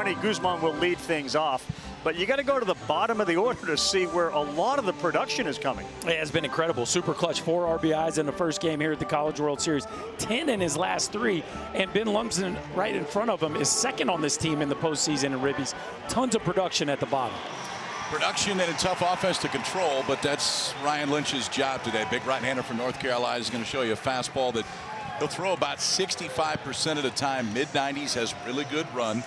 Tony Guzman will lead things off. But you got to go to the bottom of the order to see where a lot of the production is coming. It has been incredible. Super clutch. 4 RBIs in the first game here at the College World Series. 10 in his last 3. And Ben Lumsden, right in front of him, is second on this team in the postseason in ribbies. Tons of production at the bottom. Production and a tough offense to control, but that's Ryan Lynch's job today. Big right-hander from North Carolina is going to show you a fastball that he'll throw about 65% of the time. Mid-90s, has really good run.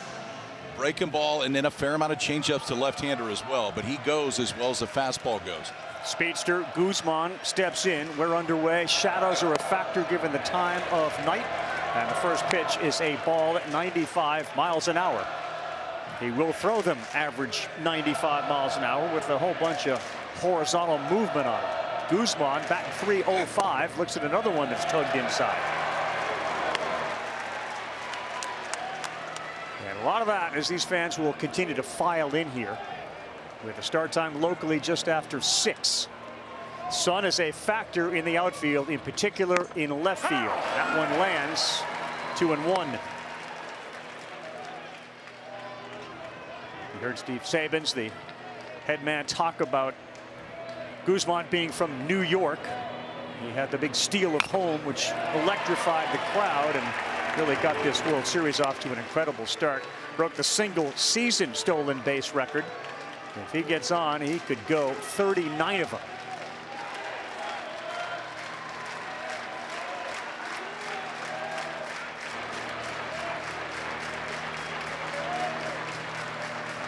Breaking ball, and then a fair amount of changeups to left-hander as well. But he goes as well as the fastball goes. Speedster Guzman steps in. We're underway. Shadows are a factor given the time of night. And the first pitch is a ball at 95 miles an hour. He will throw them average 95 miles an hour with a whole bunch of horizontal movement on it. Guzman batting .305. Looks at another one that's tugged inside. And a lot of that as these fans will continue to file in here with a start time locally just after 6. Sun is a factor in the outfield, in particular in left field. That one lands 2-1. You heard Steve Sabins, the head man, talk about Guzman being from New York. He had the big steal of home, which electrified the crowd and really got this World Series off to an incredible start. Broke the single season stolen base record. If he gets on, he could go 39 of them.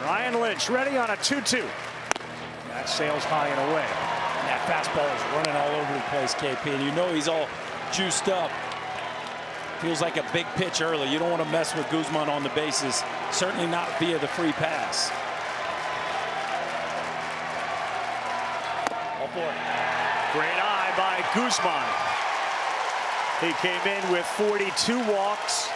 Ryan Lynch ready on a 2-2. That sails high and away. And that fastball is running all over the place, KP. And you know he's all juiced up. Feels like a big pitch early. You don't want to mess with Guzman on the bases. Certainly not via the free pass. All for it. Great eye by Guzman. He came in with 42 walks,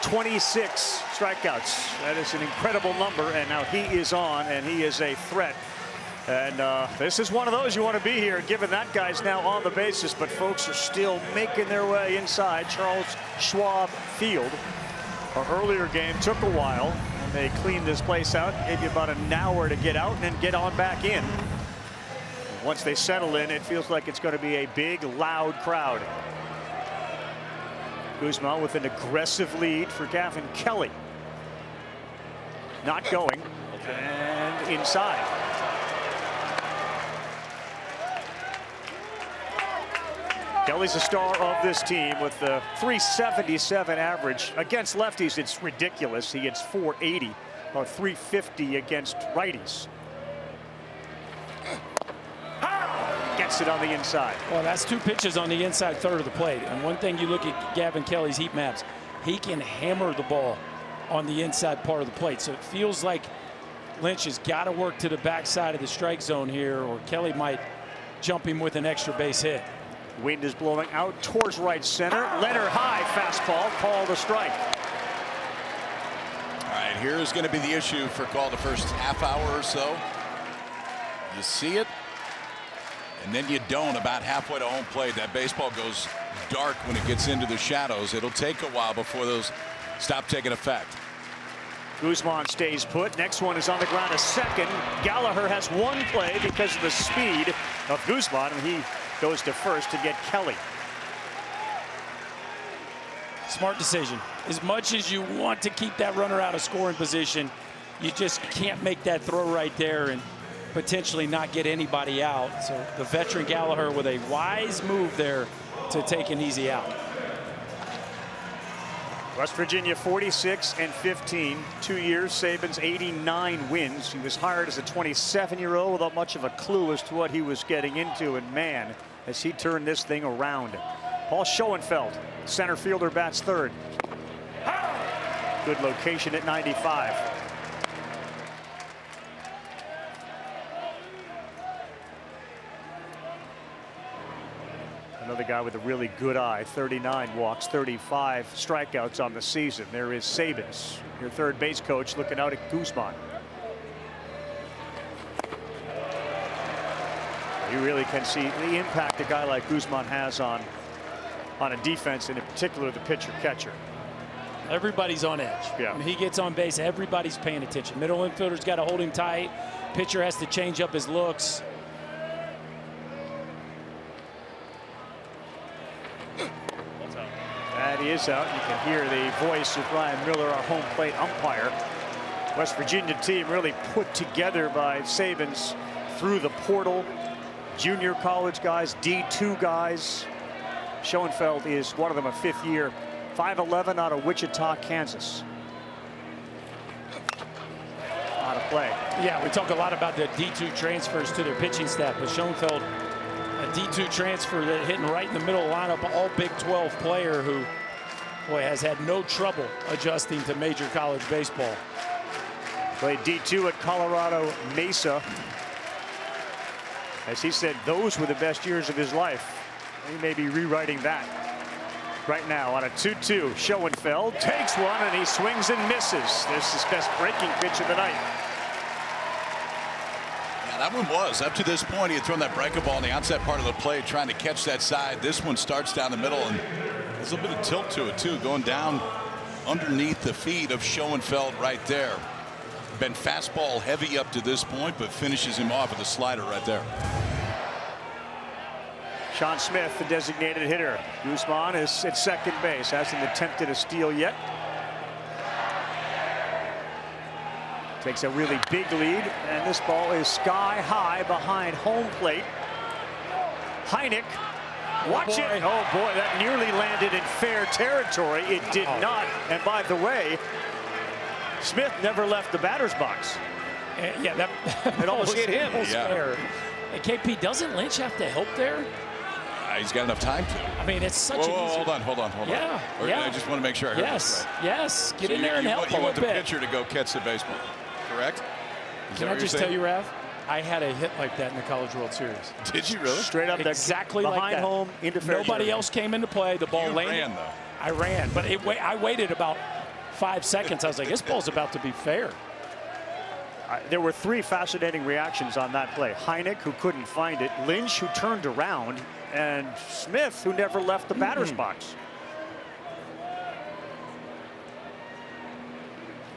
26 strikeouts. That is an incredible number, and now he is on, and he is a threat. And this is one of those you want to be here, given that guy's now on the bases, but folks are still making their way inside Charles Schwab Field. Our earlier game took a while, and they cleaned this place out, gave you about an hour to get out and then get on back in. Once they settle in, it feels like it's going to be a big, loud crowd. Guzman with an aggressive lead for Gavin Kelly. Not going, and inside. Kelly's the star of this team with the .377 average. Against lefties, it's ridiculous. He hits .480 or .350 against righties. Gets it on the inside. Well, that's 2 pitches on the inside third of the plate. And one thing you look at Gavin Kelly's heat maps, he can hammer the ball on the inside part of the plate. So it feels like Lynch has got to work to the backside of the strike zone here, or Kelly might jump him with an extra base hit. Wind is blowing out towards right center. Leonard high fastball, called a strike. All right, here's going to be the issue for call the first half hour or so. You see it, and then you don't about halfway to home plate. That baseball goes dark when it gets into the shadows. It'll take a while before those stop taking effect. Guzman stays put. Next one is on the ground, a second. Gallagher has one play because of the speed of Guzman, and he goes to first to get Kelly. Smart decision. As much as you want to keep that runner out of scoring position, you just can't make that throw right there and potentially not get anybody out. So the veteran Gallagher with a wise move there to take an easy out. West Virginia 46-15, 2 years. Saban's 89 wins. He was hired as a 27-year-old without much of a clue as to what he was getting into, and man, as he turned this thing around. Paul Schoenfeld, center fielder, bats third. Good location at 95. Another guy with a really good eye. 39 walks, 35 strikeouts on the season. There is Sabins, your third base coach, looking out at Guzman. You really can see the impact a guy like Guzman has on a defense, and in particular the pitcher catcher. Everybody's on edge. Yeah. When he gets on base, everybody's paying attention. Middle infielder's got to hold him tight. Pitcher has to change up his looks. That is out. You can hear the voice of Brian Miller, our home plate umpire. West Virginia team really put together by Sabins through the portal. Junior college guys, D2 guys. Schoenfeld is one of them, a fifth year, 5'11", out of Wichita, Kansas. Out of play. Yeah, we talk a lot about the D2 transfers to their pitching staff, but Schoenfeld, a D2 transfer that hitting right in the middle lineup, all Big 12 player who, boy, has had no trouble adjusting to major college baseball. Played D2 at Colorado Mesa. As he said, those were the best years of his life. He may be rewriting that right now on a 2-2. Schoenfeld takes one and he swings and misses. This is his best breaking pitch of the night. Yeah, that one was. Up to this point, he had thrown that breaker ball in the outside part of the plate, trying to catch that side. This one starts down the middle, and there's a little bit of tilt to it, too, going down underneath the feet of Schoenfeld right there. Been fastball heavy up to this point, but finishes him off with a slider right there. Sean Smith, the designated hitter. Guzman is at second base. Hasn't attempted a steal yet. Takes a really big lead, and this ball is sky high behind home plate. Heineck, watch it. Oh boy, that nearly landed in fair territory. It did not. And by the way, Smith never left the batter's box. Yeah, that it almost hit him. Yeah. KP, doesn't Lynch have to help there? He's got enough time to. I mean, it's such an easy. Hold on. Yeah. I just want to make sure I heard this right. Yes. Get in there and help a You little want the bit. pitcher to go catch the baseball, correct? Can I just tell you, Rav? I had a hit like that in the College World Series. Did you really? Straight up exactly behind like that. Home into fair. Nobody else came into play. The ball landed. Ran, though. I ran, but I waited about 5 seconds. I was like, this ball's about to be fair. There were three fascinating reactions on that play. Heineck, who couldn't find it, Lynch, who turned around, and Smith, who never left the batter's box.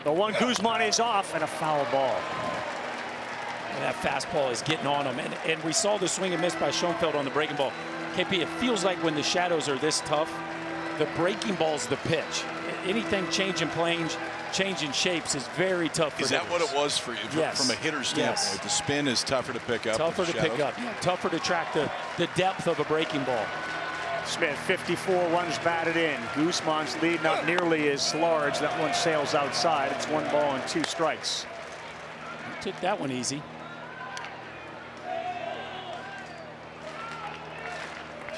The one Guzman is off, and a foul ball. And that fastball is getting on him. And we saw the swing and miss by Schoenfeld on the breaking ball. KP, it feels like when the shadows are this tough, the breaking ball's the pitch. Anything changing planes, changing shapes is very tough for Is that what it was for you? Yes. From a hitter's standpoint, Yes. the spin is tougher to pick up. Tougher to pick up. Yeah, tougher to track the depth of a breaking ball. Smith, 54 runs batted in. Guzman's lead not nearly as large. That one sails outside. It's 1 ball and 2 strikes. Took that one easy.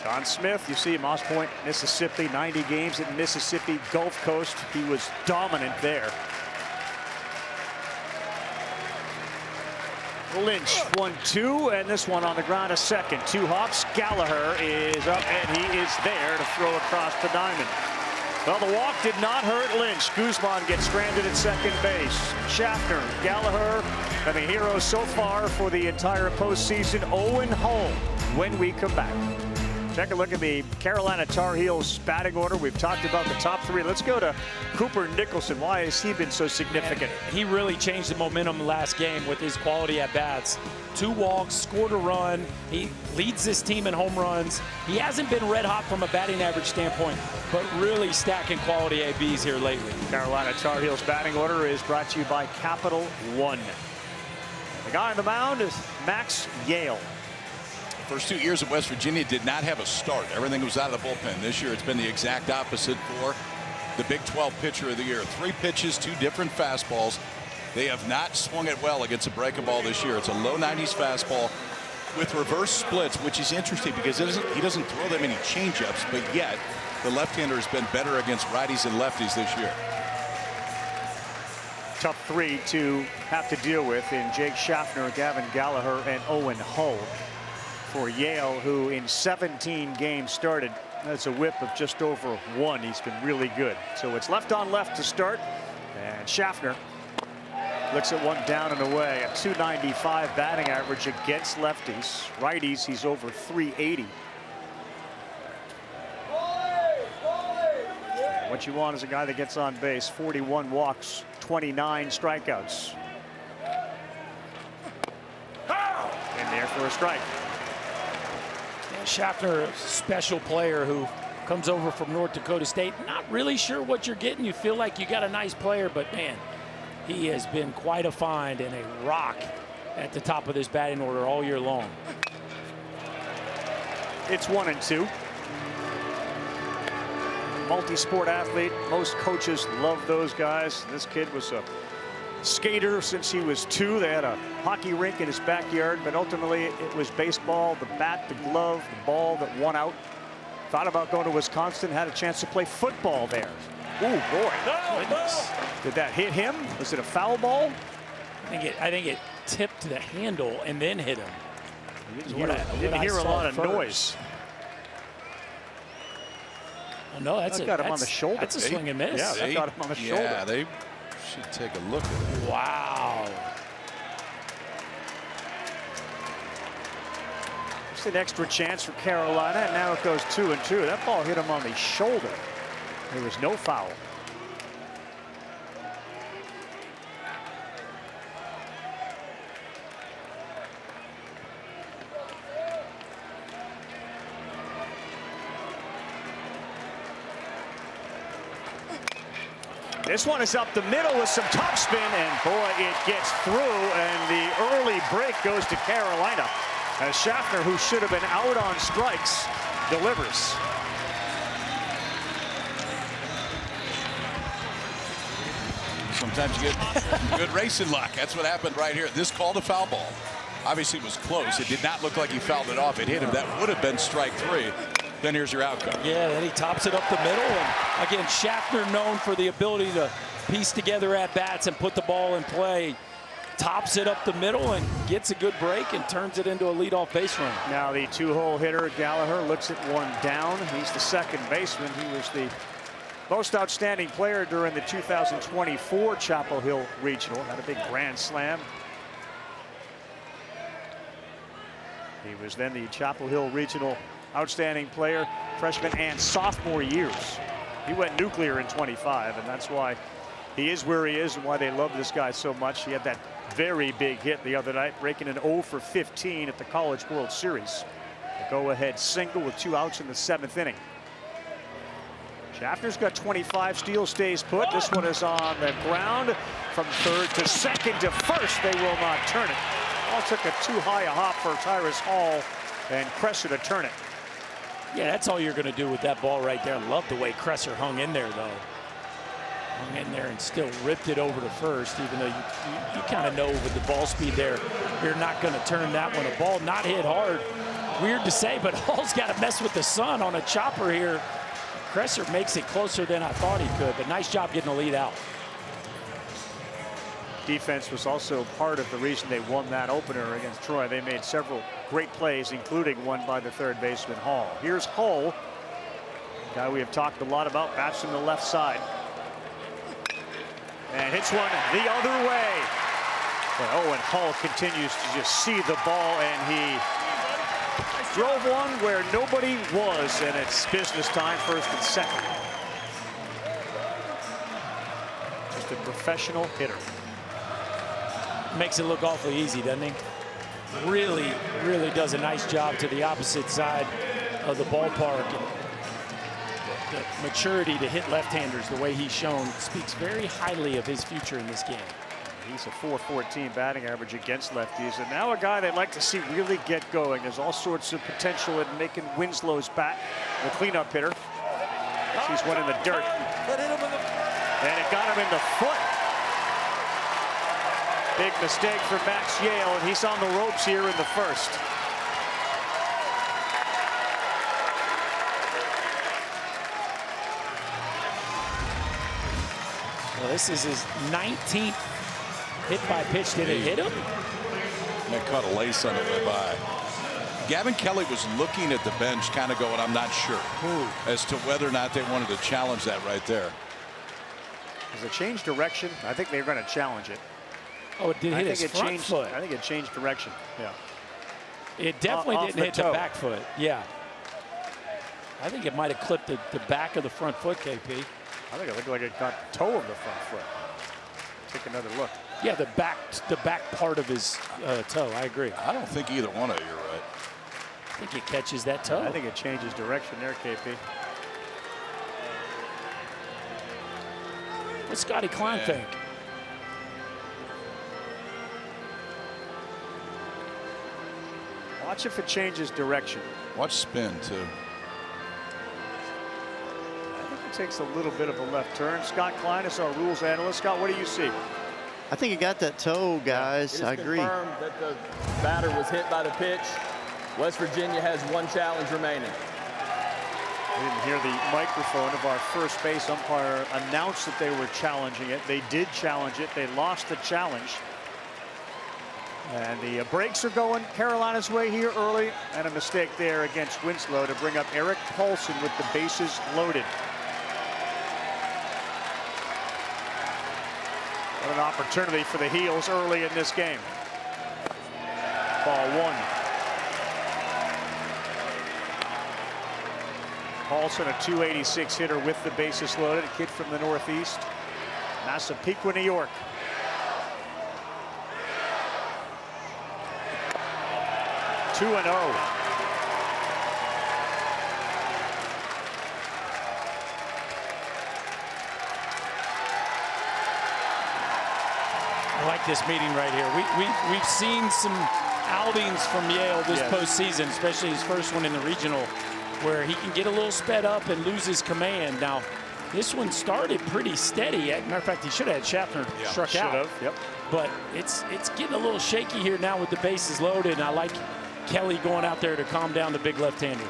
Sean Smith, you see Moss Point, Mississippi, 90 games at Mississippi Gulf Coast. He was dominant there. Lynch, 1-2, and this one on the ground a second. 2 hops. Gallagher is up, and he is there to throw across the diamond. Well, the walk did not hurt Lynch. Guzman gets stranded at second base. Schaffner, Gallagher, and the hero so far for the entire postseason, Owen Hull, when we come back. Take a look at the Carolina Tar Heels batting order. We've talked about the top 3. Let's go to Cooper Nicholson. Why has he been so significant? He really changed the momentum last game with his quality at bats. 2 walks, scored a run. He leads this team in home runs. He hasn't been red hot from a batting average standpoint, but really stacking quality ABs here lately. Carolina Tar Heels batting order is brought to you by Capital One. The guy on the mound is Max Yale. First 2 years at West Virginia did not have a start. Everything was out of the bullpen. This year it's been the exact opposite for the Big 12 pitcher of the year. 3 pitches, 2 different fastballs. They have not swung it well against a breaking ball this year. It's a low 90s fastball with reverse splits, which is interesting because he doesn't throw that many changeups, but yet the left-hander has been better against righties and lefties this year. Tough 3 to have to deal with in Jake Schaffner, Gavin Gallagher, and Owen Hull. For Yale, who in 17 games started, that's a whip of just over 1. He's been really good. So it's left on left to start, and Schaffner looks at one down and away. A .295 batting average against lefties. Righties, he's over .380. What you want is a guy that gets on base. 41 walks, 29 strikeouts. In there for a strike. Yeah, Schaffner, a special player who comes over from North Dakota State. Not really sure what you're getting. You feel like you got a nice player, but man, he has been quite a find and a rock at the top of this batting order all year long. It's 1-2. Multi-sport athlete. Most coaches love those guys. This kid was a skater since he was 2. They had a hockey rink in his backyard, but ultimately it was baseball, the bat, the glove, the ball that won out. Thought about going to Wisconsin, had a chance to play football there. Ooh, boy. Goodness. Did that hit him? Was it a foul ball? I think it tipped the handle and then hit him. You didn't hear a lot of noise. Oh, no, that's got him on the shoulder. That's a swing and miss. Yeah, that got him on the shoulder. Yeah, they should take a look at it. Wow. Just an extra chance for Carolina, and now it goes 2-2. That ball hit him on the shoulder. There was no foul. This one is up the middle with some topspin, and boy, it gets through, and the early break goes to Carolina. As Schaffner, who should have been out on strikes, delivers. Sometimes you get good racing luck. That's what happened right here. This called a foul ball. Obviously, it was close. It did not look like he fouled it off. It hit him. That would have been strike 3. Then here's your outcome. Yeah, then he tops it up the middle. And again, Schaffner known for the ability to piece together at-bats and put the ball in play. Tops it up the middle and gets a good break and turns it into a leadoff base run. Now the 2-hole hitter, Gallagher, looks at one down. He's the second baseman. He was the most outstanding player during the 2024 Chapel Hill Regional. Had a big grand slam. He was then the Chapel Hill Regional outstanding player freshman and sophomore years. He went nuclear in 25, and that's why he is where he is and why they love this guy so much. He had that very big hit the other night, breaking an 0 for 15 at the College World Series. A go-ahead single with 2 outs in the 7th inning. Schaffner's got 25 steals, stays put. This one is on the ground from third to second to first. They will not turn it. All took a too high a hop for Tyrus Hall and Cresser to turn it. Yeah, that's all you're going to do with that ball right there. Love the way Cresser hung in there, though. Hung in there and still ripped it over to first, even though you kind of know with the ball speed there, you're not going to turn that one. A ball not hit hard. Weird to say, but Hall's got to mess with the sun on a chopper here. Cresser makes it closer than I thought he could, but nice job getting the lead out. Defense was also part of the reason they won that opener against Troy. They made several great plays, including one by the third baseman Hall. Here's Hull, a guy we have talked a lot about, bats from the left side. And hits one the other way. But and Hull continues to just see the ball, and he drove one where nobody was, and it's business time, first and second. Just a professional hitter. Makes it look awfully easy, doesn't he? Really, really does a nice job to the opposite side of the ballpark. And the maturity to hit left-handers the way he's shown speaks very highly of his future in this game. He's a .414 batting average against lefties, and now a guy they'd like to see really get going. There's all sorts of potential in making Winslow's bat the cleanup hitter. He's one in the dirt. And it got him in the foot. Big mistake for Max Yale, and he's on the ropes here in the first. Well, this is his 19th hit by pitch. Did it hit him? That caught a lace on it by. Gavin Kelly was looking at the bench, kind of going, I'm not sure as to whether or not they wanted to challenge that right there. Does it change direction? I think they're going to challenge it. Oh, it did hit his front foot. I think it changed direction. Yeah. It definitely didn't hit the back foot. Yeah. I think it might have clipped the back of the front foot, KP. I think it looked like it got the toe of the front foot. Take another look. Yeah, the back part of his toe. I agree. I don't think either one of you are right. I think it catches that toe. I think it changes direction there, KP. What's Scotty Klein think? Watch if it changes direction. Watch spin, too. I think it takes a little bit of a left turn. Scott Klein is our rules analyst. Scott, what do you see? I think he got that toe, guys. I agree. Confirmed that the batter was hit by the pitch. West Virginia has one challenge remaining. We didn't hear the microphone of our first base umpire announce that they were challenging it. They did challenge it. They lost the challenge. And the breaks are going Carolina's way here early, and a mistake there against Winslow to bring up Eric Paulson with the bases loaded. What an opportunity for the Heels early in this game. Ball one. Paulson, a .286 hitter with the bases loaded, a kid from the Northeast, Massapequa, New York. (2-0). I like this meeting right here. We've seen some outings from Yale this postseason, especially his first one in the regional, where he can get a little sped up and lose his command. Now, this one started pretty steady. As a matter of fact, he should have had Schaffner struck out. Should have, yep. But it's getting a little shaky here now with the bases loaded, and I like Kelly going out there to calm down the big left-hander.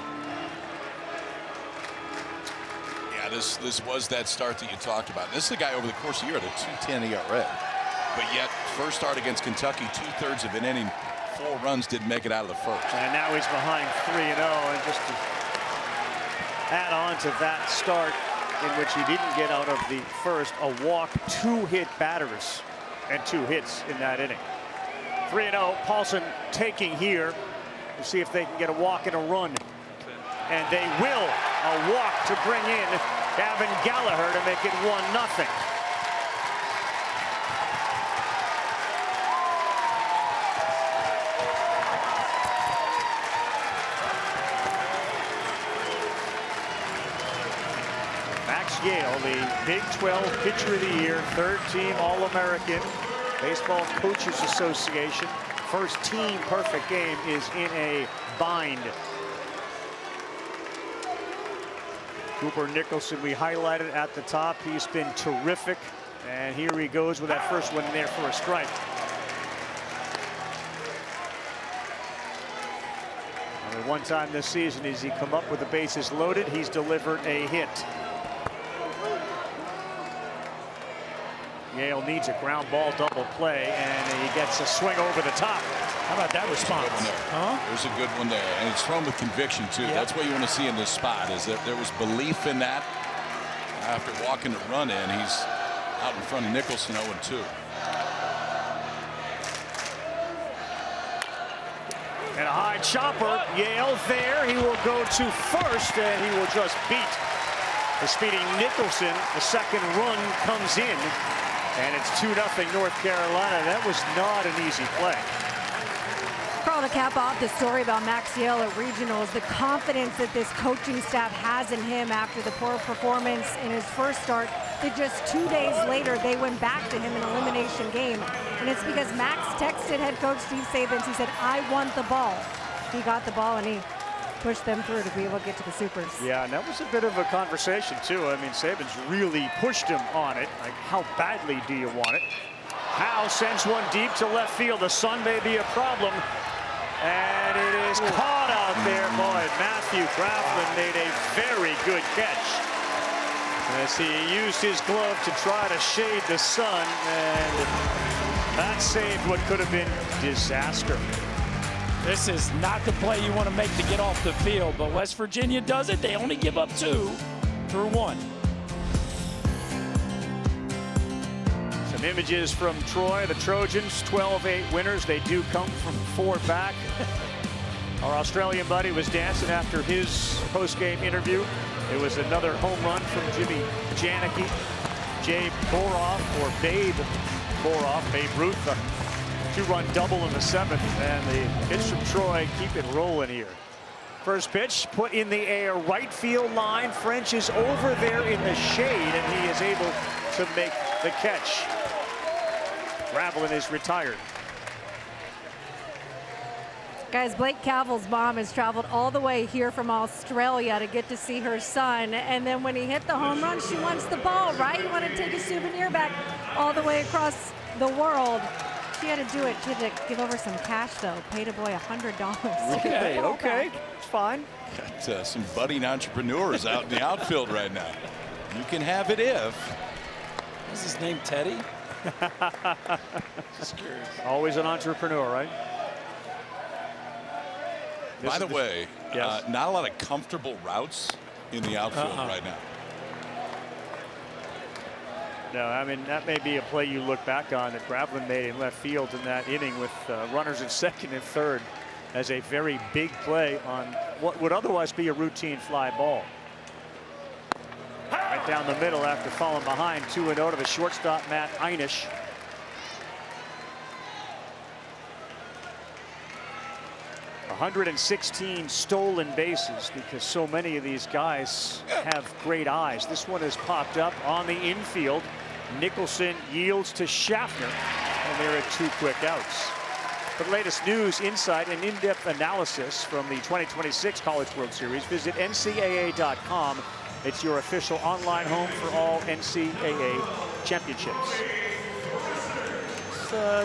Yeah, this was that start that you talked about. This is a guy over the course of the year at a 2.10 ERA. But yet, first start against Kentucky, 2/3 of an inning, 4 runs, didn't make it out of the first. And now he's behind 3-0. And just to add on to that start in which he didn't get out of the first, a walk, 2 hit batters, and 2 hits in that inning. 3-0, Paulson taking here to see if they can get a walk and a run. And they will. A walk to bring in Gavin Gallagher to make it 1-0. Max Yale, the Big 12 Pitcher of the Year, 3rd-team All-American, Baseball Coaches Association. First team perfect game is in a bind. Cooper Nicholson, we highlighted at the top. He's been terrific. And here he goes with that first one there for a strike. Only one time this season has he come up with the bases loaded. He's delivered a hit. Yale needs a ground ball double play, and he gets a swing over the top. How about that response? Huh? There's a good one there, and it's thrown with conviction too. That's what you want to see in this spot, is that there was belief in that. After walking the run in, he's out in front of Nicholson 0-2. And a high chopper. Yale there. He will go to first, and he will just beat the speeding Nicholson. The second run comes in, and it's 2-0 North Carolina. That was not an easy play. Carl, to cap off the story about Max Yale at regionals, the confidence that this coaching staff has in him after the poor performance in his first start, that just 2 days later they went back to him in an elimination game. And it's because Max texted head coach Steve Sabins. He said, "I want the ball." He got the ball and he pushed them through to be able to get to the supers. Yeah, and that was a bit of a conversation too. I mean, Sabins really pushed him on it. Like, how badly do you want it? Howe sends one deep to left field. The sun may be a problem. And it is caught out there. Boy, Matthew Grafflin made a very good catch as he used his glove to try to shade the sun, and that saved what could have been disaster. This is not the play you want to make to get off the field, but West Virginia does it. They only give up 2 through 1. Some images from Troy, the Trojans, 12-8 winners. They do come from 4 back. Our Australian buddy was dancing after his post-game interview. It was another home run from Jimmy Janicki. Jay Boroff, or Babe Boroff, Babe Ruth, a 2-run double in the 7th, and the pitch from Troy keep it rolling here. First pitch put in the air, right field line. French is over there in the shade, and he is able to make the catch. Gravelin is retired. Guys, Blake Cavill's mom has traveled all the way here from Australia to get to see her son. And then when he hit the home run, she wants the ball, right? You want to take a souvenir back all the way across the world. She had to do it. She had to give over some cash, though. Paid a boy $100. Okay, it's fine. Got some budding entrepreneurs out in the outfield right now. You can have it if. Is his name Teddy? Just curious. Always an entrepreneur, right? By the way, yes. not a lot of comfortable routes in the outfield right now. No, I mean, that may be a play you look back on that Gravelin made in left field in that inning with runners at second and third as a very big play on what would otherwise be a routine fly ball. Right down the middle after falling behind 2-0 to the shortstop, Matt Einish. $116 stolen bases because so many of these guys have great eyes. This one has popped up on the infield. Nicholson yields to Schaffner, and there are 2 quick outs. For the latest news, insight, and in-depth analysis from the 2026 College World Series, visit NCAA.com. It's your official online home for all NCAA championships.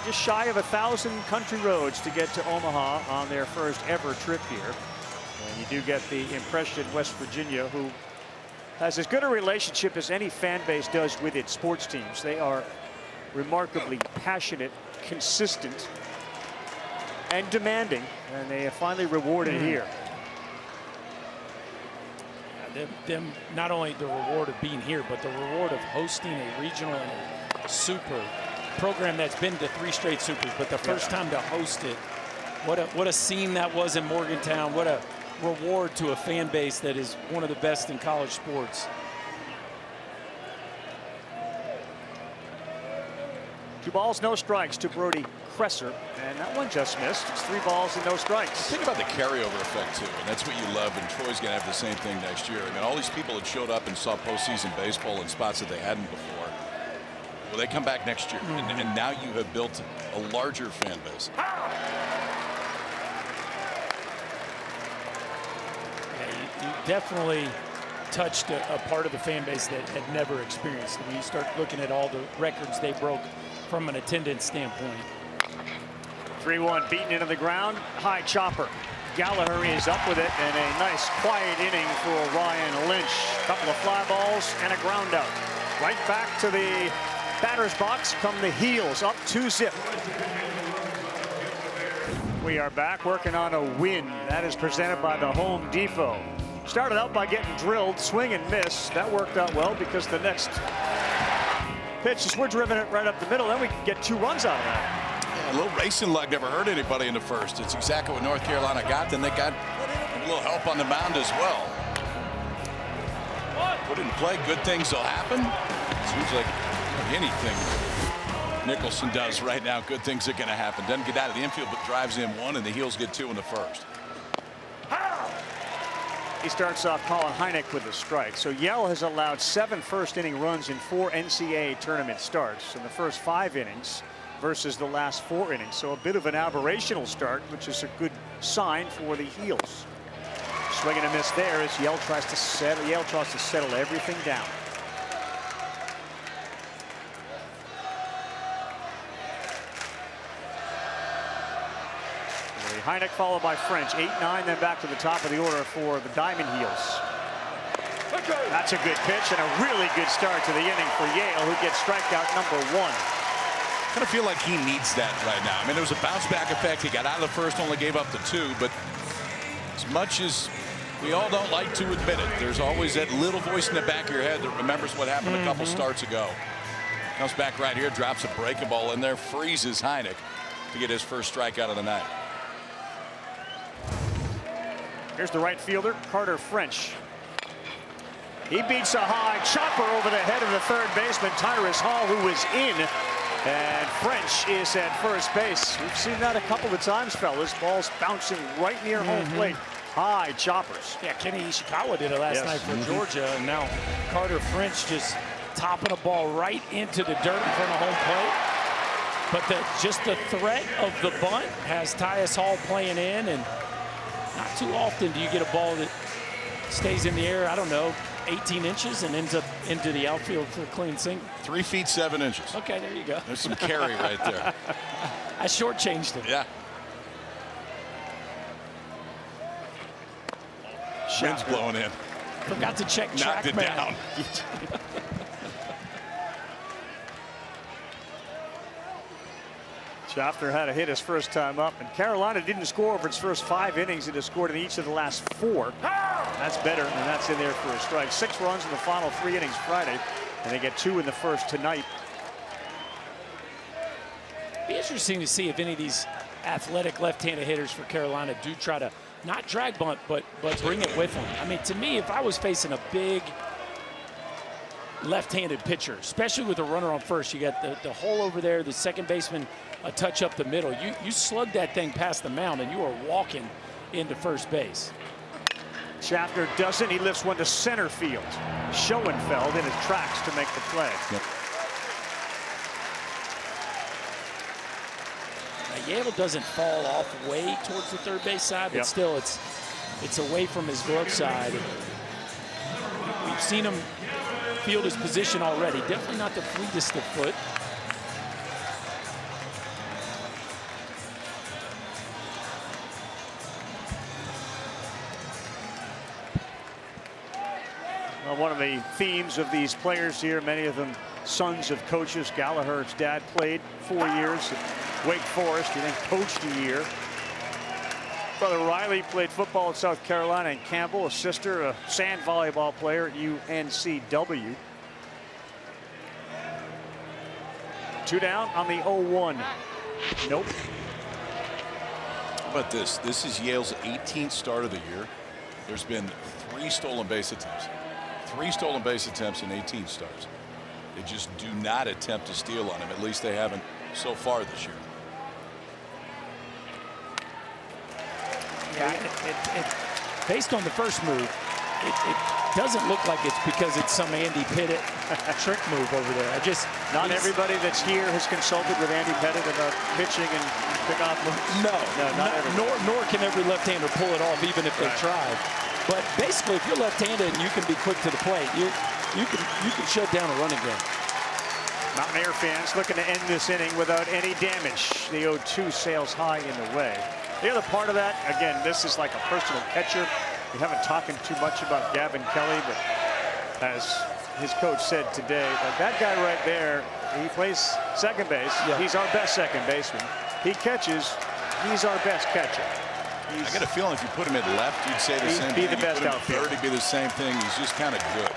Just shy of 1,000 country roads to get to Omaha on their first ever trip here. And you do get the impression West Virginia, who has as good a relationship as any fan base does with its sports teams. They are remarkably passionate, consistent, and demanding, and they have finally rewarded here. Them not only the reward of being here, but the reward of hosting a regional and a super program that's been to 3 straight supers, but the first time to host it, what a scene that was in Morgantown. What a reward to a fan base that is one of the best in college sports. 2 balls, no strikes to Brody Kresser, and that one just missed. It's 3 balls and no strikes. Think about the carryover effect too, and that's what you love, and Troy's going to have the same thing next year. I mean, all these people that showed up and saw postseason baseball in spots that they hadn't before. Well, they come back next year, and now you have built a larger fan base. Yeah, you definitely touched a part of the fan base that had never experienced it. When you start looking at all the records they broke from an attendance standpoint. 3-1 beaten into the ground. High chopper. Gallagher is up with it, and a nice quiet inning for Ryan Lynch. Couple of fly balls and a ground out. Right back to the batter's box come the Heels, up 2-0. We are back working on a win. That is presented by the Home Depot. Started out by getting drilled, swing and miss. That worked out well because the next pitch is we're driven it right up the middle. Then we can get 2 runs out of that. Yeah, a little racing luck never hurt anybody in the first. It's exactly what North Carolina got. Then they got a little help on the mound as well. Put it in play, good things will happen. Seems like anything Nicholson does right now, good things are going to happen. Doesn't get out of the infield, but drives in 1, and the Heels get 2 in the first. He starts off Colin Hynek with a strike. So Yell has allowed 7 first-inning runs in 4 NCAA tournament starts in the first 5 innings versus the last 4 innings. So a bit of an aberrational start, which is a good sign for the Heels. Swing and a miss there as Yell tries to settle everything down. Hynek followed by French. 8-9, then back to the top of the order for the Diamond Heels. That's a good pitch and a really good start to the inning for Yale, who gets strikeout number 1. I kind of feel like he needs that right now. I mean, there was a bounce back effect. He got out of the first, only gave up the 2, but as much as we all don't like to admit it, there's always that little voice in the back of your head that remembers what happened a couple starts ago. Comes back right here, drops a breaking ball in there, freezes Hynek to get his first strikeout of the night. Here's the right fielder, Carter French. He beats a high chopper over the head of the third baseman, Tyrus Hall, who was in. And French is at first base. We've seen that a couple of times, fellas. Balls bouncing right near home plate. High choppers. Yeah, Kenny Ishikawa did it last night for Georgia, and now Carter French just topping a ball right into the dirt in front of home plate. But just the threat of the bunt has Tyus Hall playing in, and not too often do you get a ball that stays in the air, I don't know, 18 inches and ends up into the outfield for a clean single. 3 feet 7 inches. Okay, there you go. There's some carry right there. I shortchanged him. Yeah. Wind's blowing in. Forgot to check Knocked it TrackMan. down. Schaffner had a hit his first time up, and Carolina didn't score over its first 5 innings. It has scored in each of the last 4. That's better, and that's in there for a strike. 6 runs in the final 3 innings Friday, and they get 2 in the first tonight. Be interesting to see if any of these athletic left-handed hitters for Carolina do try to not drag bunt, but bring it with them. I mean, to me, if I was facing a big left-handed pitcher, especially with a runner on first, you got the hole over there, the second baseman a touch up the middle. You slug that thing past the mound, and you are walking into first base. Schaffner doesn't. He lifts one to center field. Schoenfeld in his tracks to make the play. Yep. Now, Yale doesn't fall off way towards the third base side, but still it's away from his glove side. We've seen him field his position already. Definitely not the fleetest of foot. Well, one of the themes of these players here, many of them sons of coaches. Gallagher's dad played 4 years at Wake Forest, and then coached a year. Brother Riley played football at South Carolina, and Campbell, a sister, a sand volleyball player at UNCW. 2 down on the 0-1. Nope. How about this? This is Yale's 18th start of the year. There's been 3 stolen base attempts. 3 stolen base attempts in 18 starts. They just do not attempt to steal on him. At least they haven't so far this year. Yeah, based on the first move, it doesn't look like it's because it's some Andy Pettit trick move over there. Not everybody that's here has consulted with Andy Pettit about pitching and pickoff moves. No, not everybody. nor can every left-hander pull it off, even if they try. But basically, if you're left-handed and you can be quick to the plate, you can shut down a running game. Mountaineer fans looking to end this inning without any damage. The 0-2 sails high in the way. The other part of that, again, this is like a personal catcher. We haven't talking too much about Gavin Kelly, but as his coach said today, that guy right there, he plays second base. Yeah. He's our best second baseman. He catches. He's our best catcher. I got a feeling if you put him at left, you'd say the same thing. He'd be the best outfielder. He'd be the same thing. He's just kind of good.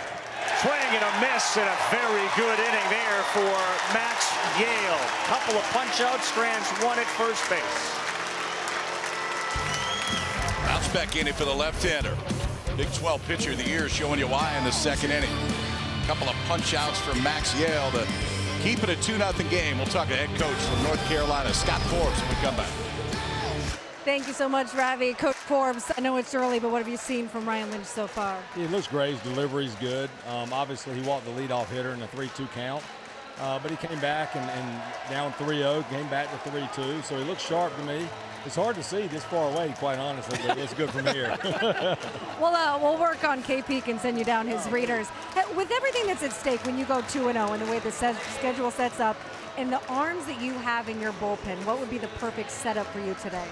Swing and a miss, and a very good inning there for Max Yale. Couple of punch-outs, strands one at first base. Bounce back inning for the left-hander. Big 12 pitcher of the year, showing you why in the second inning. Couple of punch-outs for Max Yale to keep it a 2-0 game. We'll talk to head coach from North Carolina, Scott Forbes, when we come back. Thank you so much, Ravi. Coach Forbes, I know it's early, but what have you seen from Ryan Lynch so far? He looks great. His delivery's good. Obviously, he walked the leadoff hitter in a 3-2 count. But he came back and down 3-0, came back to 3-2. So he looks sharp to me. It's hard to see this far away, quite honestly, but it's good from here. We'll work on KP can send you down his readers. With everything that's at stake when you go 2-0 and the way the schedule sets up and the arms that you have in your bullpen, what would be the perfect setup for you today?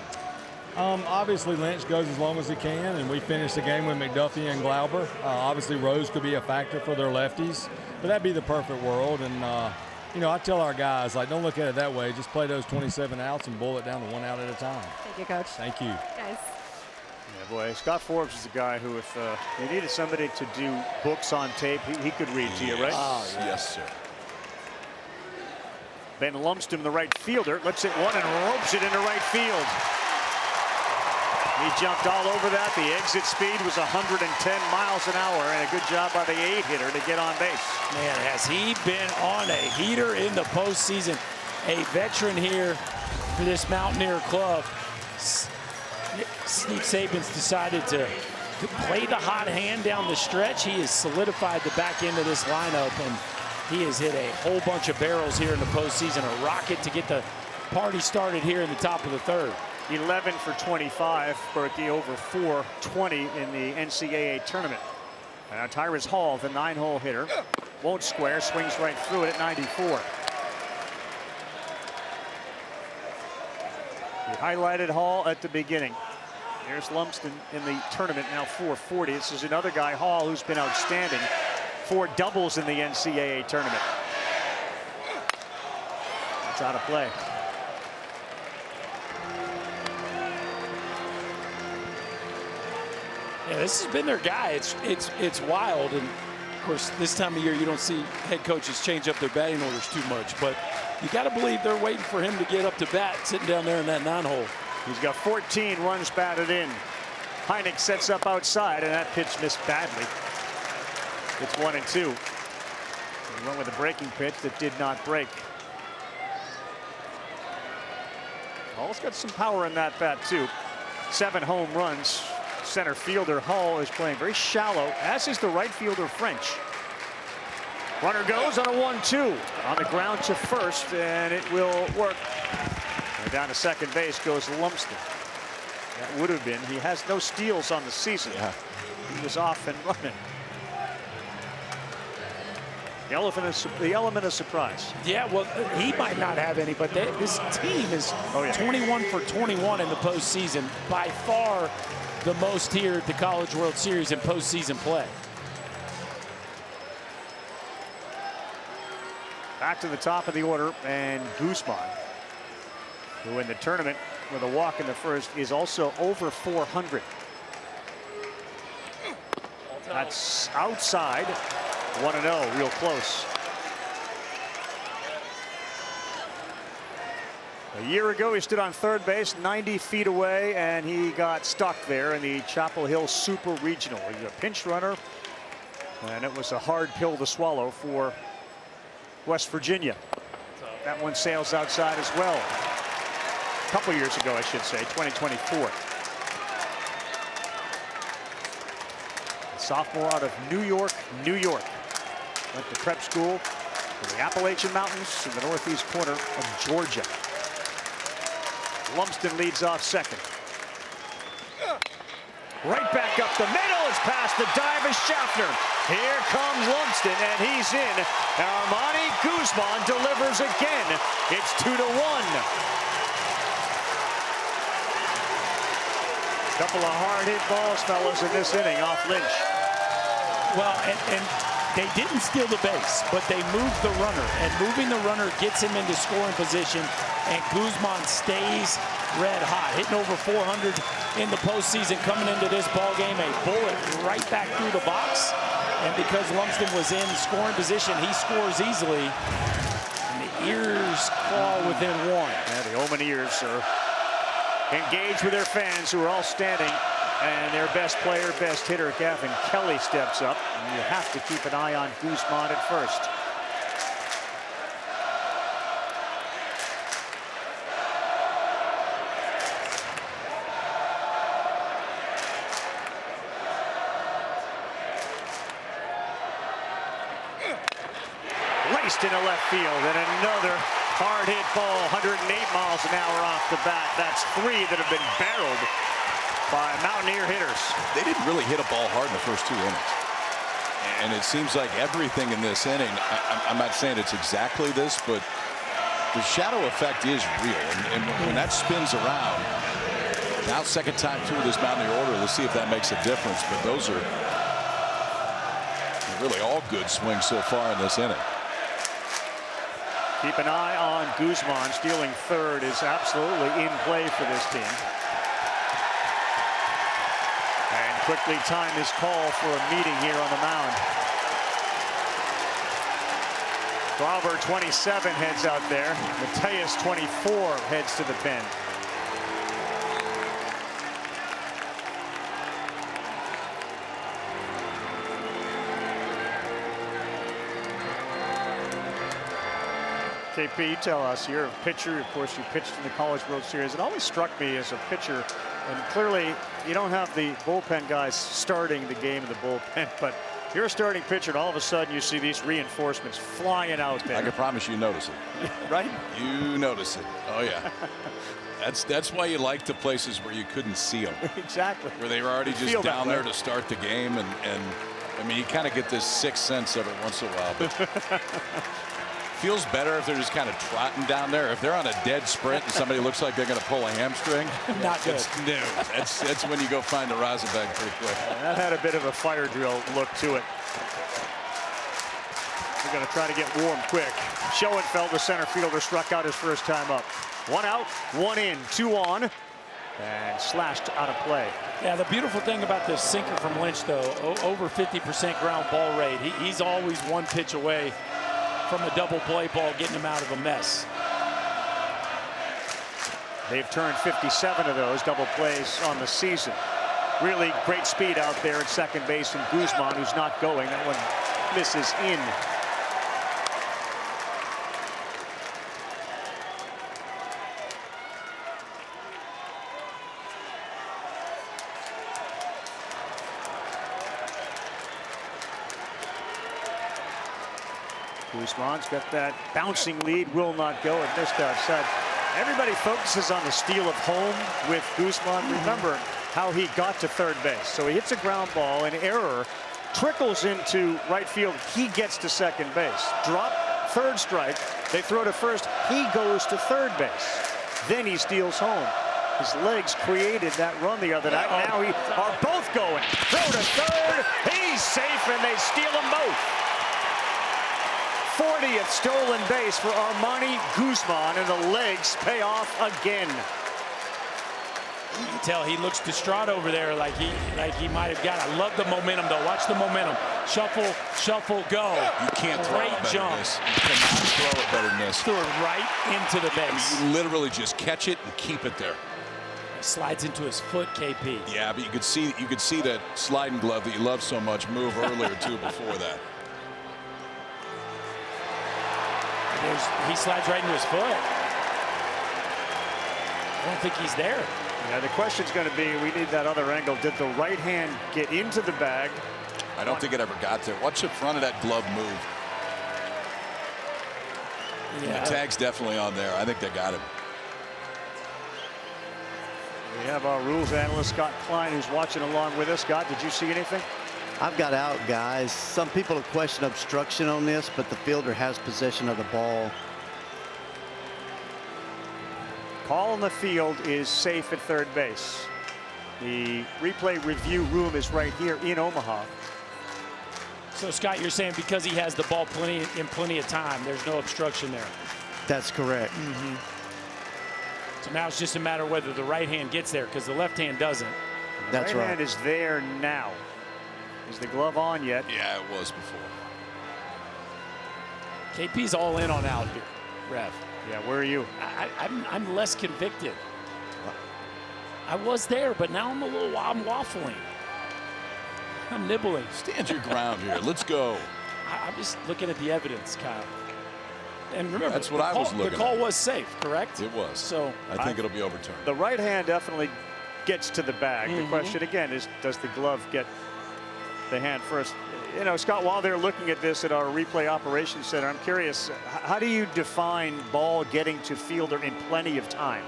Obviously, Lynch goes as long as he can, and we finish the game with McDuffie and Glauber. Obviously, Rose could be a factor for their lefties, but that'd be the perfect world. And, you know, I tell our guys, like, don't look at it that way. Just play those 27 outs and boil it down to 1 out at a time. Thank you, Coach. Thank you. Guys. Yeah, boy, Scott Forbes is the guy who, if you needed somebody to do books on tape, he could read to you, right? Yes, sir. Van Lumsden, the right fielder, lets it one and ropes it into right field. He jumped all over that. The exit speed was 110 miles an hour, and a good job by the 8-hitter to get on base. Man, has he been on a heater in the postseason. A veteran here for this Mountaineer club. Steve Saban's decided to play the hot hand down the stretch. He has solidified the back end of this lineup, and he has hit a whole bunch of barrels here in the postseason. A rocket to get the party started here in the top of the third. 11 for 25, Berkey over 420 in the NCAA tournament. Now Tyrus Hall, the 9-hole hitter, won't square, swings right through it at 94. We highlighted Hall at the beginning. There's Lumsden in the tournament, now 440. This is another guy, Hall, who's been outstanding. 4 doubles in the NCAA tournament. That's out of play. Yeah, this has been their guy. It's wild, and of course this time of year you don't see head coaches change up their batting orders too much, but you got to believe they're waiting for him to get up to bat, sitting down there in that 9-hole. He's got 14 runs batted in. Heineck sets up outside, and that pitch missed badly. It's 1-2. He went with a breaking pitch that did not break. Hall's got some power in that bat too. 7 home runs. Center fielder Hall is playing very shallow, as is the right fielder French. Runner goes on a 1-2 on the ground to first, and it will work. And down to second base goes Lumsden. That would have been. He has no steals on the season. Yeah. He was off and running. The element of surprise. Yeah, well, he might not have any, but this team is 21 for 21 in the postseason. By far the most here at the College World Series in postseason play. Back to the top of the order, and Guzman, who in the tournament with a walk in the first is also over 400. That's outside. 1-0, real close. A year ago, he stood on third base 90 feet away, and he got stuck there in the Chapel Hill Super Regional. He's a pinch runner, and it was a hard pill to swallow for West Virginia. That one sails outside as well. A couple years ago, I should say, 2024. Sophomore out of New York, New York. Went to prep school in the Appalachian Mountains in the northeast corner of Georgia. Lumsden leads off second. Right back up the middle. It's past the dive of Schaffner. Here comes Lumsden, and he's in. Armani Guzman delivers again. It's 2-1. Couple of hard-hit balls, fellas, in this inning off Lynch. Well, and they didn't steal the base, but they moved the runner, and moving the runner gets him into scoring position, and Guzman stays red hot, hitting over 400 in the postseason. Coming into this ball game, a bullet right back through the box, and because Lumsden was in scoring position, he scores easily, and the ears fall within 1. Yeah, the Omen ears are engaged with their fans, who are all standing. And their best player, best hitter, Gavin Kelly, steps up. And you have to keep an eye on Guzman at first. Raced into left field, and another hard hit ball, 108 miles an hour off the bat. That's 3 that have been barreled by Mountaineer hitters. They didn't really hit a ball hard in the first 2 innings. And it seems like everything in this inning, I'm not saying it's exactly this, but the shadow effect is real. And when that spins around, now second time through this Mountaineer order, let's see if that makes a difference. But those are really all good swings so far in this inning. Keep an eye on Guzman. Stealing third is absolutely in play for this team. And quickly time is called for a meeting here on the mound. Glauber, 27, heads out there. Mateus, 24, heads to the pen. KP, you tell us, you're a pitcher. Of course, you pitched in the College World Series. It always struck me as a pitcher, and clearly you don't have the bullpen guys starting the game in the bullpen, but you're a starting pitcher, and all of a sudden you see these reinforcements flying out there. I can promise you notice it. Right? You notice it. Oh, yeah. That's why you like the places where you couldn't see them. Exactly. Where they were already just Feel that down way. there to start the game. And I mean, you kind of get this sixth sense every once in a while. But feels better if they're just kind of trotting down there. If they're on a dead sprint and somebody looks like they're going to pull a hamstring, Not good. no, that's when you go find the Rosenbag pretty quick. That had a bit of a fire drill look to it. We're going to try to get warm quick. Schoenfeld, the center fielder, struck out his first time up. 1 out, 1 in, 2 on, and slashed out of play. Yeah, the beautiful thing about this sinker from Lynch, though, over 50% ground ball rate. He's always 1 pitch away from a double play ball, getting him out of a mess. They've turned 57 of those double plays on the season. Really great speed out there at second base, and Guzman, who's not going. That one misses in. Guzman's got that bouncing lead, will not go, and missed outside. Everybody focuses on the steal of home with Guzman. Remember how he got to third base. So he hits a ground ball, an error, trickles into right field. He gets to second base. Drop, third strike. They throw to first. He goes to third base. Then he steals home. His legs created that run the other night. Now he are both going. Throw to third. He's safe, and they steal them both. 40th stolen base for Armani Guzman, and the legs pay off again. You can tell he looks distraught over there, like he might have got. I love the momentum, though. Watch the momentum. Shuffle, shuffle, go. You can't throw Great it better jump. than this. You cannot throw it better than this. Threw it right into the base. You literally just catch it and keep it there. Slides into his foot, KP. Yeah, but you could see that sliding glove that you love so much move earlier too before that. He slides right into his foot. I don't think he's there. Yeah, the question's going to be, we need that other angle. Did the right hand get into the bag? I don't think it ever got there. Watch the front of that glove move. Yeah. The tag's definitely on there. I think they got him. We have our rules analyst, Scott Klein, who's watching along with us. Scott, did you see anything? I've got out, guys. Some people have questioned obstruction on this, but the fielder has possession of the ball. Call on the field is safe at third base. The replay review room is right here in Omaha. So, Scott, you're saying because he has the ball in plenty of time, there's no obstruction there. That's correct. So now it's just a matter of whether the right hand gets there, because the left hand doesn't. That's right right. hand is there now. Is the glove on yet? Yeah, it was before. KP's all in on out here, Rev. Yeah, where are you? I'm less convicted. I was there, but now I'm waffling. I'm nibbling. Stand your ground here. Let's go. I'm just looking at the evidence, Kyle. And remember, That's what I was looking the call at. was safe, correct? It was. So I think it'll be overturned. The right hand definitely gets to the bag. The question again is, does the glove get the hand first? You know, Scott, while they're looking at this at our replay operations center, I'm curious, how do you define ball getting to fielder in plenty of time?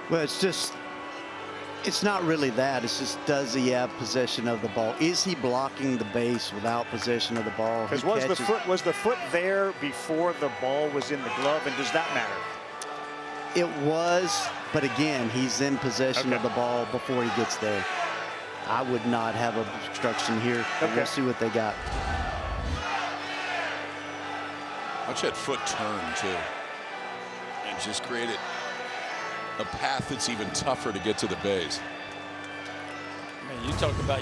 Well, it's not really that. It's just, does he have possession of the ball? Is he blocking the base without possession of the ball? Because was the foot there before the ball was in the glove, and does that matter? It was, but again, he's in possession of the ball before he gets there. I would not have obstruction here. We'll see what they got. Watch that foot turn too, and just created a path that's even tougher to get to the base. Man,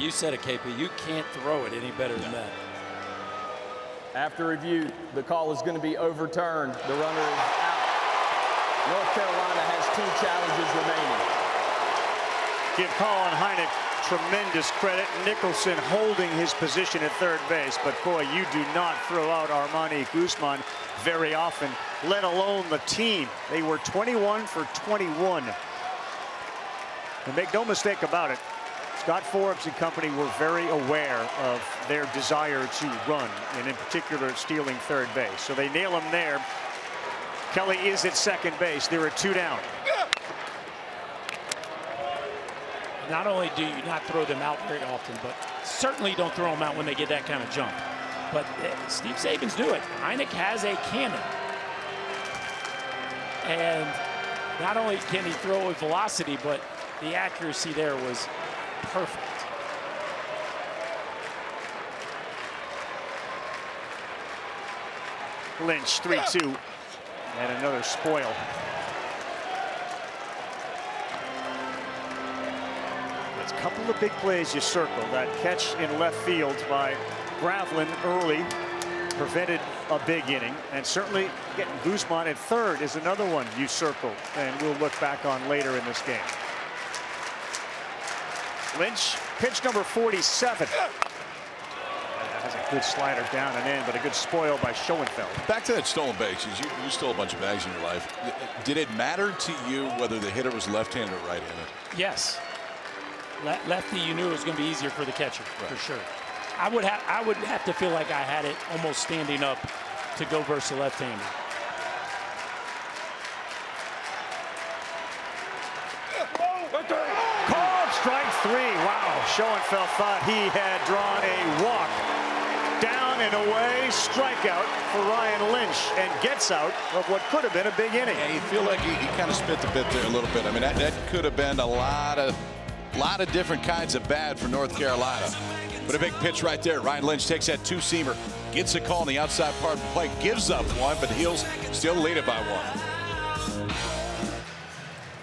you said it, KP. You can't throw it any better than that. After review, the call is going to be overturned. The runner is out. North Carolina has 2 challenges remaining. Give Colin Hynek tremendous credit. Nicholson holding his position at third base, but boy, you do not throw out Armani Guzman very often, let alone the team. They were 21 for 21. And make no mistake about it, Scott Forbes and company were very aware of their desire to run, and in particular stealing third base. So they nail him there. Kelly is at second base. There are 2 down. Not only do you not throw them out very often, but certainly don't throw them out when they get that kind of jump. But Steve Saban's do it. Heineck has a cannon. And not only can he throw with velocity, but the accuracy there was perfect. Lynch 3-2 and another spoil. It's a couple of big plays you circle. That catch in left field by Gravlin early prevented a big inning, and certainly getting Guzman at third is another one you circle and we'll look back on later in this game. Lynch, pitch number 47. Has a good slider down and in, but a good spoil by Schoenfeld. Back to that stolen bases. You stole a bunch of bags in your life. Did it matter to you whether the hitter was left-handed or right-handed? Yes. Lefty, you knew it was going to be easier for the catcher, for sure. I would have to feel like I had it almost standing up to go versus the left-hander. Called strike 3. Wow, Schoenfeld thought he had drawn a walk. Down and away, strikeout for Ryan Lynch, and gets out of what could have been a big inning. Yeah, you feel like he kind of spit the bit there a little bit. I mean, that could have been a lot of different kinds of bad for North Carolina. But a big pitch right there. Ryan Lynch takes that two-seamer, gets a call on the outside part of the plate, gives up one, but he'll still lead it by 1.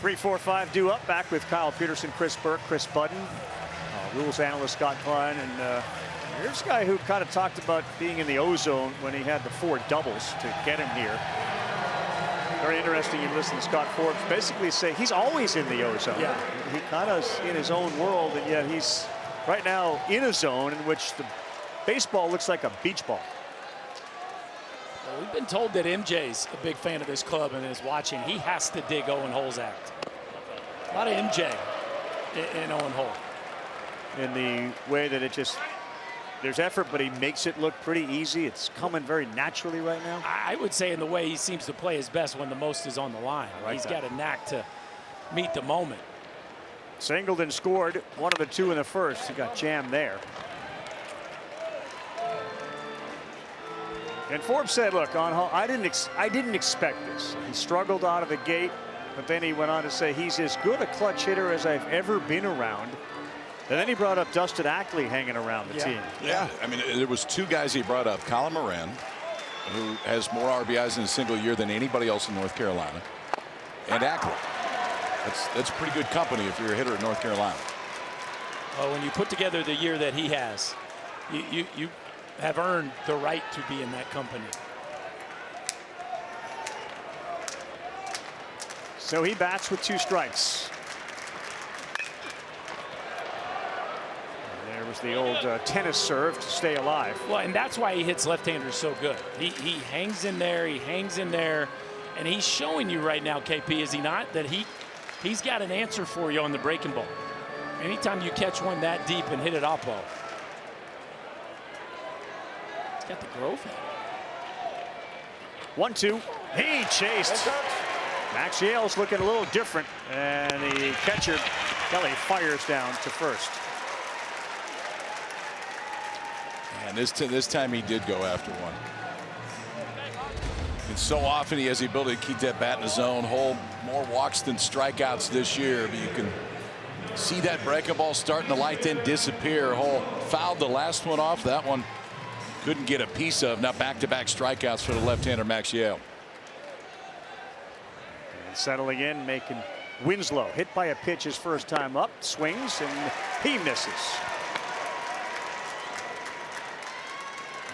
3-4-5 due up. Back with Kyle Peterson, Chris Burke, Chris Budden, rules analyst Scott Klein, and here's a guy who kind of talked about being in the O-zone when he had the 4 doubles to get him here. Very interesting. You listen to Scott Forbes basically say he's always in the O-zone. Yeah. He kind of is in his own world, and yet he's right now in a zone in which the baseball looks like a beach ball. Well, we've been told that MJ's a big fan of this club and is watching. He has to dig Owen Hole's act. A lot of MJ in Owen Hole. In the way that it just, there's effort, but he makes it look pretty easy. It's coming very naturally right now. I would say in the way he seems to play his best when the most is on the line. He's got a knack to meet the moment. Singleton scored one of the 2 in the first. He got jammed there. And Forbes said, look, on Hall, I didn't expect this. He struggled out of the gate, but then he went on to say he's as good a clutch hitter as I've ever been around. And then he brought up Dustin Ackley hanging around the team. Yeah, I mean, there was 2 guys he brought up. Colin Moran, who has more RBIs in a single year than anybody else in North Carolina, and Ackley. That's pretty good company if you're a hitter at North Carolina. Well, when you put together the year that he has, you have earned the right to be in that company. So he bats with 2 strikes. And there was the old tennis serve to stay alive. Well, and that's why he hits left-handers so good. He hangs in there, and he's showing you right now, KP, is he not, that he's got an answer for you on the breaking ball. Anytime you catch one that deep and hit it off ball. He's got the growth. 1-2. He chased. Max Yale's looking a little different, and the catcher Kelly fires down to first. And this time he did go after one. And so often he has the ability to keep that bat in his zone. Hole more walks than strikeouts this year, but you can see that breaking ball starting to light, then disappear. Hole fouled the last one off. That one couldn't get a piece of. Now back-to-back strikeouts for the left-hander Max Yale. And settling in, making Winslow hit by a pitch his first time up, swings, and he misses.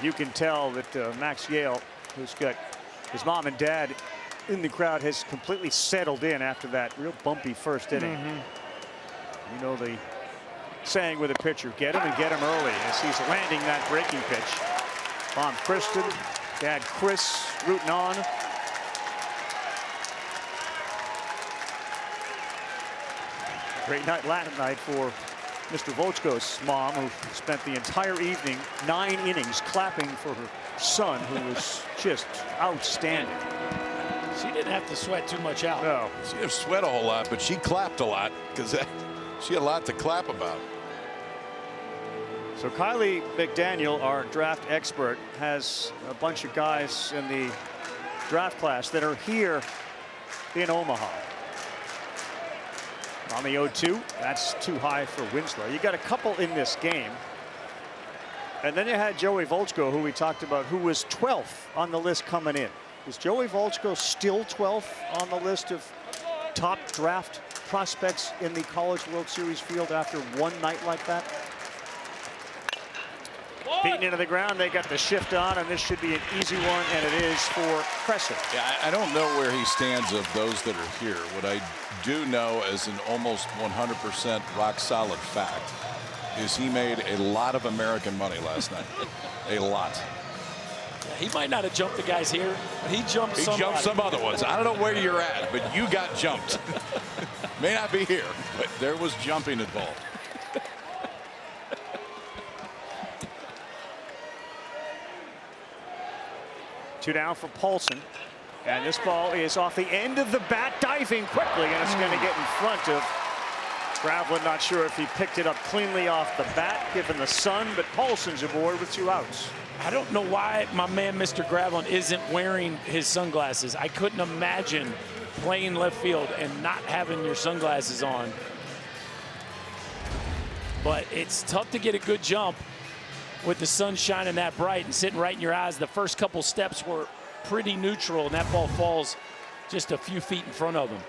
You can tell that Max Yale, who's got his mom and dad in the crowd, has completely settled in after that real bumpy first inning. You know, the saying with a pitcher, get him and get him early, as he's landing that breaking pitch. Mom Kristen, Dad Chris rooting on. Great night last night for Mr. Volchko's mom, who spent the entire evening, 9 innings, clapping for her son, who was just outstanding. She didn't have to sweat too much out. No. She didn't sweat a whole lot, but she clapped a lot because she had a lot to clap about. So Kylie McDaniel, our draft expert, has a bunch of guys in the draft class that are here in Omaha. On the 0-2, that's too high for Winslow. You got a couple in this game. And then you had Joey Volchko, who we talked about, who was 12th on the list coming in. Is Joey Volchko still 12th on the list of top draft prospects in the College World Series field after one night like that? Beaten into the ground, they got the shift on, and this should be an easy one, and it is for Crescent. Yeah, I don't know where he stands of those that are here. What I do know as an almost 100% rock solid fact is he made a lot of American money last night. A lot. He might not have jumped the guys here, but he jumped somebody. He jumped some other ones. I don't know where you're at, but you got jumped. May not be here, but there was jumping involved. Two down for Paulson. And this ball is off the end of the bat, diving quickly, and it's going to get in front of Gravlin. Not sure if he picked it up cleanly off the bat, given the sun, but Paulson's aboard with 2 outs. I don't know why my man, Mr. Gravlin, isn't wearing his sunglasses. I couldn't imagine playing left field and not having your sunglasses on. But it's tough to get a good jump with the sun shining that bright and sitting right in your eyes. The first couple steps were pretty neutral, and that ball falls just a few feet in front of him.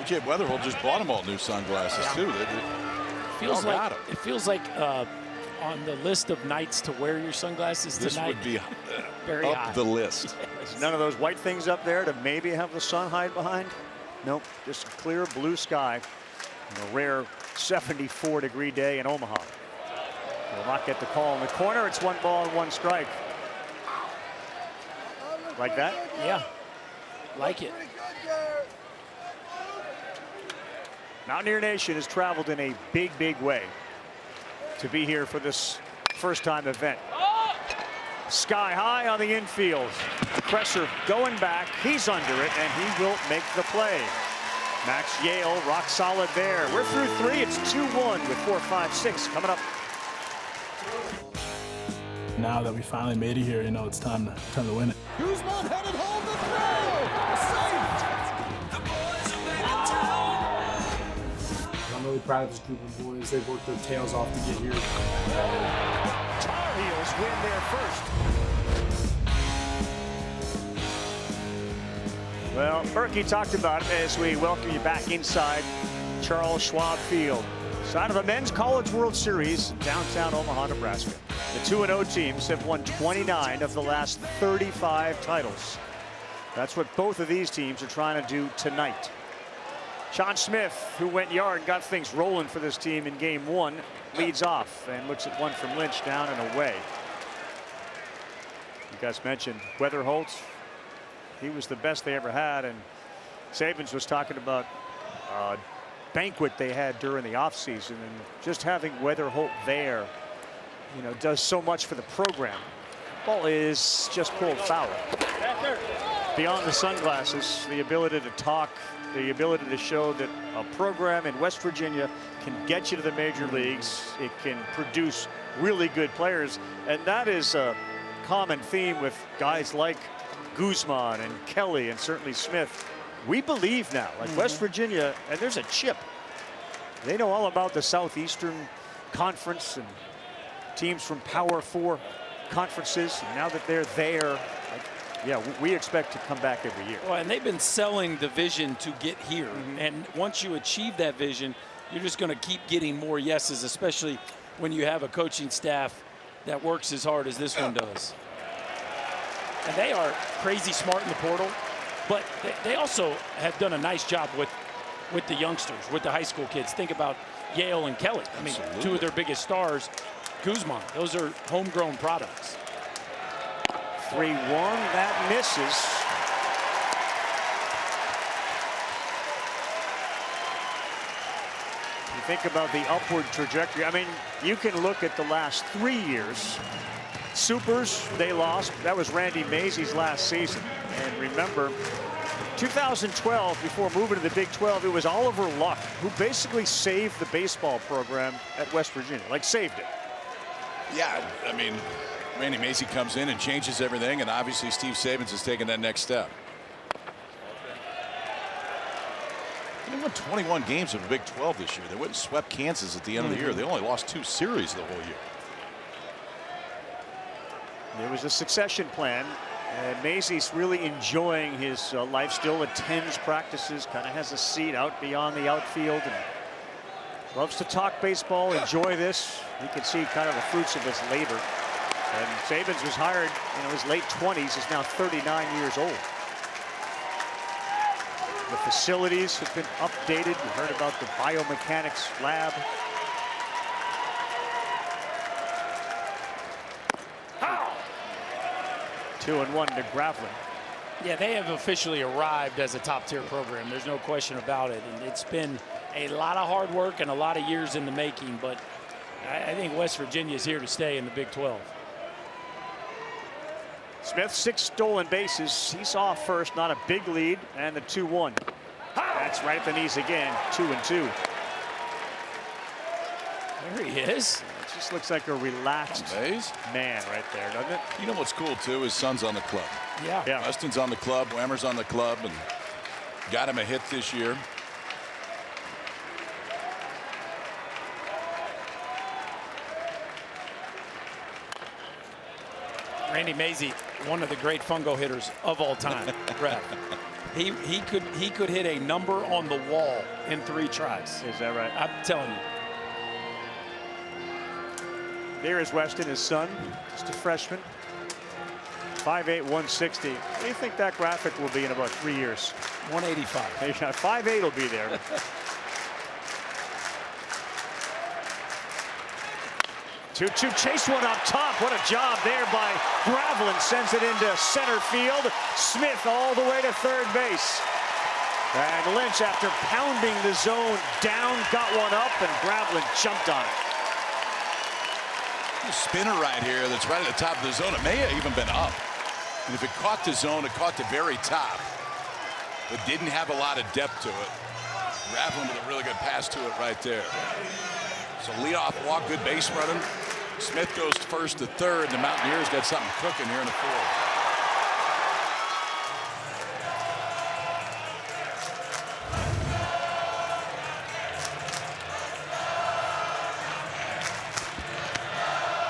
J.J. Weatherholt just bought them all new sunglasses, too. It feels like on the list of nights to wear your sunglasses this tonight. Would be very up high. the list. There's none of those white things up there to maybe have the sun hide behind. Nope, just a clear blue sky. A rare 74-degree day in Omaha. Will not get the call in the corner. It's 1 ball and 1 strike. Like that? Yeah, like it. Mountaineer Nation has traveled in a big, big way to be here for this first-time event. Sky high on the infield. Presser going back. He's under it, and he will make the play. Max Yale, rock solid there. We're through 3. It's 2-1 with 4, 5, 6 coming up. Now that we finally made it here, you know, it's time to win it. Guzman headed home to throw. I'm really proud of this group of boys. They've worked their tails off to get here. Tar Heels win their first. Well, Berkey talked about it as we welcome you back inside Charles Schwab Field. Side of the Men's College World Series, downtown Omaha, Nebraska. The 2-0 teams have won 29 of the last 35 titles. That's what both of these teams are trying to do tonight. Sean Smith, who went yard, got things rolling for this team in game 1, leads off and looks at one from Lynch, down and away. You guys mentioned Weatherholt. He was the best they ever had, and Sabins was talking about a banquet they had during the offseason, and just having Weatherholt there, you know, does so much for the program. Ball is just pulled foul. Beyond the sunglasses, the ability to talk, the ability to show that a program in West Virginia can get you to the major leagues. It can produce really good players, and that is a common theme with guys like Guzman and Kelly and certainly Smith. We believe now, like West Virginia, and there's a chip. They know all about the Southeastern Conference and teams from Power 4 conferences. And now that they're there, yeah, we expect to come back every year. Well, and they've been selling the vision to get here. And once you achieve that vision, you're just going to keep getting more yeses, especially when you have a coaching staff that works as hard as this one does. And they are crazy smart in the portal. But they also have done a nice job with the youngsters, with the high school kids. Think about Yale and Kelly. I mean, two of their biggest stars, Guzman. Those are homegrown products. 3-1, that misses. You think about the upward trajectory. I mean, you can look at the last 3 years. Supers, they lost. That was Randy Mazey's last season. And remember, 2012, before moving to the Big 12, it was Oliver Luck who basically saved the baseball program at West Virginia, like saved it. Yeah, I mean, Randy Macy comes in and changes everything, and obviously Steve Sabins has taken that next step. They won 21 games of the Big 12 this year. They went and swept Kansas at the end of the year. They only lost 2 series the whole year. There was a succession plan, and Mazey's really enjoying his life, still attends practices, kind of has a seat out beyond the outfield, and loves to talk baseball, enjoy this. You can see kind of the fruits of his labor. And Sabins was hired in his late 20s, is now 39 years old. The facilities have been updated. You heard about the biomechanics lab. 2-1 to Graveling. Yeah, they have officially arrived as a top-tier program. There's no question about it. And it's been a lot of hard work and a lot of years in the making. But I think West Virginia is here to stay in the Big 12. Smith, 6 stolen bases. He's off first, not a big lead, and the 2-1. That's right at the knees again, 2-2. There he is. It just looks like a relaxed man right there, doesn't it? You know what's cool too? His son's on the club. Yeah. Weston's on the club, Whammer's on the club, and got him a hit this year. Randy Mazey, one of the great fungo hitters of all time. Brad. He could hit a number on the wall in 3 tries. Is that right? I'm telling you. There is Weston, his son, just a freshman. 5'8", 160. What do you think that graphic will be in about 3 years? 185. 5'8" will be there. 2-2, chase one up top. What a job there by Graveling. Sends it into center field. Smith all the way to third base. And Lynch, after pounding the zone down, got one up, and Graveling jumped on it. A spinner right here that's right at the top of the zone. It may have even been up. And if it caught the zone, it caught the very top. But didn't have a lot of depth to it. Graveling with a really good pass to it right there. So leadoff walk, good base running. Smith goes first to third. The Mountaineers got something cooking here in the 4th.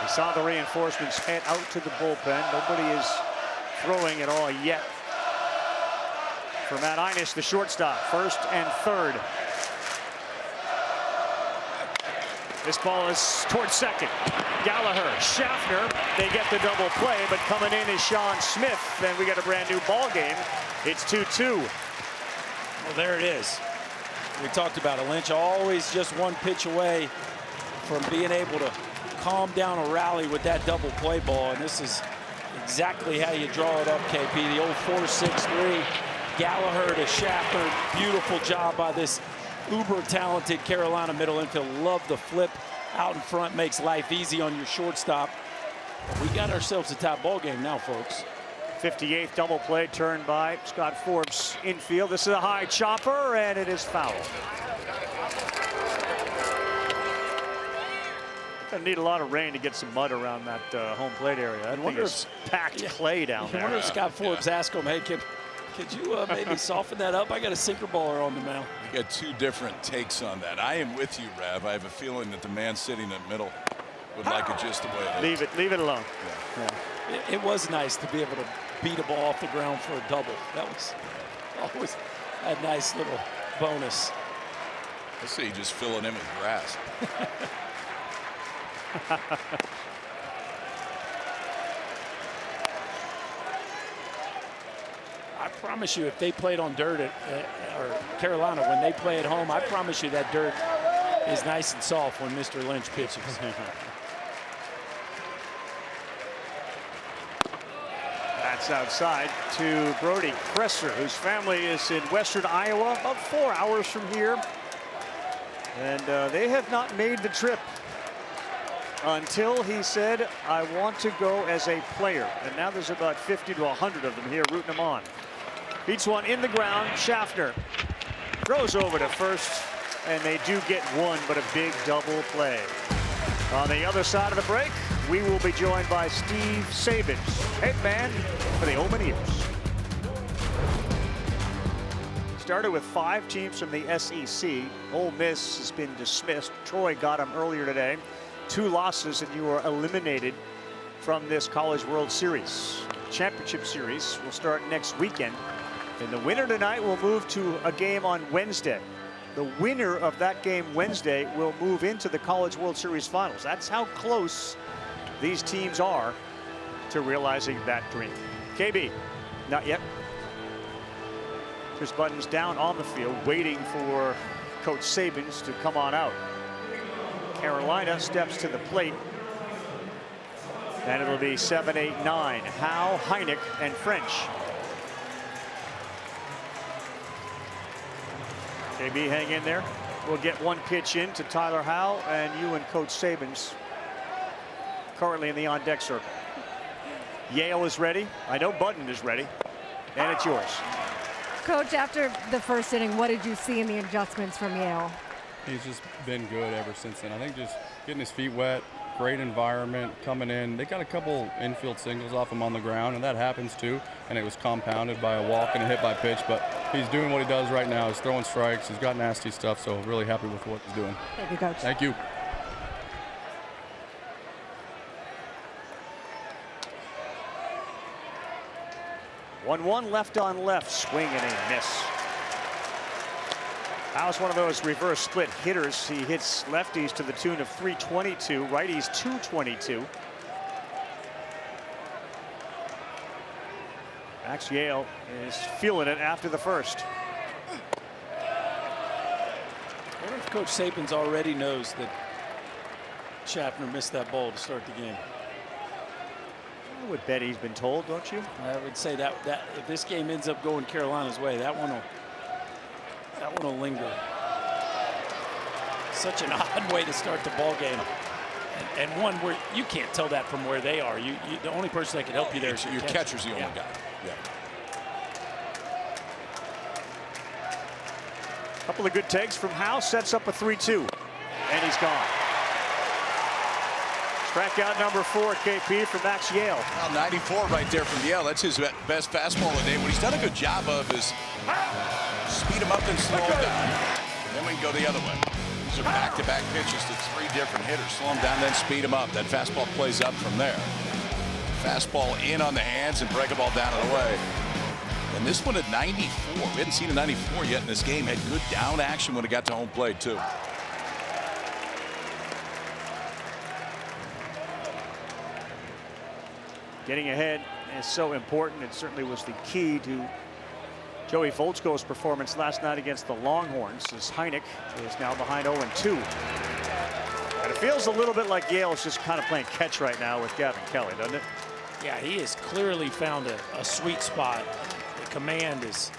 Saw the reinforcements head out to the bullpen. Nobody is throwing at all yet. For Matt Innes, the shortstop, first and third. This ball is towards second. Gallagher, Schaffner, they get the double play, but coming in is Sean Smith, and we got a brand new ball game. It's 2-2. Well, there it is. We talked about it. Lynch always just one pitch away from being able to calm down a rally with that double play ball, and this is exactly how you draw it up, KP. The old 4-6-3. Gallagher to Schaffner. Beautiful job by this uber talented Carolina middle infield. Love the flip out in front, makes life easy on your shortstop. We got ourselves a tie ball game now, folks. 58th double play turned by Scott Forbes infield. This is a high chopper, and it is foul. Gonna need a lot of rain to get some mud around that home plate area. I think it's packed clay down there. I wonder if Scott Forbes asked him, hey, could you maybe soften that up? I got a sinker baller on the mound. We got 2 different takes on that. I am with you, Rav. I have a feeling that the man sitting in the middle would like it just the way it is. Leave it alone. Yeah. It was nice to be able to beat a ball off the ground for a double. That was always a nice little bonus. I see you just filling in with grass. I promise you, if they played on dirt or Carolina, when they play at home, I promise you that dirt is nice and soft when Mr. Lynch pitches. That's outside to Brody Kresser, whose family is in western Iowa, about 4 hours from here. And they have not made the trip until he said, I want to go as a player. And now there's about 50 to 100 of them here rooting him on. Beats one in the ground. Schaffner throws over to first, and they do get one, but a big double play. On the other side of the break, we will be joined by Steve Sabins, head man for the Ole Miss. Started with 5 teams from the SEC. Ole Miss has been dismissed. Troy got them earlier today. 2 losses, and you are eliminated from this College World Series. Championship Series will start next weekend. And the winner tonight will move to a game on Wednesday. The winner of that game Wednesday will move into the College World Series Finals. That's how close these teams are to realizing that dream. KB, not yet. Chris Button's down on the field, waiting for Coach Sabins to come on out. Carolina steps to the plate. And it'll be 7-8-9. Howe, Heineck, and French. KB, hang in there. We'll get one pitch in to Tyler Howe, and you and Coach Sabins currently in the on-deck circle. Yale is ready. I know Button is ready. And it's yours. Coach, after the first inning, what did you see in the adjustments from Yale? He's just been good ever since then. I think just getting his feet wet, great environment, coming in. They got a couple infield singles off him on the ground, and that happens too. And it was compounded by a walk and a hit by pitch. But he's doing what he does right now. He's throwing strikes. He's got nasty stuff. So really happy with what he's doing. Thank you, Coach. Thank you. One left on left, swing and a miss. Howe's one of those reverse split hitters. He hits lefties to the tune of 322, righties 222. Max Yale is feeling it after the first. I wonder if Coach Sabins already knows that Schaffner missed that ball to start the game. I would bet he's been told, don't you? I would say that if this game ends up going Carolina's way, that one will linger. Such an odd way to start the ball game, and one where you can't tell that from where they are. The only person that can help you there is your catcher's the only guy. Yeah. Couple of good takes from Howe, sets up a 3-2, and he's gone. Strikeout number 4, KP, for Max Yale. Well, 94 right there from Yale. That's his best fastball of the day. What he's done a good job of is speed him up and slow him down. Then we can go the other way. These are back-to-back pitches to 3 different hitters. Slow him down, then speed him up. That fastball plays up from there. Fastball in on the hands and break a ball down and away. And this one at 94. We hadn't seen a 94 yet in this game. Had good down action when it got to home plate, too. Getting ahead is so important. It certainly was the key to Joey Voltzko's performance last night against the Longhorns, as Heineck is now behind 0-2. And it feels a little bit like Yale is just kind of playing catch right now with Gavin Kelly, doesn't it? Yeah, he has clearly found a sweet spot. The command is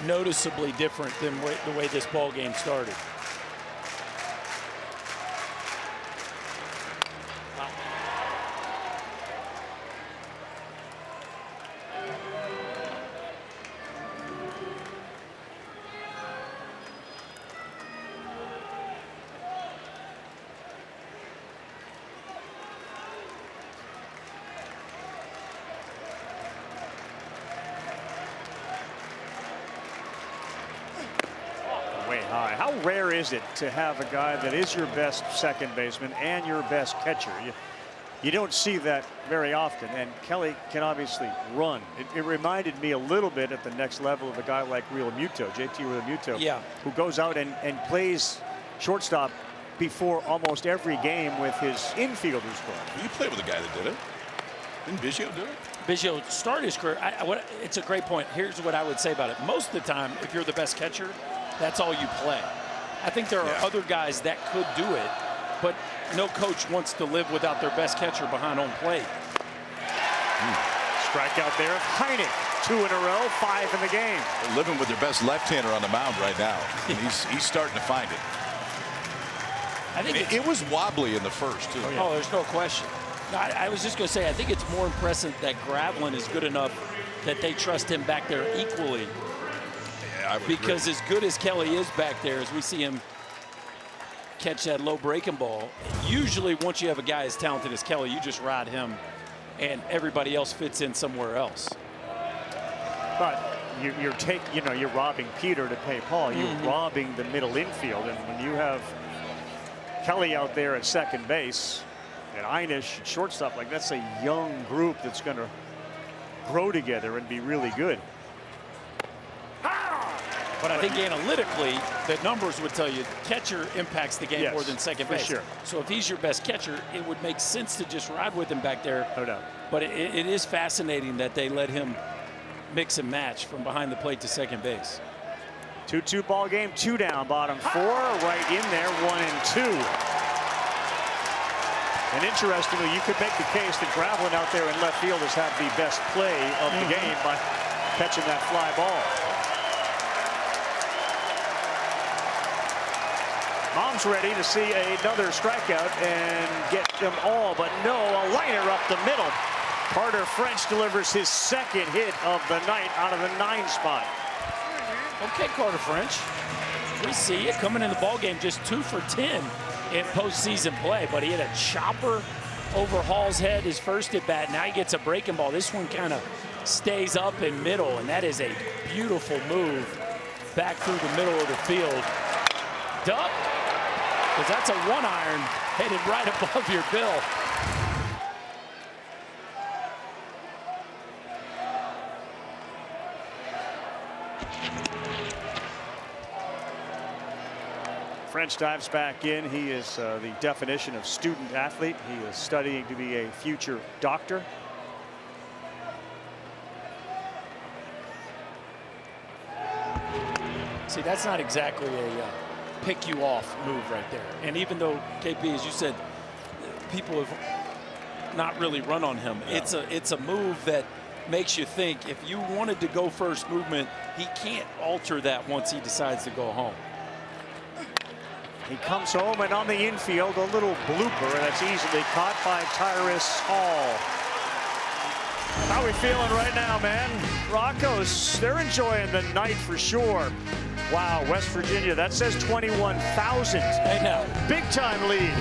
noticeably different than the way this ball game started. Way high. How rare is it to have a guy that is your best second baseman and your best catcher? You don't see that very often, and Kelly can obviously run. It reminded me a little bit at the next level of a guy like Real Muto, JT Real Muto, yeah, who goes out and plays shortstop before almost every game with his infielders. You played with a guy that did it. Didn't Biggio do it? Biggio started his career. It's a great point. Here's what I would say about it. Most of the time, if you're the best catcher, that's all you play. I think there are other guys that could do it, but no coach wants to live without their best catcher behind home plate. Strikeout there of Heineck. 2 in a row, 5 in the game. They're living with their best left-hander on the mound right now. And he's starting to find it. I think it was wobbly in the first, too. Oh, there's no question. No, I was just going to say, I think it's more impressive that Graveline is good enough that they trust him back there equally. Yeah, because as good as Kelly is back there, as we see him catch that low breaking ball, usually once you have a guy as talented as Kelly, you just ride him and everybody else fits in somewhere else. But you're robbing Peter to pay Paul. You're robbing the middle infield, and when you have Kelly out there at second base and Einish at shortstop, like that's a young group that's going to grow together and be really good. But I think analytically, the numbers would tell you catcher impacts the game more than second base. Sure. So if he's your best catcher, it would make sense to just ride with him back there. No doubt. But it is fascinating that they let him mix and match from behind the plate to second base. 2-2 ball game, 2 down, bottom 4, right in there, 1 and 2. And interestingly, you could make the case that Graveline out there in left field has had the best play of the game by catching that fly ball. Mom's ready to see another strikeout and get them all, but no, a liner up the middle. Carter French delivers his second hit of the night out of the 9 spot. Okay, Carter French. We see it coming in the ball game, just 2 for 10 in postseason play, but he had a chopper over Hall's head his first at bat. Now he gets a breaking ball. This one kind of stays up in middle, and that is a beautiful move back through the middle of the field. Duck, because that's a 1-iron headed right above your bill. French dives back in. He is the definition of student athlete. He is studying to be a future doctor. See, that's not exactly a pick you off move right there. And even though KP, as you said, people have not really run on him, it's a move that makes you think if you wanted to go first movement, he can't alter that once he decides to go home. He comes home, and on the infield, a little blooper that's easily caught by Tyrus Hall. How we feeling right now, man? Broncos, they're enjoying the night for sure. Wow, West Virginia, that says 21,000. Hey, now. Big time lead.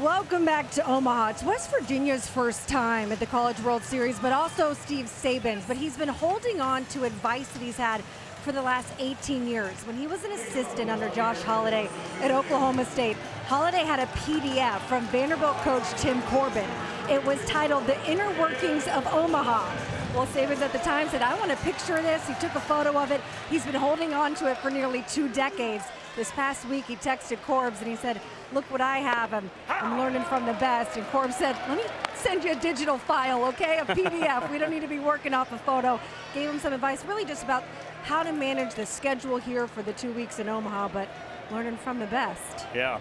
Welcome back to Omaha. It's West Virginia's first time at the College World Series, but also Steve Saban's. But he's been holding on to advice that he's had for the last 18 years. When he was an assistant under Josh Holliday at Oklahoma State, Holliday had a PDF from Vanderbilt coach Tim Corbin. It was titled The Inner Workings of Omaha. Well, Saban's at the time said, I want a picture of this. He took a photo of it. He's been holding on to it for nearly 2 decades. This past week, he texted Corbs and he said, look what I have. I'm learning from the best. And Corbs said, let me send you a digital file, okay? A PDF. We don't need to be working off a photo. Gave him some advice, really just about how to manage the schedule here for the 2 weeks in Omaha, but learning from the best. Yeah.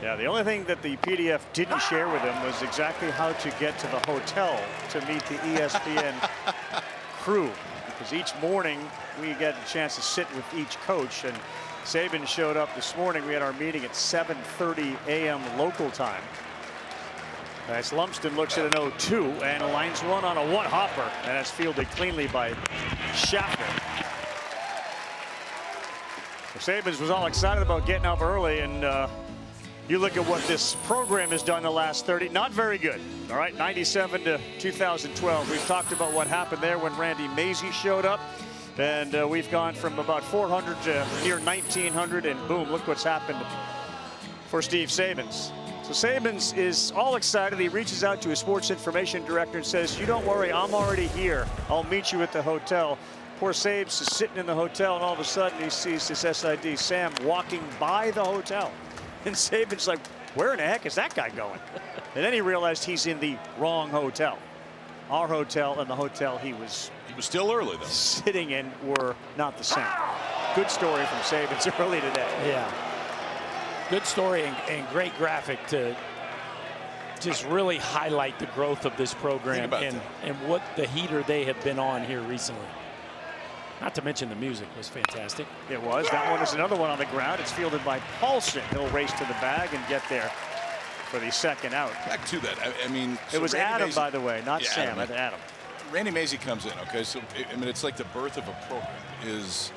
Yeah, the only thing that the PDF didn't share with him was exactly how to get to the hotel to meet the ESPN crew. Because each morning we get a chance to sit with each coach, and Saban showed up this morning. We had our meeting at 7:30 a.m. local time. As Lumsden looks at an 0-2 and lines one on a one-hopper, and that's fielded cleanly by Schaffner. Saban was all excited about getting up early, and you look at what this program has done the last 30, not very good. All right, 97 to 2012. We've talked about what happened there when Randy Mazie showed up. And we've gone from about 400 to near 1,900, and boom, look what's happened for Steve Sabans. So Sabans is all excited. He reaches out to his sports information director and says, you don't worry, I'm already here. I'll meet you at the hotel. Poor Sabes is sitting in the hotel, and all of a sudden he sees this SID, Sam, walking by the hotel. And Saban's like, where in the heck is that guy going? And then he realized he's in the wrong hotel. Our hotel and the hotel he was still early, though. Sitting in were not the same. Good story from Saban's early today. Yeah. Good story and great graphic to just really highlight the growth of this program and what the heater they have been on here recently. Not to mention the music was fantastic. It was. That one is another one on the ground. It's fielded by Paulson. He'll race to the bag and get there for the second out. Back to that. I mean, it was Randy Adam, Mazey, by the way, not yeah, Sam. Adam. Randy Mazey comes in. Okay, so I mean, it's like the birth of a program. Is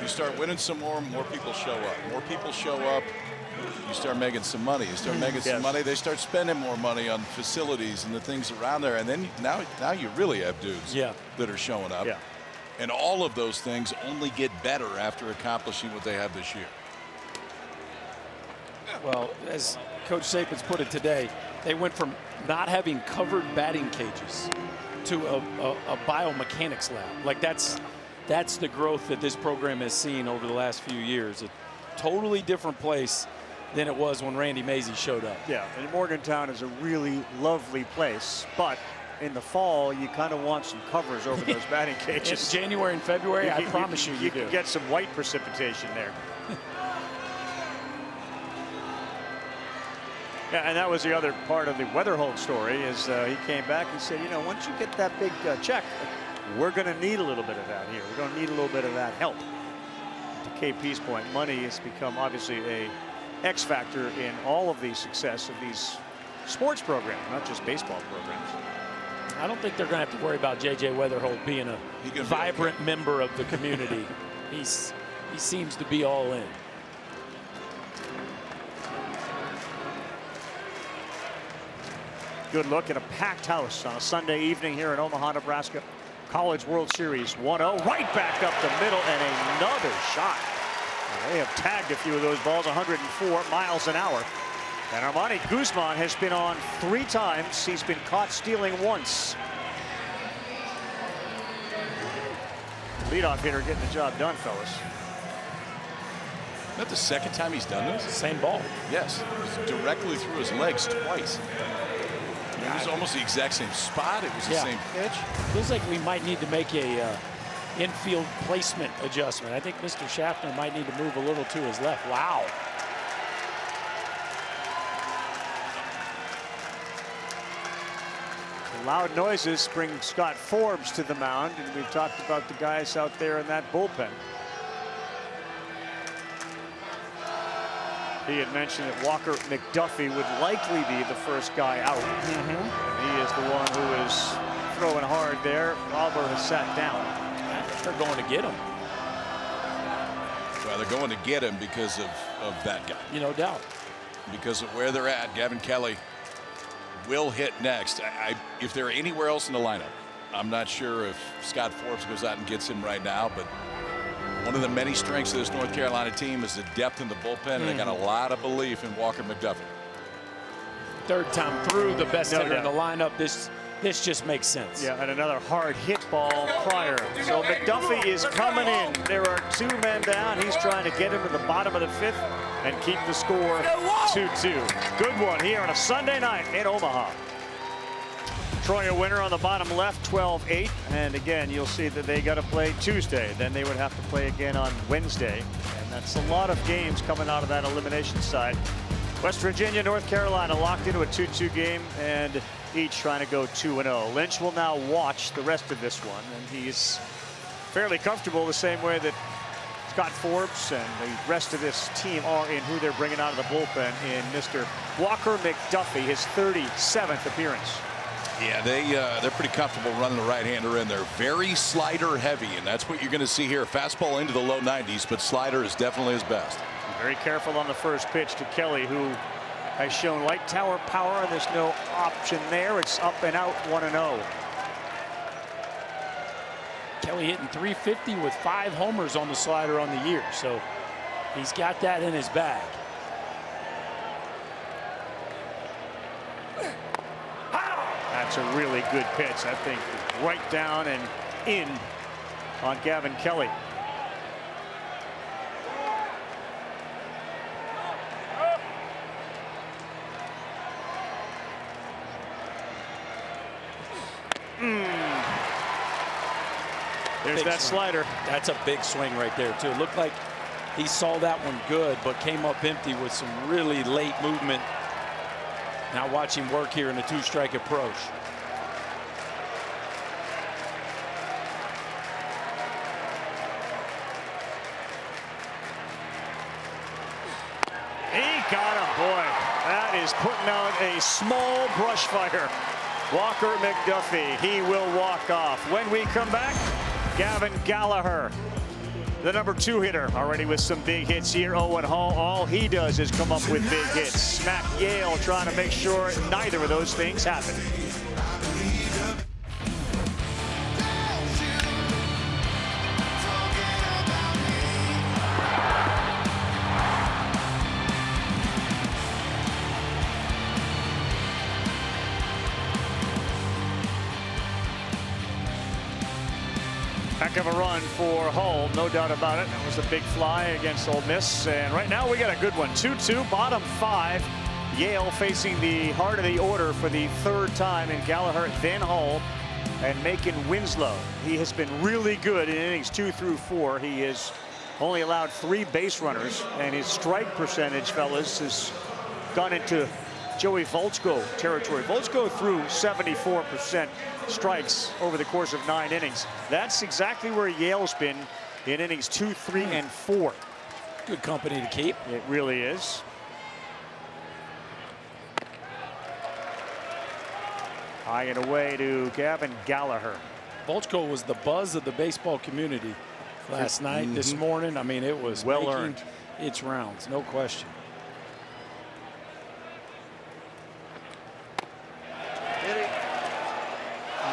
you start winning some more people show up. More people show up. You start making some money. You start making some money. They start spending more money on facilities and the things around there. And then now you really have dudes that are showing up. Yeah. And all of those things only get better after accomplishing what they have this year. Well, as Coach Saban's put it today, they went from not having covered batting cages to a biomechanics lab. Like that's the growth that this program has seen over the last few years. A totally different place than it was when Randy Mazey showed up. Yeah, and Morgantown is a really lovely place, but in the fall, you kind of want some covers over those batting cages. In January and February, I promise you do. Can get some white precipitation there. Yeah, and that was the other part of the Weatherholt story is he came back and said, you know, once you get that big check, we're going to need a little bit of that here. We're going to need a little bit of that help. To KP's point, money has become obviously a X factor in all of the success of these sports programs, not just baseball programs. I don't think they're going to have to worry about J.J. Weatherholt being a vibrant member of the community. He seems to be all in. Good look at a packed house on a Sunday evening here in Omaha, Nebraska. College World Series 1-0, right back up the middle, and another shot. They have tagged a few of those balls, 104 miles an hour. And Armani Guzman has been on 3 times. He's been caught stealing once. Leadoff hitter getting the job done, fellas. Isn't that the second time he's done this? Same ball. Yes, directly through his legs twice. It was almost the exact same spot. It was the same pitch. Feels like we might need to make a infield placement adjustment. I think Mr. Schaffner might need to move a little to his left. Wow. Loud noises bring Scott Forbes to the mound, and we've talked about the guys out there in that bullpen. He had mentioned that Walker McDuffie would likely be the first guy out. He is the one who is throwing hard there. Glauber has sat down. They're going to get him. Well, they're going to get him because of that guy. No doubt. Because of where they're at, Gavin Kelly will hit next. If they're anywhere else in the lineup, I'm not sure if Scott Forbes goes out and gets him right now, but one of the many strengths of this North Carolina team is the depth in the bullpen, and they got a lot of belief in Walker McDuffie. Third time through, the best hitter in the lineup. This just makes sense. Yeah, and another hard hit ball prior. So McDuffie is coming in. There are 2 men down. He's trying to get him to the bottom of the 5th and keep the score 2-2. Good one here on a Sunday night in Omaha. Troy a winner on the bottom left, 12-8. And again, you'll see that they got to play Tuesday. Then they would have to play again on Wednesday. And that's a lot of games coming out of that elimination side. West Virginia, North Carolina locked into a 2-2 game, and each trying to go 2-0. Lynch will now watch the rest of this one, and he's fairly comfortable the same way that Scott Forbes and the rest of this team are in who they're bringing out of the bullpen in Mr. Walker McDuffie, his 37th appearance. Yeah, they're pretty comfortable running the right-hander in there. Very slider heavy, and that's what you're going to see here. Fastball into the low 90s, but slider is definitely his best. Very careful on the first pitch to Kelly, who has shown light tower power, and there's no option there. It's up and out, 1-0. Kelly hitting .350 with 5 homers on the slider on the year, so he's got that in his bag. That's a really good pitch. I think right down and in on Gavin Kelly. There's that slider. That's a big swing right there, too. It looked like he saw that one good, but came up empty with some really late movement. Now watch him work here in a two-strike approach. He got him, boy. That is putting out a small brush fire. Walker McDuffie, he will walk off. When we come back, Gavin Gallagher, the #2 hitter, already with some big hits here. Owen Hall, all he does is come up with big hits. Smack Yale trying to make sure neither of those things happen. Heck of a run for Hull, no doubt about it. That was a big fly against Ole Miss. And right now we got a good one. 2-2, bottom 5. Yale facing the heart of the order for the 3rd time in Gallagher, then Hull, and Macon Winslow. He has been really good in innings 2 through 4. He has only allowed 3 base runners, and his strike percentage, fellas, has gone into Joey Volchko territory. Volchko threw 74% strikes over the course of 9 innings. That's exactly where Yale's been in innings 2, 3, and 4. Good company to keep. It really is. High and away to Gavin Gallagher. Volchko was the buzz of the baseball community last night, this morning. I mean, it was well making earned. its rounds, no question.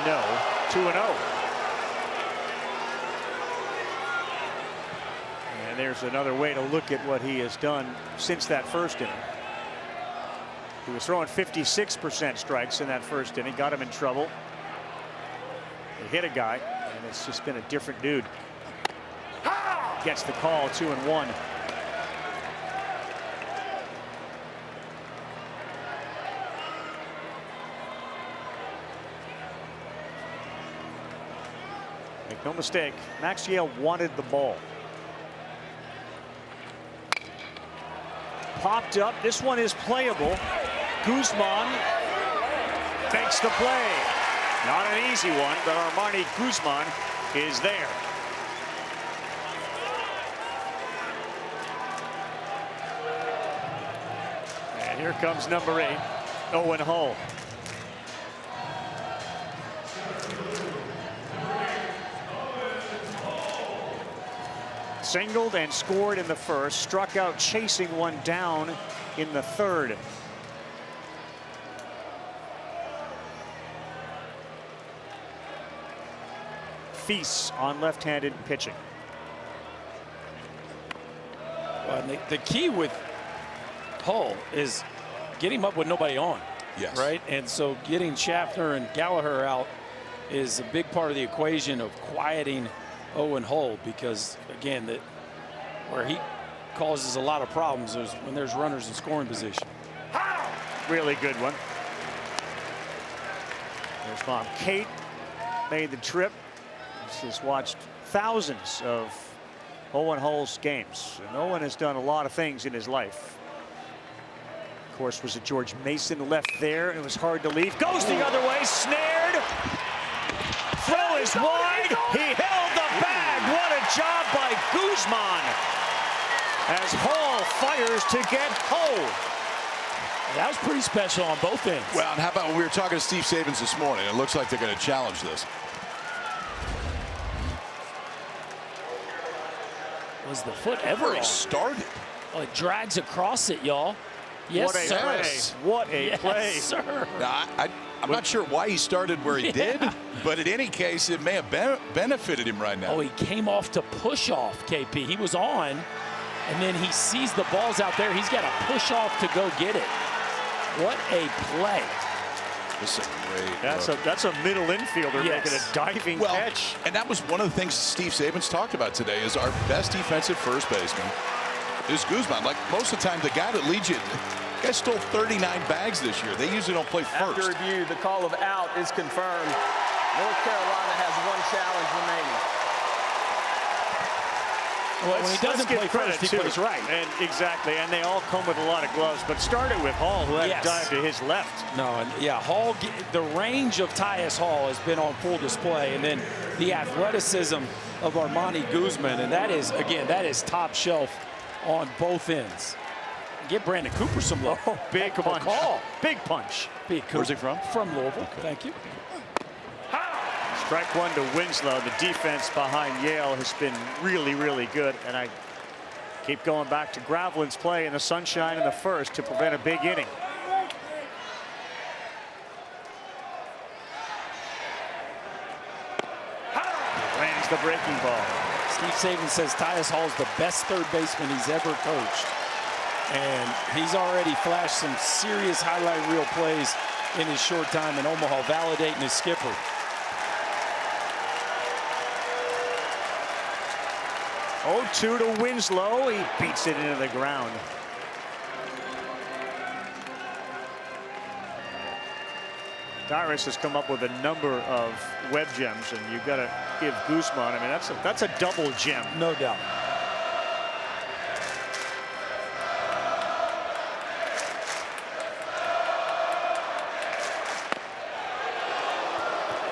No, 2-0. And there's another way to look at what he has done since that first inning. He was throwing 56% strikes in that first inning, got him in trouble. He hit a guy, and it's just been a different dude. Gets the call, 2-1. Make no mistake, Max Yale wanted the ball. Popped up. This one is playable. Guzman makes the play. Not an easy one, but Armani Guzman is there. And here comes number 8, Owen Hall. Singled and scored in the first, struck out chasing one down in the 3rd. Feasts on left-handed pitching. Well, the key with Hull is get him up with nobody on. Yes. Right? And so getting Schaffner and Gallagher out is a big part of the equation of quieting Owen Hall, because again, where he causes a lot of problems is when there's runners in scoring position. Really good one. There's Mom Kate, made the trip. She's watched thousands of Owen Hall's games, and Owen has done a lot of things in his life. Of course, was it George Mason left there, and it was hard to leave. Goes the other way, snared. Throw is wide. He held the bag. What a job by Guzman as Hall fires to get home. That was pretty special on both ends. Well, and how about when we were talking to Steve Sabins this morning? It looks like they're going to challenge this. Was the foot ever on? Started. Oh, it drags across it, y'all. Yes, what a sir. play. What a yes, play. Sir. Now, I'm not sure why he started where he did, but in any case, it may have benefited him right now. Oh, he came off to push off, KP. He was on, and then he sees the ball's out there. He's got to push off to go get it. What a play. This is a great That's a middle infielder Yes. making a diving catch. And that was one of the things Steve Sabins talked about today is our best defensive first baseman is Guzman. Like most of the time, the guy that leads you, the guy stole 39 bags this year. They usually don't play first. After review, the call of out is confirmed. North Carolina has one challenge remaining. Well, when he doesn't play first, he plays right. And exactly, and they all come with a lot of gloves. But started with Hall, who had to dive to his left. No, and yeah, Hall, the range of Tyus Hall has been on full display, and then the athleticism of Armani Guzman, and that is, again, that is top shelf on both ends. Give Brandon Cooper some love. Oh, big punch. Call. Big punch. Big Where's he from? From Louisville. Okay. Thank you. Strike one to Winslow. The defense behind Yale has been really, really good. And I keep going back to Gravelin's play in the sunshine in the first to prevent a big inning. Lands the breaking ball. Steve Saban says Tyus Hall is the best third baseman he's ever coached. And he's already flashed some serious highlight reel plays in his short time in Omaha, validating his skipper. Oh, 2 to Winslow. He beats it into the ground. Tyrus has come up with a number of web gems, and you've got to give Guzman. I mean, that's a double gem. No doubt.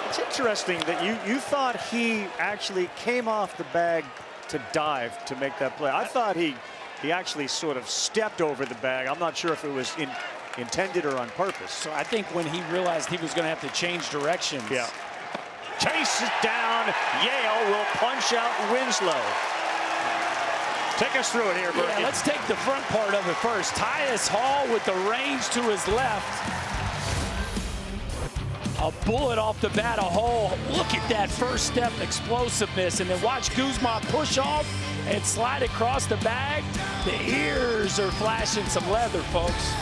It's interesting that you thought he actually came off the bag to dive to make that play. I thought he actually sort of stepped over the bag. I'm not sure if it was intended or on purpose. So I think when he realized he was going to have to change directions. Yeah. Chase it down. Yale will punch out Winslow. Take us through it here, Berkey. Yeah, let's take the front part of it first. Tyus Hall with the range to his left. A bullet off the bat, a hole. Look at that first step explosiveness, and then watch Guzman push off and slide across the bag. The ears are flashing some leather, folks.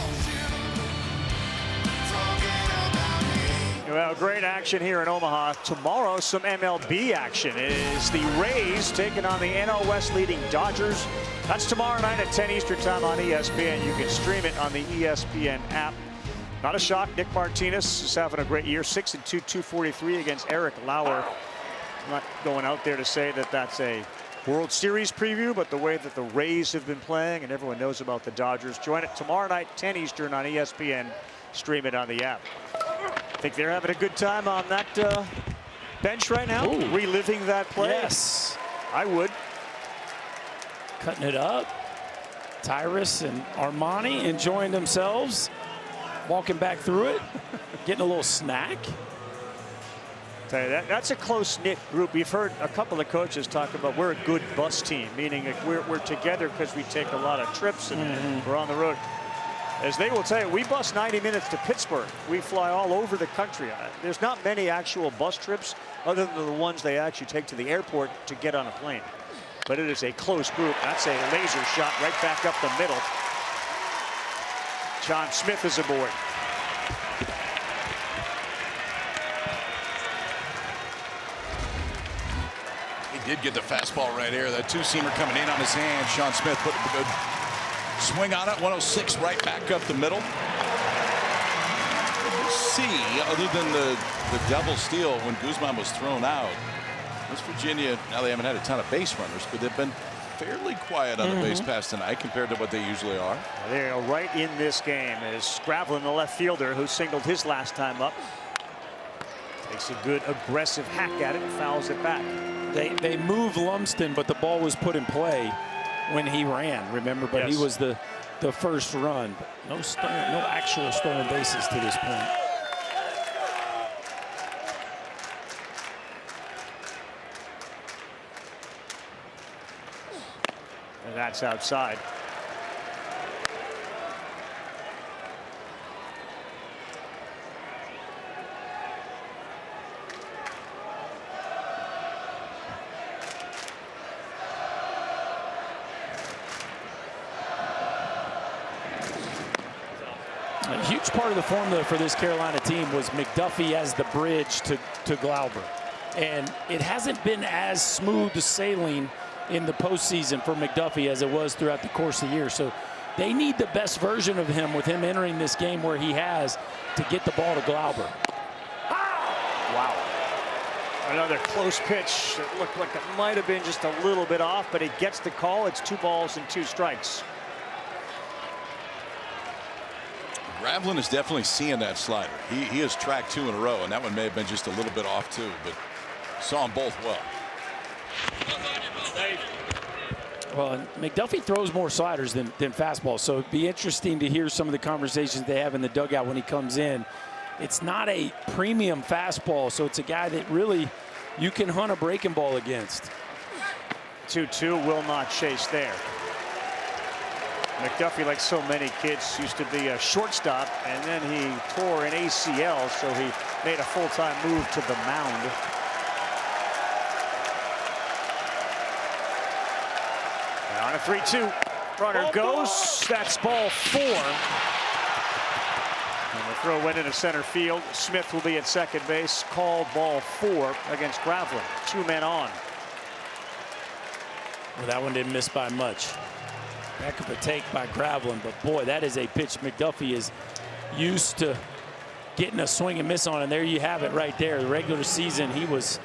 Well, great action here in Omaha. Tomorrow, some MLB action. It is the Rays taking on the NL West leading Dodgers. That's tomorrow night at 10 Eastern time on ESPN. You can stream it on the ESPN app. Not a shock, Nick Martinez is having a great year. 6-2, 243 against Eric Lauer. I'm not going out there to say that that's a World Series preview, but the way that the Rays have been playing, and everyone knows about the Dodgers. Join it tomorrow night, 10 Eastern on ESPN. Stream it on the app. Think they're having a good time on that bench right now? Ooh. Reliving that play? Yes. I would. Cutting it up. Tyrus and Armani enjoying themselves. Walking back through it. Getting a little snack. Tell you, that's a close-knit group. We've heard a couple of coaches talk about we're a good bus team, meaning like we're together because we take a lot of trips and we're on the road. As they will tell you, we bus 90 minutes to Pittsburgh. We fly all over the country. There's not many actual bus trips other than the ones they actually take to the airport to get on a plane. But it is a close group. That's a laser shot right back up the middle. John Smith is aboard. He did get the fastball right here. That two-seamer coming in on his hand. Sean Smith put a good swing on it. 106 right back up the middle. See, other than the double steal when Guzman was thrown out, West Virginia, now they haven't had a ton of base runners, but they've been fairly quiet on the base pass tonight compared to what they usually are. They are right in this game as Gravlin, the left fielder who singled his last time up, takes a good aggressive hack at it and fouls it back. They moved Lumsden, but the ball was put in play when he ran, remember? But yes. he was the first run. No actual stolen bases to this point. And that's outside. A huge part of the formula for this Carolina team was McDuffie as the bridge to Glauber. And it hasn't been as smooth sailing in the postseason for McDuffie as it was throughout the course of the year. So they need the best version of him with him entering this game where he has to get the ball to Glauber. Wow. Another close pitch that looked like it might have been just a little bit off, but he gets the call. It's 2 balls and 2 strikes. Gravlin is definitely seeing that slider. He has tracked 2 in a row, and that one may have been just a little bit off too, but saw them both well. Well, McDuffie throws more sliders than fastballs, so it'd be interesting to hear some of the conversations they have in the dugout when he comes in. It's not a premium fastball, so it's a guy that really you can hunt a breaking ball against. 2-2 will not chase there. McDuffie, like so many kids, used to be a shortstop, and then he tore an ACL, so he made a full-time move to the mound. Now on a 3-2, runner goes. That's ball 4. And the throw went into center field. Smith will be at second base. Call ball 4 against Gravlin. 2 men on. Well, that one didn't miss by much. Heck of a take by Gravlin, but boy, that is a pitch McDuffie is used to getting a swing and miss on, and there you have it right there. The regular season, he was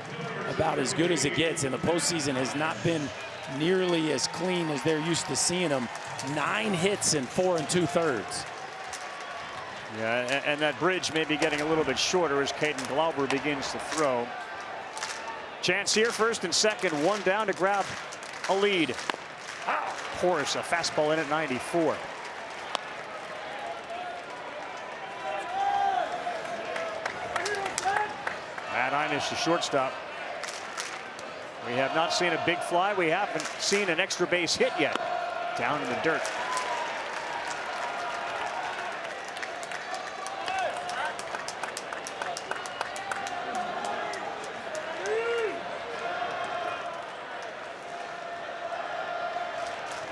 about as good as it gets, and the postseason has not been nearly as clean as they're used to seeing him. 9 hits in 4 2/3. Yeah, and that bridge may be getting a little bit shorter as Caden Glauber begins to throw. Chance here, first and second, 1 down to grab a lead. Pours a fastball in at 94. Matt Einish, the shortstop. We have not seen a big fly. We haven't seen an extra base hit yet. Down in the dirt.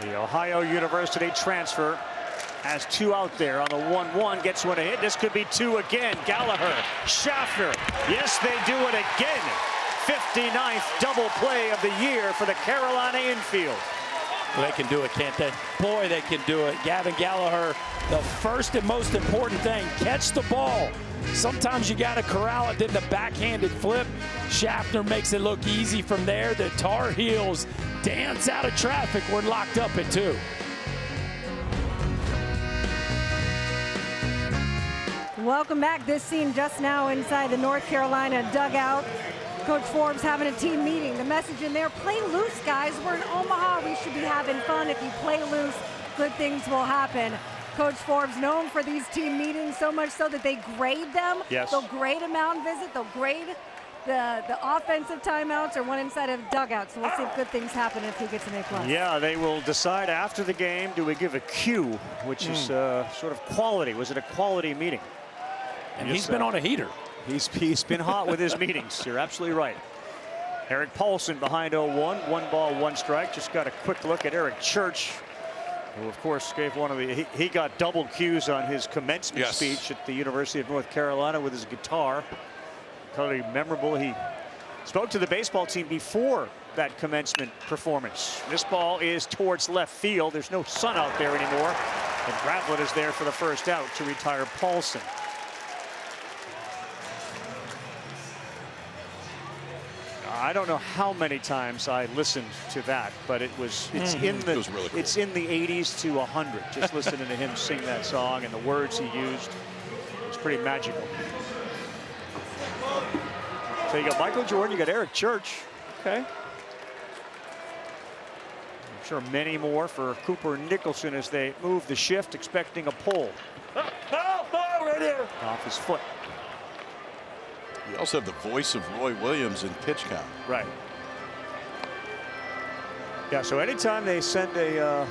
The Ohio University transfer has 2 out there on the 1-1, gets one a hit. This could be 2 again. Gallagher, Schaffner. Yes, they do it again. 59th double play of the year for the Carolina infield. Well, they can do it, can't they? Boy, they can do it. Gavin Gallagher, the first and most important thing, catch the ball. Sometimes you got to corral it, then the backhanded flip. Schaffner makes it look easy from there. The Tar Heels dance out of traffic. We're locked up at 2. Welcome back. This scene just now inside the North Carolina dugout. Coach Forbes having a team meeting. The message in there, play loose, guys. We're in Omaha. We should be having fun. If you play loose, good things will happen. Coach Forbes known for these team meetings, so much so that they grade them. Yes. They'll grade a mound visit. They'll grade the offensive timeouts or one inside of dugout. So we'll see if good things happen if he gets an A+. Yeah, they will decide after the game, do we give a Q, which is sort of quality. Was it a quality meeting? And he's been on a heater. He's been hot with his meetings. You're absolutely right. Eric Paulson behind 0-1. 1 ball, 1 strike. Just got a quick look at Eric Church, who of course gave one of the, he got double Qs on his commencement speech at the University of North Carolina with his guitar. Totally memorable. He spoke to the baseball team before that commencement performance. This ball is towards left field. There's no sun out there anymore. And Gravlin is there for the first out to retire Paulson. I don't know how many times I listened to that, but it's in the really cool. It's in the 80s to 100. Just listening to him sing that song and the words he used, it's pretty magical. So you got Michael Jordan, you got Eric Church. Okay. I'm sure many more for Cooper Nicholson as they move the shift, expecting a pull. Right here. Off his foot. You also have the voice of Roy Williams in pitch count. Right. Yeah, so anytime they send a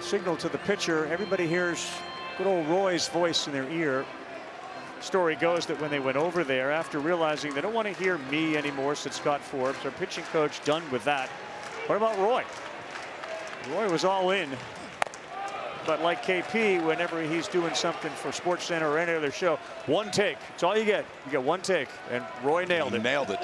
signal to the pitcher, everybody hears good old Roy's voice in their ear. Story goes that when they went over there, after realizing they don't want to hear me anymore, said Scott Forbes, their pitching coach, done with that. What about Roy? Roy was all in. But like KP, whenever he's doing something for SportsCenter or any other show, 1 take. It's all you get. You get 1 take. And Roy nailed it. Nailed it.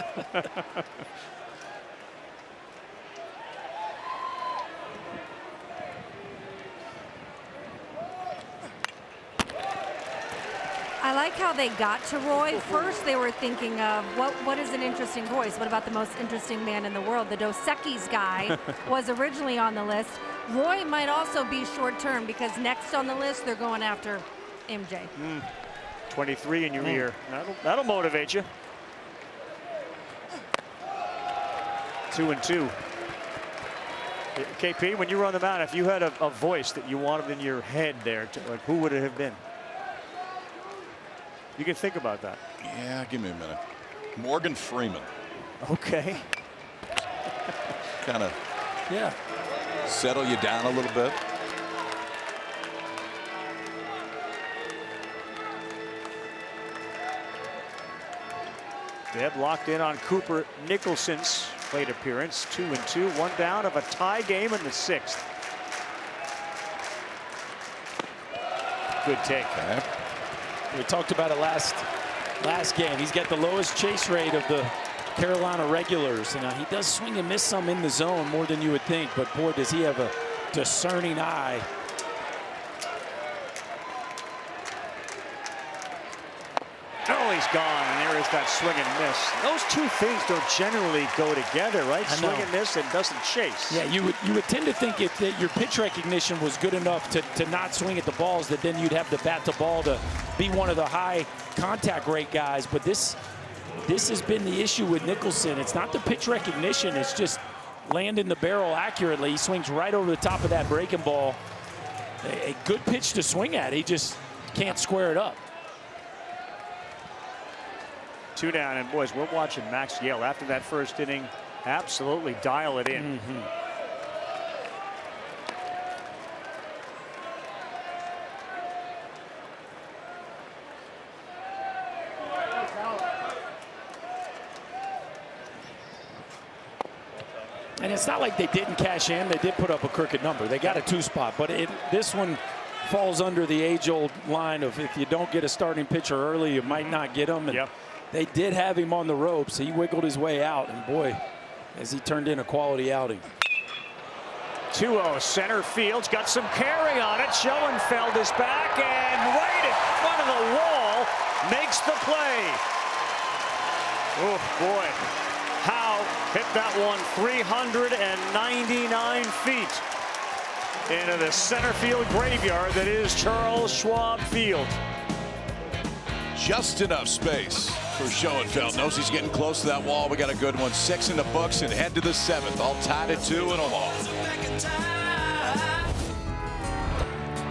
I like how they got to Roy. First, they were thinking of what is an interesting voice? What about the most interesting man in the world? The Dos Equis guy was originally on the list. Roy might also be short-term because next on the list, they're going after MJ. 23 in your ear. That'll motivate you. 2-2. KP, when you were on the mound, if you had a voice that you wanted in your head there, like who would it have been? You can think about that. Yeah, give me a minute. Morgan Freeman. Okay. Kind of settle you down a little bit. Deb locked in on Cooper Nicholson's plate appearance. 2-2, one down of a tie game in the 6th. Good take. Okay. We talked about it last game. He's got the lowest chase rate of the Carolina regulars, and he does swing and miss some in the zone more than you would think, but boy, does he have a discerning eye. Oh, he's gone, and there is that swing and miss. Those two things don't generally go together, right? Swing and miss and doesn't chase. Yeah, you would tend to think if your pitch recognition was good enough to not swing at the balls, that then you'd have the bat to ball to be one of the high contact rate guys. But this has been the issue with Nicholson. It's not the pitch recognition, it's just landing the barrel accurately. He swings right over the top of that breaking ball. A good pitch to swing at. He just can't square it up. 2 down, and boys, we're watching Max Yale after that first inning absolutely dial it in. And it's not like they didn't cash in. They did put up a crooked number. They got a 2-spot, but this one falls under the age-old line of if you don't get a starting pitcher early, you might not get him. And they did have him on the ropes. He wiggled his way out, and boy, as he turned in a quality outing. 2-0 center field's got some carry on it. Schoenfeld is back and right in front of the wall makes the play. Oh boy, Howe hit that one 399 feet into the center field graveyard that is Charles Schwab Field. Just enough space for Schoenfeld. Knows he's getting close to that wall. We got a good one. 6 in the books and head to the 7th. All tied at 2 in Omaha.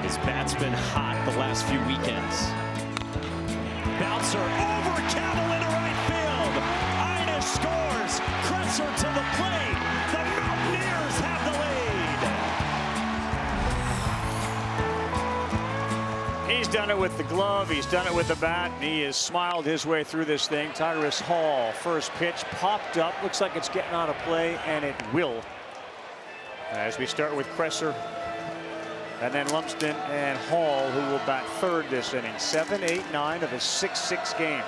His bat's been hot the last few weekends. Bouncer over Cavill into right field. Ina scores. Kresser to the plate. The Mountaineers have the lead. He's done it with the glove. He's done it with the bat. And he has smiled his way through this thing. Tyrus Hall, first pitch popped up. Looks like it's getting on a play, and it will. As we start with Kresser, and then Lumsden and Hall, who will bat third this inning. 7, 8, 9 of his 6-6 game.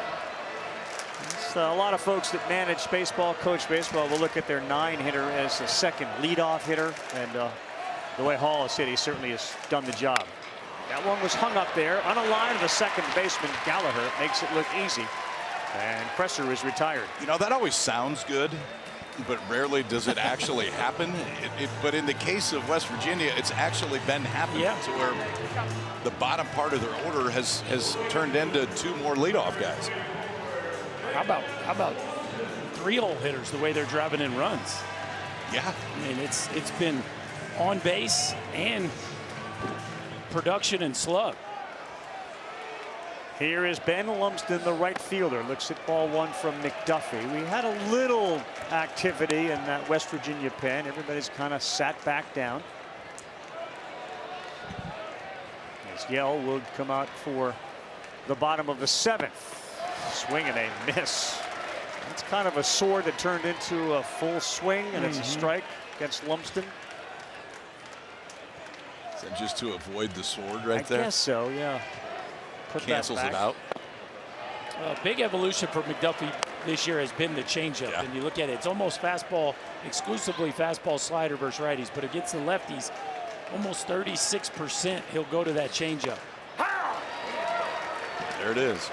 A lot of folks that manage baseball, coach baseball, will look at their 9-hitter as a second leadoff hitter. And the way Hall has hit, he certainly has done the job. That one was hung up there on a line of the second baseman Gallagher. It makes it look easy. And Kresser is retired. You know, that always sounds good, but rarely does it actually happen. But in the case of West Virginia, it's actually been happening to where the bottom part of their order has turned into 2 more leadoff guys. How about 3-hole hitters, the way they're driving in runs? Yeah. I mean, it's been on base and production and slug. Here is Ben Lumsden, the right fielder. Looks at ball 1 from McDuffie. We had a little activity in that West Virginia pen. Everybody's kind of sat back down. As Yell will come out for the bottom of the 7th. Swing and a miss. It's kind of a sword that turned into a full swing, and it's a strike against Lumsden. Is that just to avoid the sword right there? I guess so, yeah. Cancels it out. A big evolution for McDuffie this year has been the changeup. And you look at it, it's almost fastball, exclusively fastball slider versus righties. But against the lefties, almost 36% he'll go to that changeup. There it is.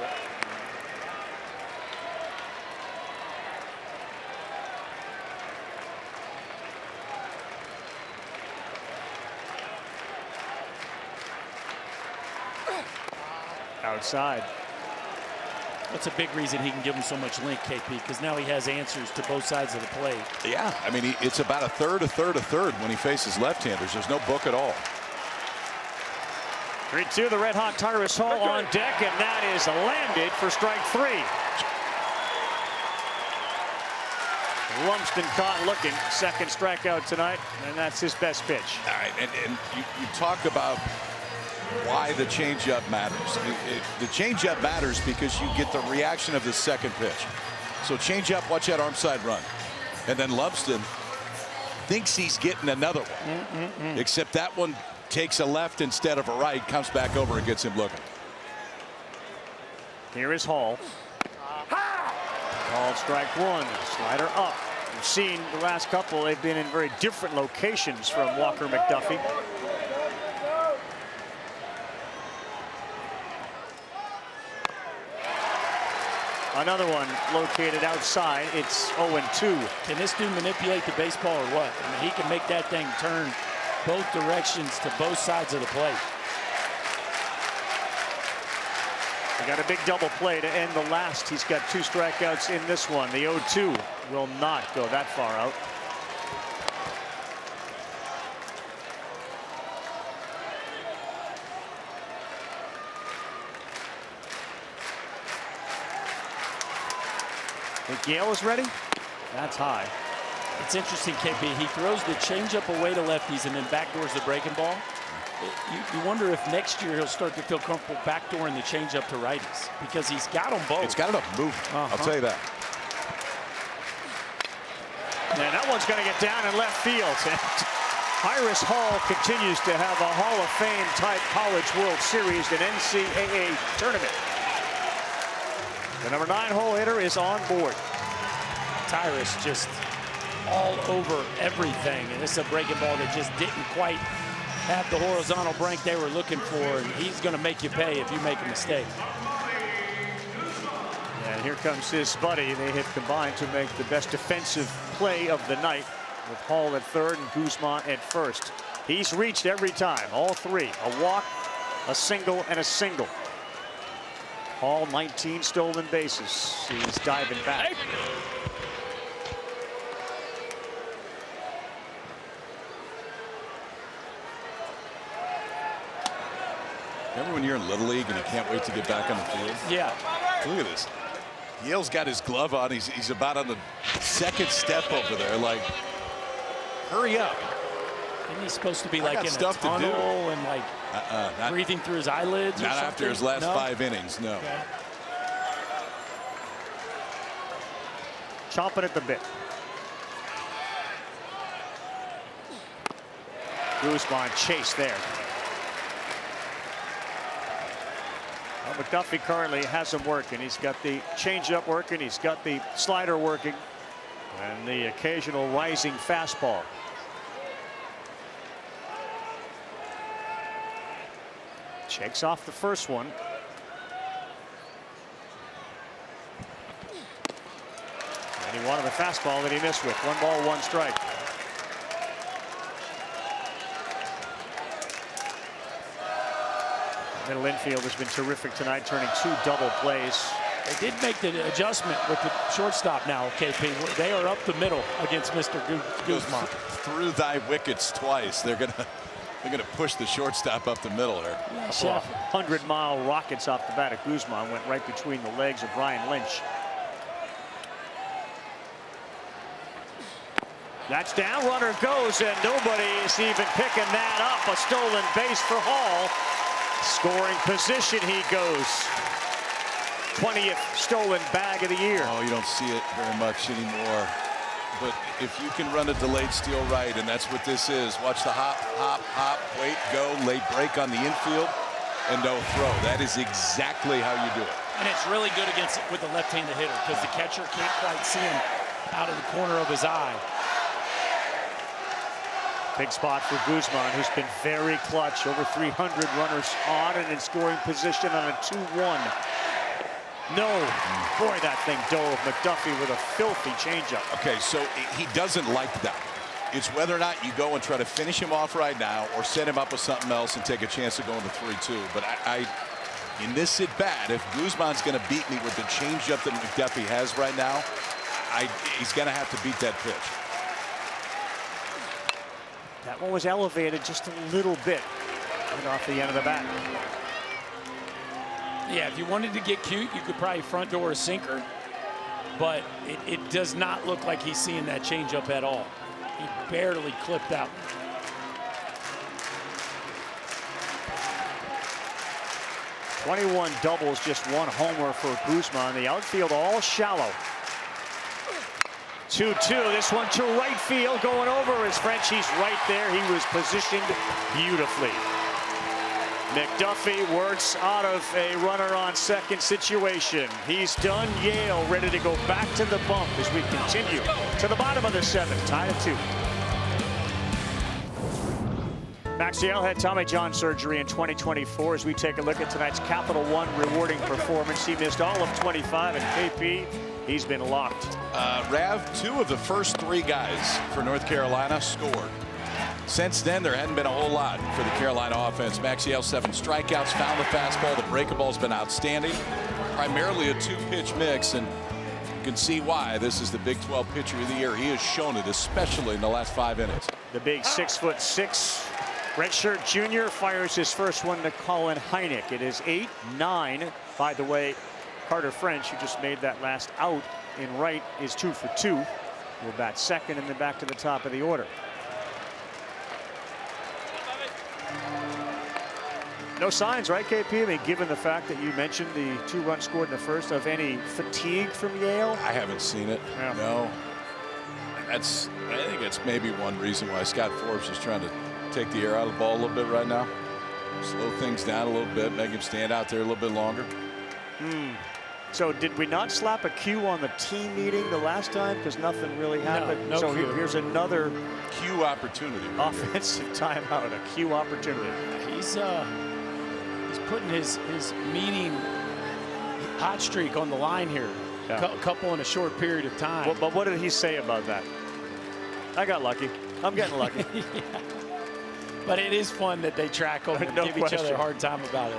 Outside. That's a big reason he can give him so much length, KP, because now he has answers to both sides of the plate. Yeah, I mean, it's about a third when he faces left-handers. There's no book at all. 3-2, the red-hot Tyrus Hall on deck, and that is landed for strike 3. Lumsden caught looking. Second strikeout tonight, and that's his best pitch. All right, and you talk about why the changeup matters. The changeup matters because you get the reaction of the second pitch. So changeup, watch that arm side run. And then Lumsden thinks he's getting another one. Except that one takes a left instead of a right, comes back over and gets him looking. Here is Hall. Called strike 1. Slider up. You've seen the last couple, they've been in very different locations from Walker McDuffie. Another one located outside. It's 0-2. Can this dude manipulate the baseball or what? I mean, he can make that thing turn both directions to both sides of the plate. He got a big double play to end the last. He's got 2 strikeouts in this one. The 0-2 will not go that far out. Think Yale is ready? That's high. It's interesting, KP. He throws the changeup away to lefties and then backdoors the breaking ball. You wonder if next year he'll start to feel comfortable backdooring the changeup to righties because he's got them both. It's got enough movement. I'll tell you that. And that one's going to get down in left field. Tyrus Hall continues to have a Hall of Fame type College World Series and NCAA tournament. The number 9 hole hitter is on board. Tyrus just all over everything, and this is a breaking ball that just didn't quite have the horizontal break they were looking for, and he's going to make you pay if you make a mistake. And here comes his buddy. They have combined to make the best defensive play of the night with Hall at third and Guzman at first. He's reached every time, all 3. A walk, a single, and a single. Hall 19 stolen bases. He's diving back. Remember when you're in Little League and you can't wait to get back on the field? Yeah. Look at this. Yale's got his glove on. He's about on the second step over there. Like, hurry up. Isn't he supposed to be like in a stuff to tunnel do. and like not, breathing through his eyelids? Not or something? after his last No? 5 innings, no. Okay. Chomping at the bit. Guzman chase there. Well, McDuffie currently has him working. He's got the changeup working. He's got the slider working. And the occasional rising fastball. Shakes off the first one. And he wanted the fastball that he missed with. 1 ball, 1 strike. Middle infield has been terrific tonight, turning 2 double plays. They did make the adjustment with the shortstop now, KP. They are up the middle against Mr. Guzman. Through thy wickets twice. They're gonna push the shortstop up the middle there. Yeah, 100-mile rockets off the bat of Guzman went right between the legs of Ryan Lynch. That's down, runner goes, and nobody is even picking that up. A stolen base for Hall. Scoring position he goes. 20th stolen bag of the year. Oh, you don't see it very much anymore. But if you can run a delayed steal right, and that's what this is. Watch the hop, hop, hop, wait, go, late break on the infield, and no throw. That is exactly how you do it. And it's really good against with the left-handed hitter because the catcher can't quite see him out of the corner of his eye. Big spot for Guzman, who's been very clutch. Over 300 runners on and in scoring position on a 2-1 No. Boy, that thing dove. McDuffie with a filthy changeup. Okay, so he doesn't like that. It's whether or not you go and try to finish him off right now or set him up with something else and take a chance of going to 3-2. But in this at bat, if Guzman's going to beat me with the changeup that McDuffie has right now, he's going to have to beat that pitch. That one was elevated just a little bit right off the end of the bat. Yeah, if you wanted to get cute, you could probably front door a sinker, but it does not look like he's seeing that changeup at all. He barely clipped out. .21 doubles, just 1 homer for Guzman. The outfield all shallow. 2-2. This one to right field, going over his French. He's right there. He was positioned beautifully. McDuffie works out of a runner on second situation. He's done. Yale ready to go back to the bump as we continue to the bottom of the 7th, tied at 2. Maxiell had Tommy John surgery in 2024. As we take a look at tonight's Capital One rewarding performance, he missed all of 25, and KP, he's been locked. Rav, 2 of the first 3 guys for North Carolina scored. Since then, there hadn't been a whole lot for the Carolina offense. Maxiell 7 strikeouts, found the fastball. The breakaball's been outstanding. Primarily a 2-pitch mix, and you can see why this is the Big 12 pitcher of the year. He has shown it, especially in the last 5 innings. The big 6'6" redshirt junior fires his first one to Colin Heineck. It is 8-9. By the way, Carter French, who just made that last out in right, is 2 for 2. Will bat second and then back to the top of the order. No signs, right, KP? I mean, given the fact that you mentioned the 2 runs scored in the first, of any fatigue from Yale? I haven't seen it. Yeah. No. I think that's maybe one reason why Scott Forbes is trying to take the air out of the ball a little bit right now. Slow things down a little bit, make him stand out there a little bit longer. So did we not slap a cue on the team meeting the last time? Because nothing really happened. No so cue. Here's another cue opportunity. Offensive timeout, a cue opportunity. He's putting his meeting hot streak on the line here. Yeah. Couple in a short period of time. But what did he say about that? I got lucky. I'm getting lucky. Yeah. But it is fun that they track them and give each other a hard time about it.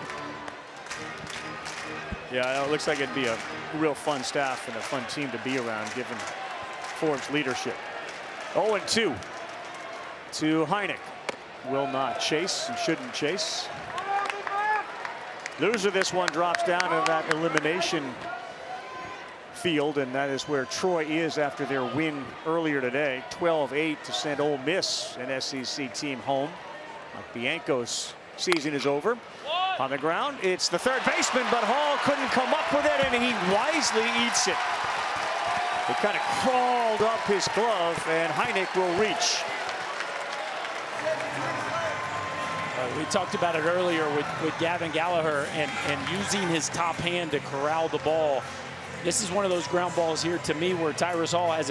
Yeah, it looks like it'd be a real fun staff and a fun team to be around, given Forbes' leadership. 0-2 to Heineck. Will not chase and shouldn't chase. Loser this one drops down to that elimination field, and that is where Troy is after their win earlier today. 12-8 to send Ole Miss, an SEC team, home. Bianco's season is over. On the ground, it's the third baseman, but Hall couldn't come up with it, and he wisely eats it. It kind of crawled up his glove, and Heineck will reach. We talked about it earlier with Gavin Gallagher and using his top hand to corral the ball. This is one of those ground balls here to me where Tyrus Hall has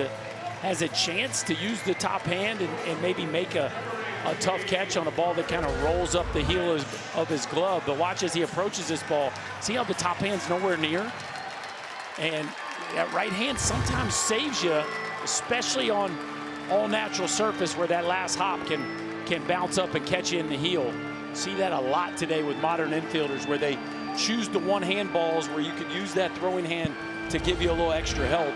a chance to use the top hand and maybe make a tough catch on a ball that kind of rolls up the heel of his glove. But watch as he approaches this ball. See how the top hand's nowhere near? And that right hand sometimes saves you, especially on all natural surface where that last hop can bounce up and catch you in the heel. See that a lot today with modern infielders where they choose the one-hand balls where you could use that throwing hand to give you a little extra help.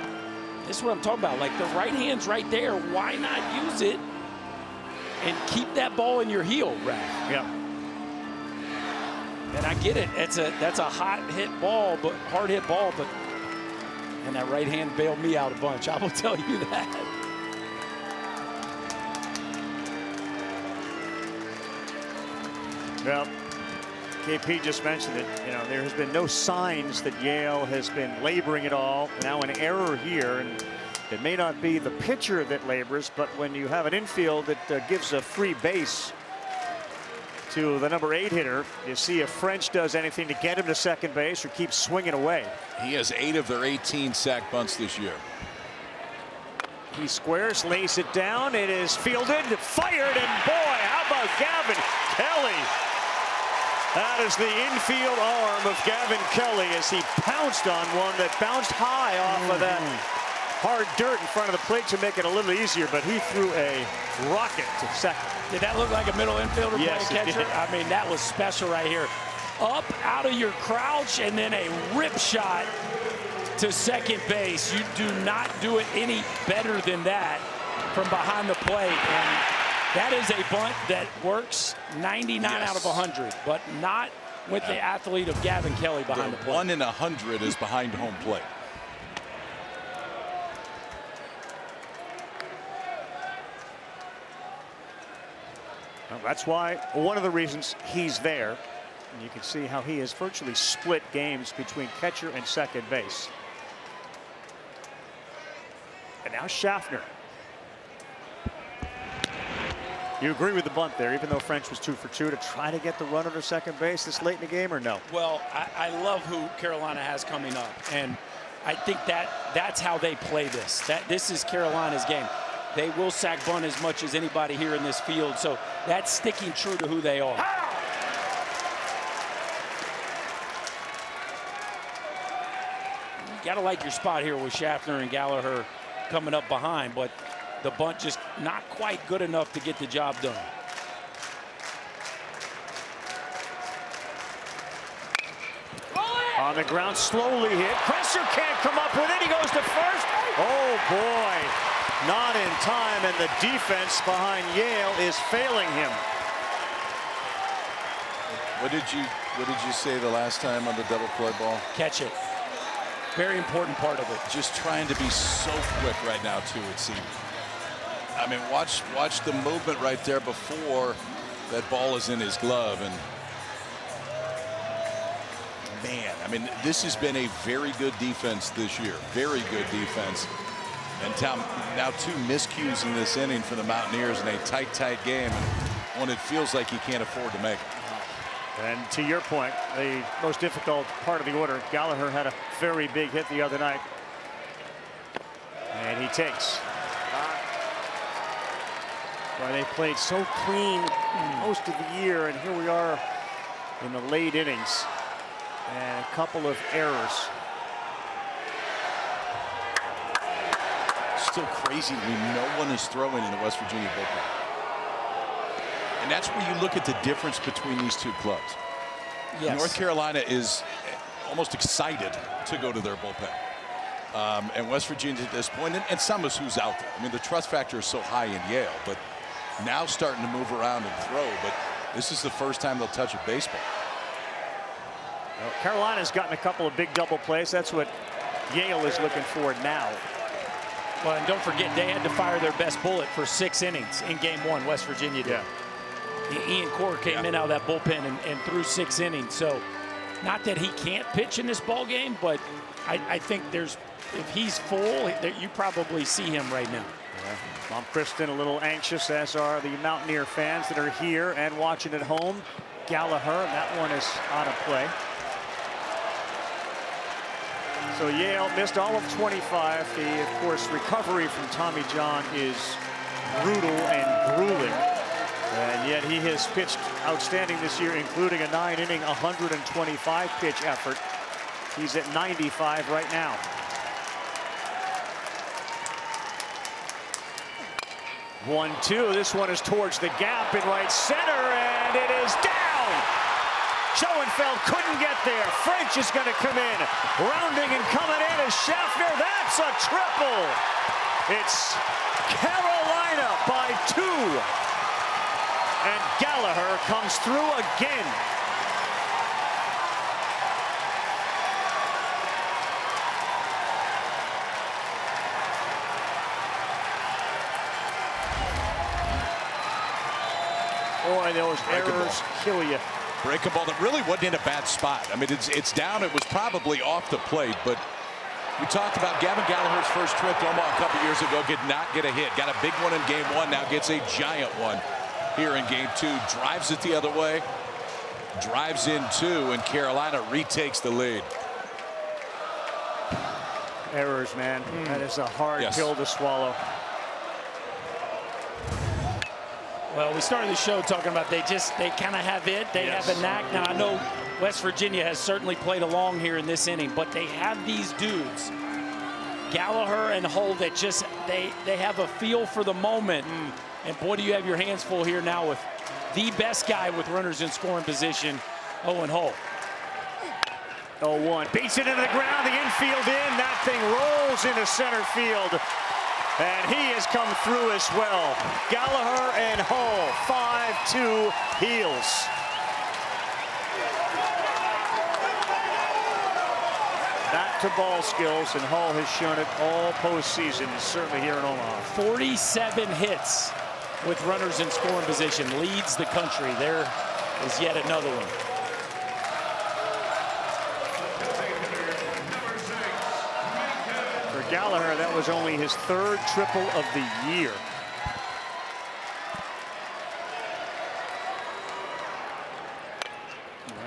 This is what I'm talking about. Like, the right hand's right there. Why not use it and keep that ball in your heel, Raph? Yeah. And I get it. That's a hot hit ball, but hard hit ball, but and that right hand bailed me out a bunch. I will tell you that. Well, KP just mentioned it. You know, there has been no signs that Yale has been laboring at all. Now an error here, and it may not be the pitcher that labors, but when you have an infield that gives a free base to the number 8 hitter, you see if French does anything to get him to second base or keep swinging away. He has 8 of their 18 sack bunts this year. He squares, lays it down. It is fielded, fired, and boy, how about Gavin Kelly? That is the infield arm of Gavin Kelly as he pounced on one that bounced high off of that hard dirt in front of the plate to make it a little easier, but he threw a rocket to second. Did that look like a middle infielder Yes, playing it catcher? did. I mean, that was special right here. Up out of your crouch and then a rip shot to second base. You do not do it any better than that from behind the plate. And that is a bunt that works 99 out of 100, but not with the athlete of Gavin Kelly behind the plate. 1 in 100 is behind home plate. Well, that's why one of the reasons he's there. And you can see how he has virtually split games between catcher and second base. And now Schaffner. You agree with the bunt there, even though French was 2 for 2, to try to get the runner to second base this late in the game, or no? Well, I love who Carolina has coming up, and I think that's how they play this. This is Carolina's game. They will sack bunt as much as anybody here in this field, so that's sticking true to who they are. You got to like your spot here with Schaffner and Gallagher coming up behind, but the bunt just not quite good enough to get the job done. On the ground, slowly hit. Presser can't come up with it. He goes to first. Oh, boy. Not in time, and the defense behind Yale is failing him. What did you say the last time on the double play ball? Catch it. Very important part of it. Just trying to be so quick right now, too, it seems. I mean, watch the movement right there before that ball is in his glove. And man, I mean, this has been a very good defense this year. Very good defense. And now 2 miscues in this inning for the Mountaineers in a tight game, and one it feels like he can't afford to make. And to your point, the most difficult part of the order, Gallagher had a very big hit the other night. And he takes. Well, they played so clean most of the year, and here we are in the late innings. And a couple of errors. Still crazy to me, no one is throwing in the West Virginia bullpen. And that's where you look at the difference between these two clubs. Yes. North Carolina is almost excited to go to their bullpen. And West Virginia at this point, and some is who's out there. I mean, the trust factor is so high in Yale, but now starting to move around and throw. But this is the first time they'll touch a baseball. Well, Carolina's gotten a couple of big double plays. That's what Yale is looking for now. Well, and don't forget, they had to fire their best bullet for 6 innings in game 1, West Virginia did. Ian Core came in out of that bullpen and threw 6 innings. So not that he can't pitch in this ball game, but I think if he's full, you probably see him right now. Mom Kristen a little anxious, as are the Mountaineer fans that are here and watching at home. Gallagher, that one is out of play. So Yale missed all of 25. Of course, recovery from Tommy John is brutal and grueling. And yet he has pitched outstanding this year, including a 9-inning, 125-pitch effort. He's at 95 right now. One, two. This one is towards the gap in right center, and it is down. Schoenfeld couldn't get there. French is going to come in. Rounding and coming in is Schaffner. That's a triple. It's Carolina by 2. And Gallagher comes through again. Boy, those errors kill you. Break a ball that really wasn't in a bad spot. I mean, it's down. It was probably off the plate, but we talked about Gavin Gallagher's first trip to Omaha a couple years ago. Did not get a hit. Got a big one in game 1. Now gets a giant one here in game 2. Drives it the other way. Drives in 2, and Carolina retakes the lead. Errors, man. That is a hard pill to swallow. Well, we started the show talking about they kind of have it. They have a knack. Now, I know West Virginia has certainly played along here in this inning, but they have these dudes, Gallagher and Hull, that just, they have a feel for the moment. And boy, do you have your hands full here now with the best guy with runners in scoring position, Owen Hull. 0-1, beats it into the ground, the infield in, that thing rolls into center field. And he has come through as well. Gallagher and Hull, 5-2 Heels. Back to ball skills, and Hull has shown it all postseason, certainly here in Omaha. 47 hits with runners in scoring position, leads the country. There is yet another one. For Gallagher, that was only his third triple of the year.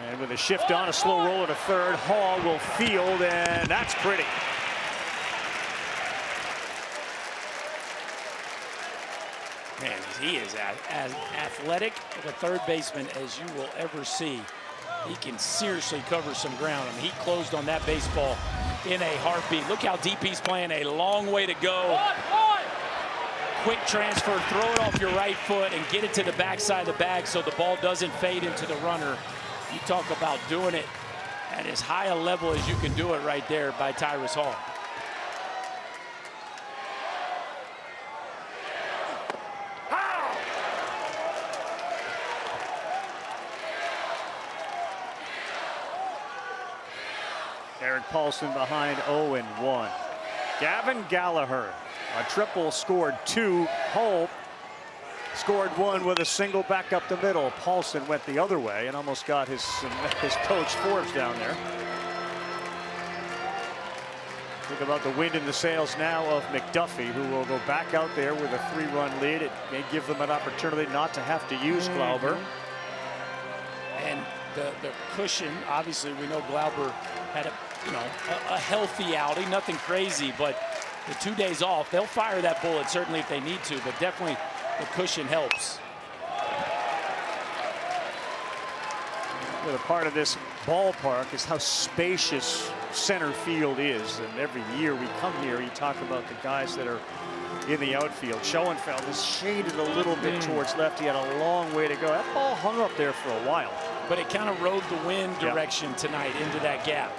And with a shift on, a slow roller to third, Hall will field, and that's pretty. Man, he is as athletic of a third baseman as you will ever see. He can seriously cover some ground. I mean, he closed on that baseball in a heartbeat. Look how deep he's playing, a long way to go. Quick transfer, throw it off your right foot and get it to the backside of the bag so the ball doesn't fade into the runner. You talk about doing it at as high a level as you can do it right there by Tyrus Hall. Eric Paulson behind 0-1. Gavin Gallagher, a triple, scored 2. Hull scored 1 with a single back up the middle. Paulson went the other way and almost got his coach Forbes down there. Think about the wind in the sails now of McDuffie, who will go back out there with a 3-run lead. It may give them an opportunity not to have to use Glauber. And the cushion, obviously, we know Glauber had a healthy outing, nothing crazy, but the 2 days off, they'll fire that bullet certainly if they need to, but definitely the cushion helps. Well, a part of this ballpark is how spacious center field is, and every year we come here, you talk about the guys that are in the outfield. Schoenfeld is shaded a little bit towards left. He had a long way to go. That ball hung up there for a while. But it kind of rode the wind direction tonight into that gap.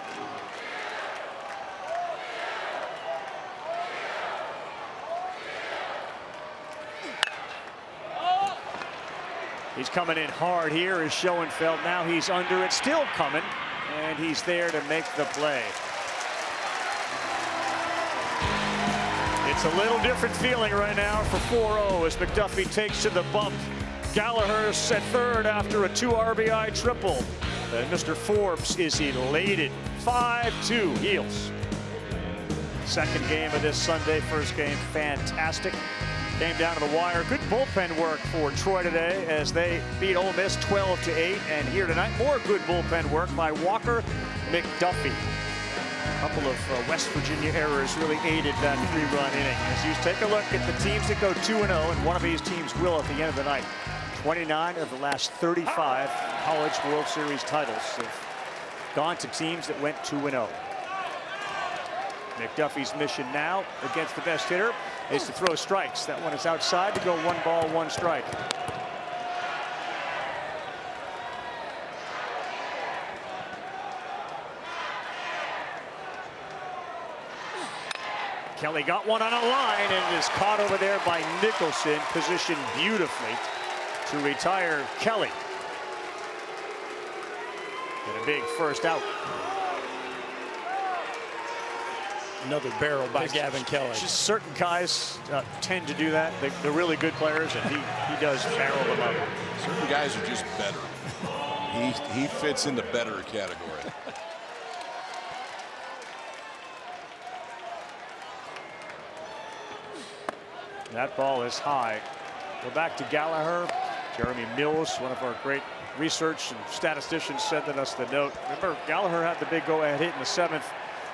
He's coming in hard here is Schoenfeld. Now he's under it, still coming, and he's there to make the play. It's a little different feeling right now for 4-0 as McDuffie takes to the bump. Gallagher's at third after a 2 RBI triple. And Mr. Forbes is elated. 5-2 Heels. Second game of this Sunday. First game, fantastic. Came down to the wire. Good bullpen work for Troy today as they beat Ole Miss 12-8. And here tonight, more good bullpen work by Walker McDuffie. A couple of West Virginia errors really aided that 3-run inning. As you take a look at the teams that go 2-0, and one of these teams will at the end of the night. 29 of the last 35 College World Series titles have gone to teams that went 2-0. McDuffie's mission now against the best hitter is to throw strikes. That one is outside to go 1 ball, 1 strike. Kelly got one on a line and is caught over there by Nicholson, positioned beautifully to retire Kelly. And a big first out. Another barrel by Gavin Kelly. Just certain guys tend to do that. They're really good players, and he does barrel them up. Certain guys are just better. He fits in the better category. That ball is high. Go back to Gallagher. Jeremy Mills, one of our great research and statisticians, sent us the note. Remember, Gallagher had the big go-ahead hit in the 7th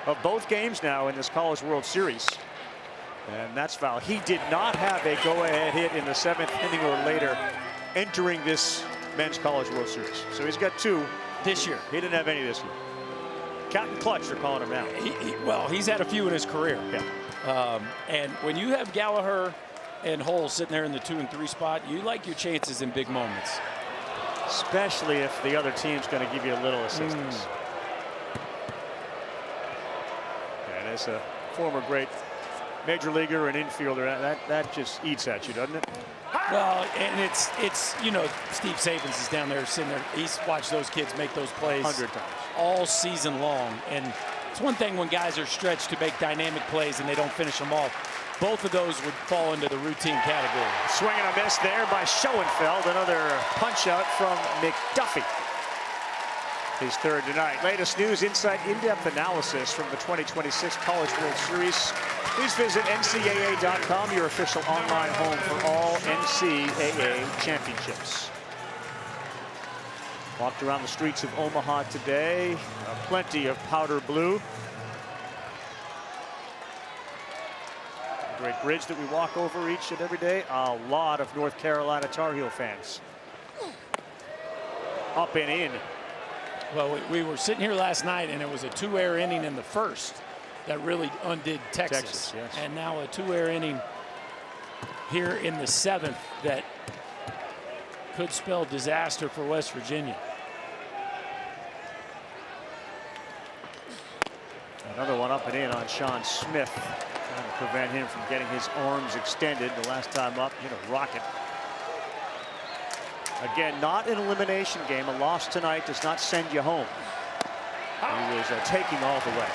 of both games now in this College World Series. And that's foul. He did not have a go-ahead hit in the 7th inning or later entering this men's College World Series. So he's got 2 this year. He didn't have any this year. Captain Clutch, they're calling him now. Well, he's had a few in his career. Yeah. And when you have Gallagher and Hull sitting there in the 2 and 3 spot, you like your chances in big moments. Especially if the other team's going to give you a little assistance. And as a former great major leaguer and infielder, that just eats at you, doesn't it? Well, and it's you know, Steve Sabins is down there sitting there. He's watched those kids make those plays 100 times all season long. And it's one thing when guys are stretched to make dynamic plays and they don't finish them off. Both of those would fall into the routine category. Swing and a miss there by Schoenfeld. Another punch out from McDuffie. His 3rd tonight. Latest news, insight, in-depth analysis from the 2026 College World Series. Please visit NCAA.com, your official online home for all NCAA championships. Walked around the streets of Omaha today. Plenty of powder blue. Great bridge that we walk over each and every day. A lot of North Carolina Tar Heel fans. Up and in. Well, we were sitting here last night, and it was a 2-error inning in the 1st that really undid Texas. Yes. And now a 2-error inning here in the 7th that could spell disaster for West Virginia. Another one up and in on Sean Smith, trying to prevent him from getting his arms extended. The last time up, hit a rocket. Again, not an elimination game. A loss tonight does not send you home. He was taking all the way.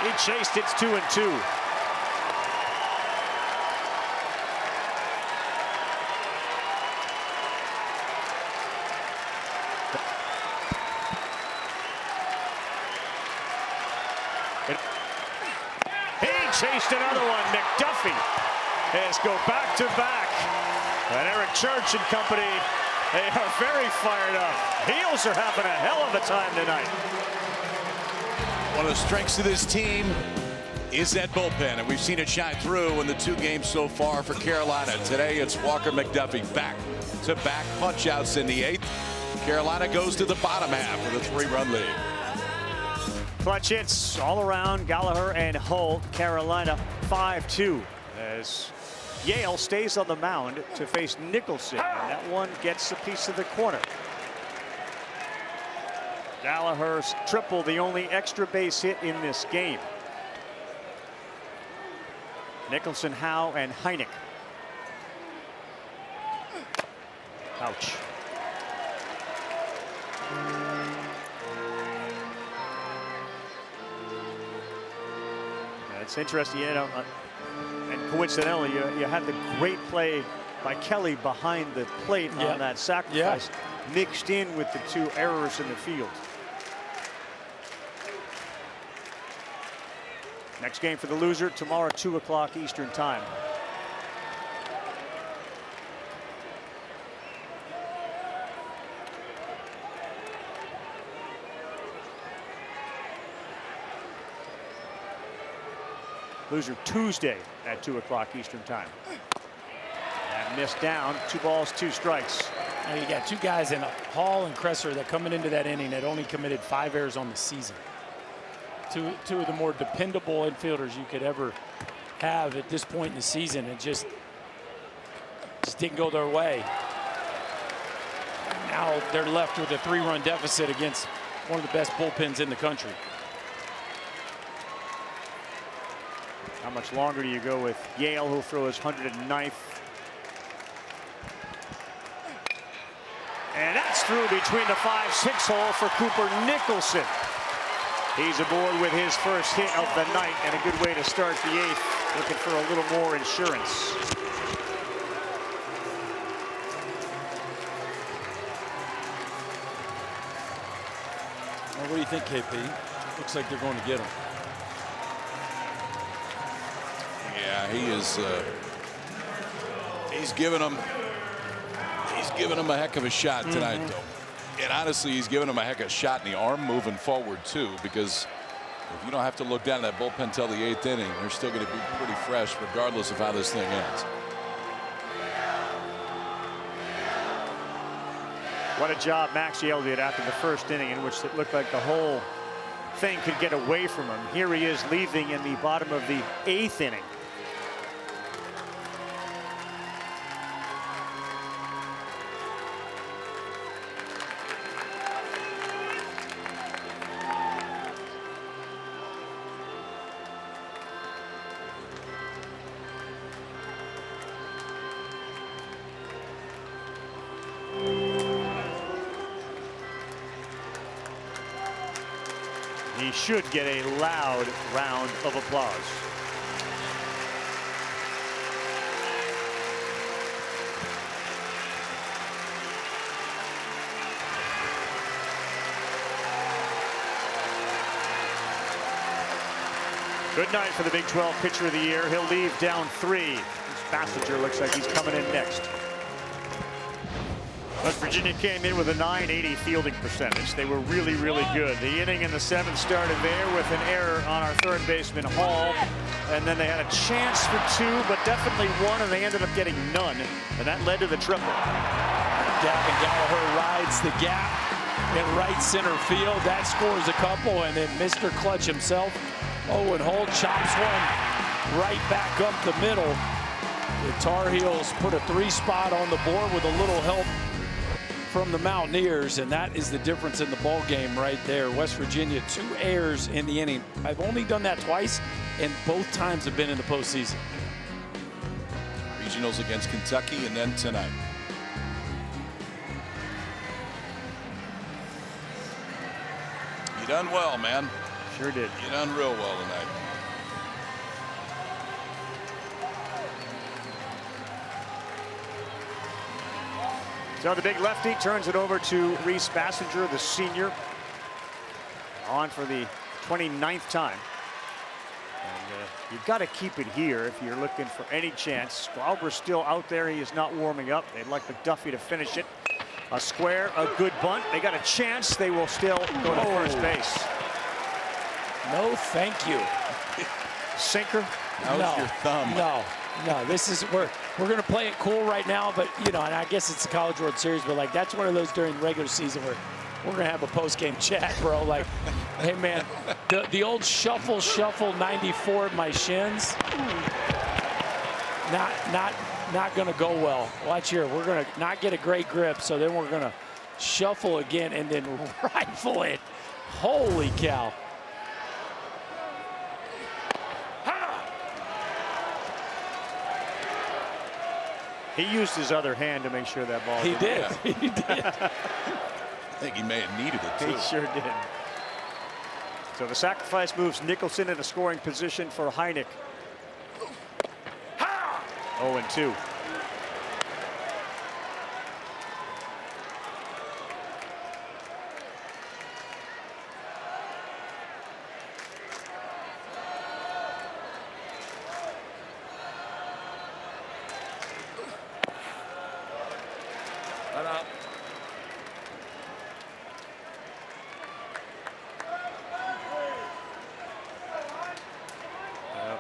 He chased. It's 2-2. Chased another one. McDuffie has go back to back. And Eric Church and company, they are very fired up. Heels are having a hell of a time tonight. One of the strengths of this team is that bullpen, and we've seen it shine through in the 2 games so far for Carolina. Today it's Walker McDuffie back-to-back punch-outs in the 8th. Carolina goes to the bottom half with a 3-run lead. Clutch hits all around Gallagher and Hull. Carolina 5-2 as Yale stays on the mound to face Nicholson. And that one gets a piece of the corner. Gallagher's triple, the only extra base hit in this game. Nicholson, Howe, and Heineck. Ouch. It's interesting, you know, and coincidentally, you had the great play by Kelly behind the plate on that sacrifice, mixed in with the 2 errors in the field. Next game for the loser tomorrow, 2 o'clock Eastern time. Loser Tuesday at 2 o'clock Eastern time. And missed down. 2 balls, 2 strikes. Now you got 2 guys in Hall and Kresser that coming into that inning that only committed 5 errors on the season. Two of the more dependable infielders you could ever have at this point in the season. It just didn't go their way. Now they're left with a 3-run deficit against one of the best bullpens in the country. How much longer do you go with Yale, who'll throw his 109th? And that's through between the 5-6 hole for Cooper Nicholson. He's aboard with his first hit of the night, and a good way to start the 8th, looking for a little more insurance. Well, what do you think, KP? Looks like they're going to get him. Yeah, he is. He's given him a heck of a shot tonight, though. And honestly, he's given him a heck of a shot in the arm moving forward too, because If you don't have to look down at that bullpen till the 8th inning, they're still going to be pretty fresh regardless of how this thing ends. What a job Maxiell did after the first inning, in which it looked like the whole thing could get away from him. Here he is leaving in the bottom of the 8th inning. He should get a loud round of applause. Good night for the Big 12 pitcher of the year. He'll leave down 3. This Bassinger looks like he's coming in next. West Virginia came in with a .980 fielding percentage. They were really, really good. The inning in the 7th started there with an error on our third baseman, Hall. And then they had a chance for 2, but definitely 1, and they ended up getting none. And that led to the triple. Gavin Gallagher rides the gap in right center field. That scores a couple, and then Mr. Clutch himself, Owen Holt, chops one right back up the middle. The Tar Heels put a 3 spot on the board with a little help from the Mountaineers, and that is the difference in the ball game right there. West Virginia, 2 errors in the inning. I've only done that twice, and both times have been in the postseason. Regionals against Kentucky, and then tonight. You done well, man. Sure did. You done real well tonight. So the big lefty turns it over to Reese Bassinger, the senior, on for the 29th time. And you've got to keep it here if you're looking for any chance. Glauber's still out there. He is not warming up. They'd like McDuffie to finish it. A square, a good bunt. They got a chance. They will still go to first base. No, thank you. Sinker? How's your thumb? No, this is we're going to play it cool right now, but you know, and I guess it's the College World Series, but like that's one of those during the regular season where we're going to have a post-game chat, bro. Like, hey man, the old shuffle 94 at my shins, not going to go well. Watch here, we're going to not get a great grip, so then we're going to shuffle again and then rifle it. Holy cow. He used his other hand to make sure that ball. He did. He did. I think he may have needed it too. He sure did. So the sacrifice moves Nicholson in a scoring position for Heineck. 0-2.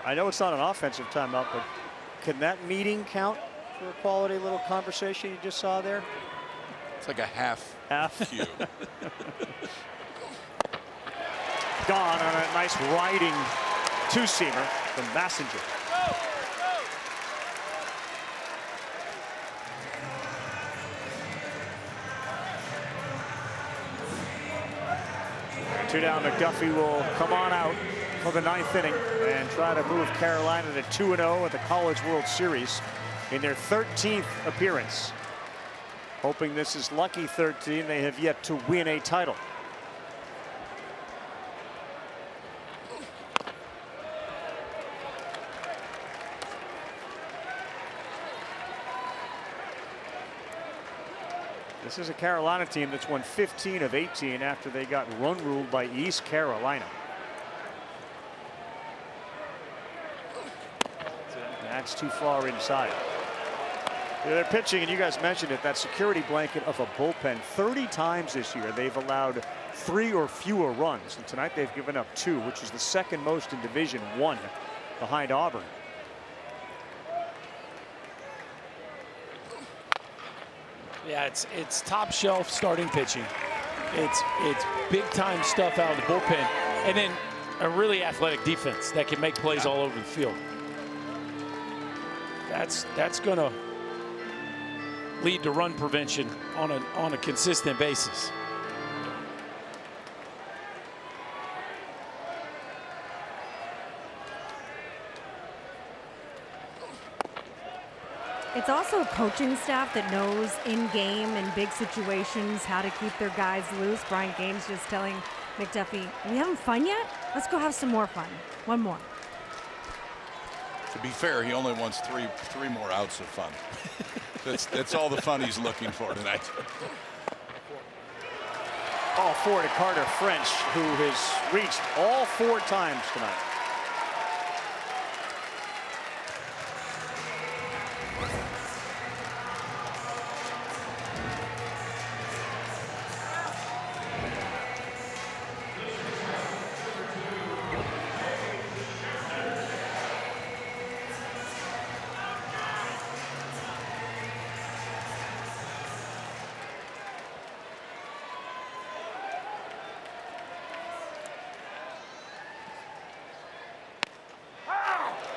I know it's not an offensive timeout, but can that meeting count for a quality little conversation you just saw there? It's like a half cue. Gone on a nice riding two-seamer from Bassinger. Two down, McDuffie will come on out for the 9th inning and try to move Carolina to 2-0 at the College World Series in their 13th appearance. Hoping this is lucky 13, they have yet to win a title. This is a Carolina team that's won 15 of 18 after they got run ruled by East Carolina. That's too far inside. They're pitching, and you guys mentioned it, that security blanket of a bullpen. 30 times this year they've allowed 3 or fewer runs, and tonight they've given up 2, which is the second most in Division I, behind Auburn. Yeah, it's top shelf starting pitching. It's big time stuff out of the bullpen, and then a really athletic defense that can make plays all over the field. That's gonna lead to run prevention on a consistent basis. It's also a coaching staff that knows in game and big situations how to keep their guys loose. Brian Gaines just telling McDuffie, "Are we having fun yet? Let's go have some more fun. One more." To be fair, he only wants three more outs of fun. That's all the fun he's looking for tonight. Ball 4 to Carter French, who has reached all 4 times tonight.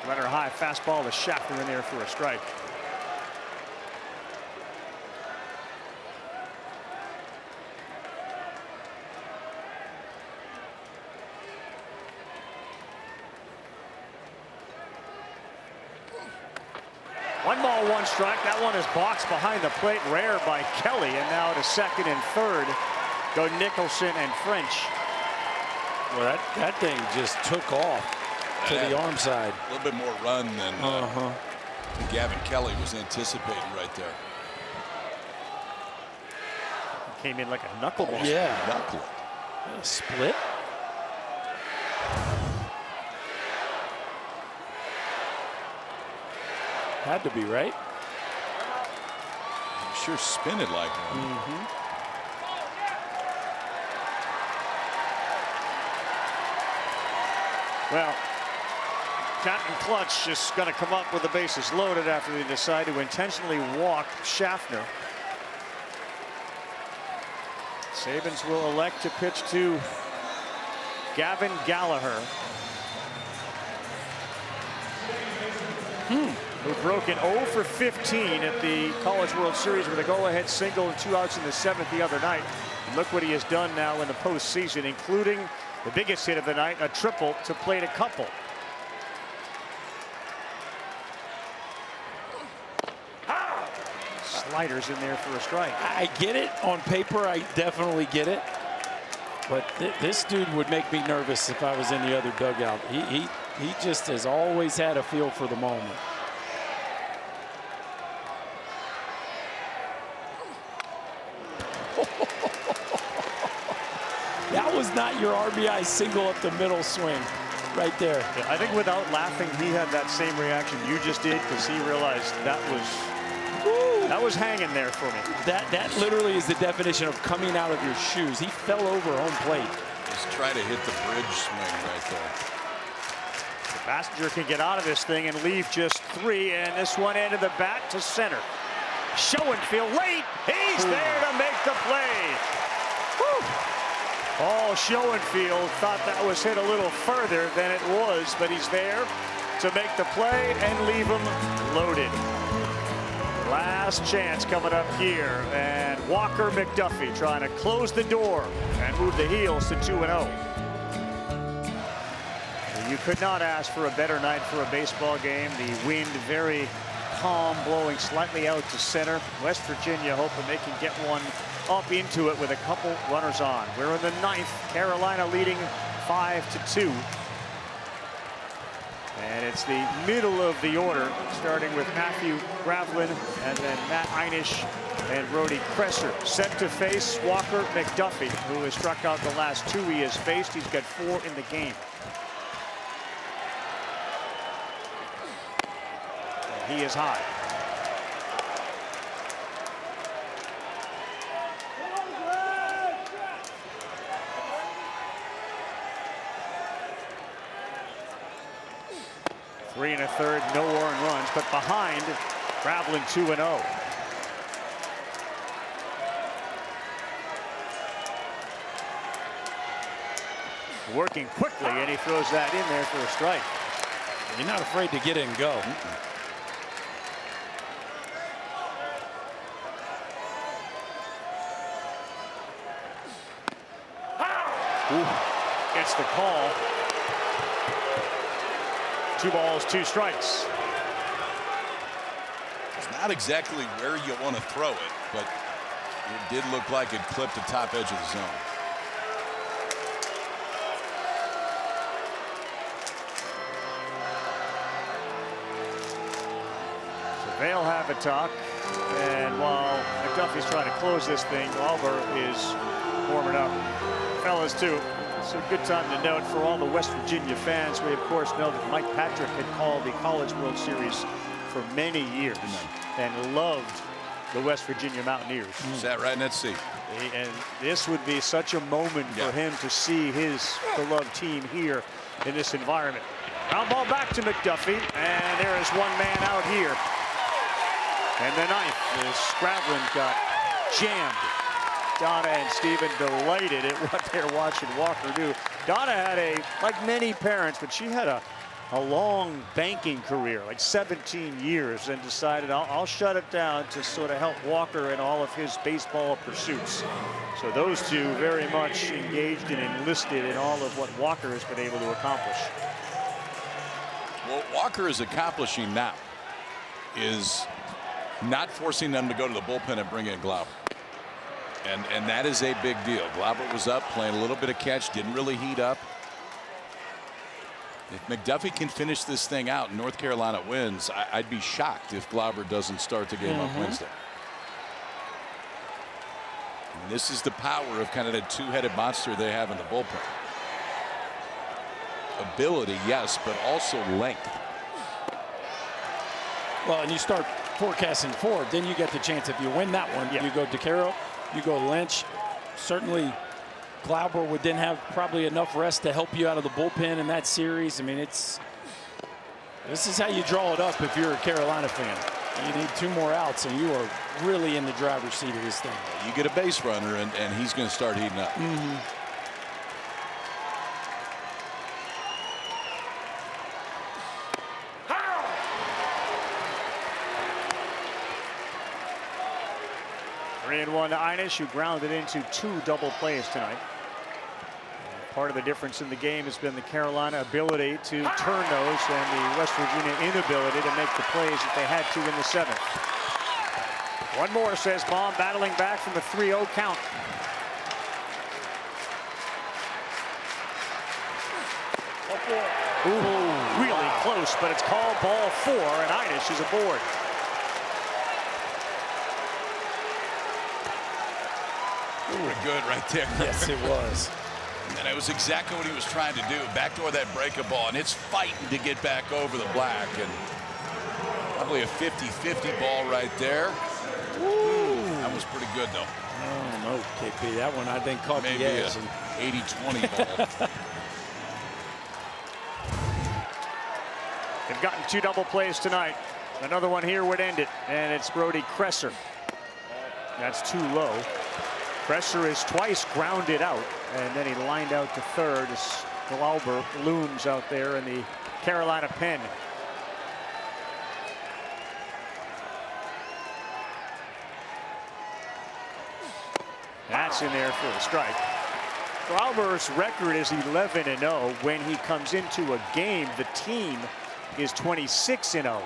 Runner high fastball to Schaffner in there for a strike. One ball, 1 strike. That one is boxed behind the plate. Rare by Kelly, and now to second and third go Nicholson and French. Well, that thing just took off to the arm side. A little bit more run than Gavin Kelly was anticipating right there. Came in like a knuckleball. Yeah. Knuckle. A split. Had to be, right? Sure spin it like one. Well, Captain Clutch is going to come up with the bases loaded after they decide to intentionally walk Schaffner. Sabins will elect to pitch to Gavin Gallagher, who broke an 0 for 15 at the College World Series with a go-ahead single and 2 outs in the 7th the other night. And look what he has done now in the postseason, including the biggest hit of the night, a triple to plate a couple. Sliders in there for a strike. I get it on paper. I definitely get it. But this dude would make me nervous if I was in the other dugout. He just has always had a feel for the moment. That was not your RBI single up the middle swing right there. Yeah, I think without laughing, he had that same reaction you just did, because he realized that was hanging there for me. That literally is the definition of coming out of your shoes. He fell over home plate. Just try to hit the bridge swing right there. The passenger can get out of this thing and leave just 3, and this one ended the bat to center. Schoenfield late. He's there to make the play. Woo. Paul Schoenfield thought that was hit a little further than it was, but he's there to make the play and leave him loaded. Last chance coming up here, and Walker McDuffie trying to close the door and move the Heels to 2-0. You could not ask for a better night for a baseball game. The wind very calm, blowing slightly out to center. West Virginia hoping they can get one up into it with a couple runners on. We're in the 9th. Carolina leading 5-2. And it's the middle of the order, starting with Matthew Gravlin and then Matt Einish and Brody Kresser. Set to face Walker McDuffie, who has struck out the last 2 he has faced. He's got 4 in the game. And he is high. 3 1/3, no earned runs, but behind Gravelin 2-0. Working quickly, and he throws that in there for a strike. You're not afraid to get it and go. Gets the call. 2 balls, 2 strikes. It's not exactly where you want to throw it, but it did look like it clipped the top edge of the zone. So they'll have a talk, and while McDuffie's trying to close this thing, Glauber is warming up. Fellas, too, it's a good time to note for all the West Virginia fans. We, of course, know that Mike Patrick had called the College World Series for many years and loved the West Virginia Mountaineers. Sat right in that seat. And this would be such a moment for him to see his beloved team here in this environment. Ground ball back to McDuffie, and there is one man out here. And the ninth is Gravelin got jammed. Donna and Steven delighted at what they're watching Walker do. Donna had like many parents, but she had a long banking career, like 17 years, and decided I'll shut it down to sort of help Walker in all of his baseball pursuits. So those two very much engaged and enlisted in all of what Walker has been able to accomplish. What Walker is accomplishing now is not forcing them to go to the bullpen and bring in Glauber. And that is a big deal. Glauber was up, playing a little bit of catch, didn't really heat up. If McDuffie can finish this thing out and North Carolina wins, I'd be shocked if Glauber doesn't start the game on Wednesday. And this is the power of kind of that two-headed monster they have in the bullpen. Ability, yes, but also length. Well, and you start forecasting forward, then you get the chance. If you win that one, you go DeCaro, you go Lynch. Certainly Glauber would then have probably enough rest to help you out of the bullpen in that series. I mean, this is how you draw it up if you're a Carolina fan. You need 2 more outs, and you are really in the driver's seat of this thing. You get a base runner, and he's going to start heating up. Three and 1 to Einish, who grounded into 2 double plays tonight. Part of the difference in the game has been the Carolina ability to turn those and the West Virginia inability to make the plays that they had to in the 7th. One more, says Baum, battling back from the 3-0 count. Ooh, really close, but it's called ball 4, and Einish is aboard. Pretty good right there. Yes, it was. And it was exactly what he was trying to do. Backdoor that breaker ball, and it's fighting to get back over the black. And probably a 50-50 ball right there. Woo. That was pretty good, though. Oh, no, KP. That one, I think, caught maybe the edge. An 80-20 ball. They've gotten 2 double plays tonight. Another one here would end it, and it's Brody Kresser. That's too low. Kresser is twice grounded out, and then he lined out to third as Glauber looms out there in the Carolina pen. That's in there for a strike. Glauber's record is 11-0. When he comes into a game, the team is 26-0.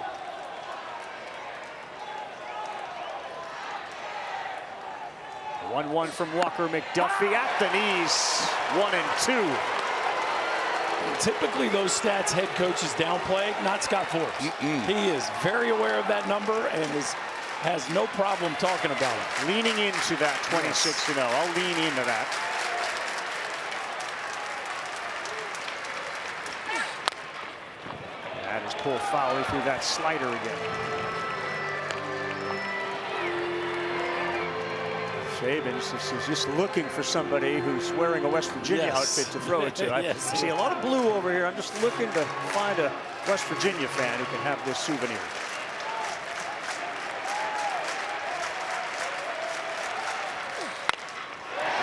The 1-1 from Walker McDuffie at the knees. 1 and 2. Typically, those stats head coaches downplay, not Scott Forbes. He is very aware of that number and has no problem talking about it. Leaning into that 26-0. I'll lean into that. That is pulled foul. He threw that slider again. Sabins is just looking for somebody who's wearing a West Virginia outfit to throw it to. I see a lot of blue over here. I'm just looking to find a West Virginia fan who can have this souvenir.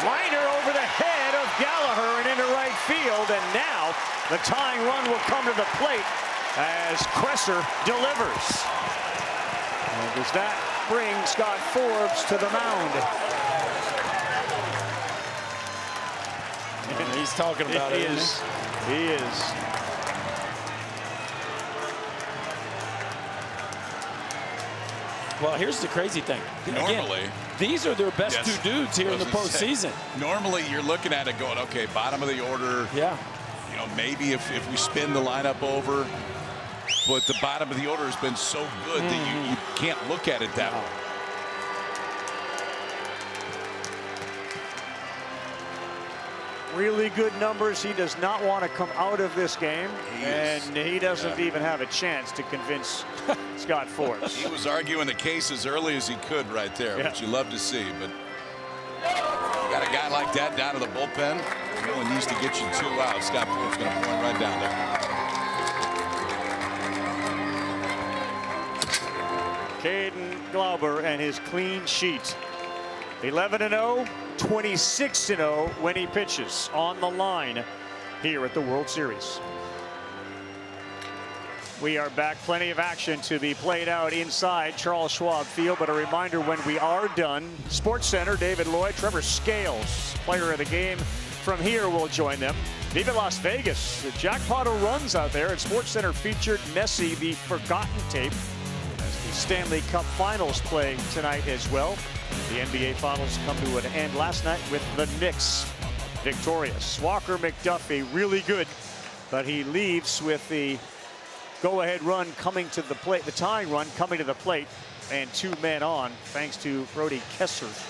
Liner over the head of Gallagher and into right field, and now the tying run will come to the plate as Kresser delivers. And does that bring Scott Forbes to the mound? He's talking about it. He is. Well, here's the crazy thing. Normally, again, these are their best two dudes here in the postseason. Normally, you're looking at it going, okay, bottom of the order. Yeah. You know, maybe if we spin the lineup over, but the bottom of the order has been so good that you can't look at it that way. Really good numbers. He does not want to come out of this game, and he doesn't even have a chance to convince Scott Forbes. He was arguing the case as early as he could right there, which you love to see. But you got a guy like that down to the bullpen. He only needs to get you 2 outs. Scott Forbes going to point right down there. Caden Glauber and his clean sheet. 11-0, 26-0 when he pitches on the line here at the World Series. We are back. Plenty of action to be played out inside Charles Schwab Field, but a reminder when we are done, Sports Center, David Lloyd, Trevor Scales, player of the game from here, will join them. Viva Las Vegas, the jackpot of runs out there, and Sports Center featured Nessie, the forgotten tape, as the Stanley Cup Finals playing tonight as well. The NBA Finals come to an end last night with the Knicks victorious. Walker McDuffie really good, but he leaves with the go-ahead run coming to the plate, the tying run coming to the plate, and 2 men on thanks to Brody Kesser's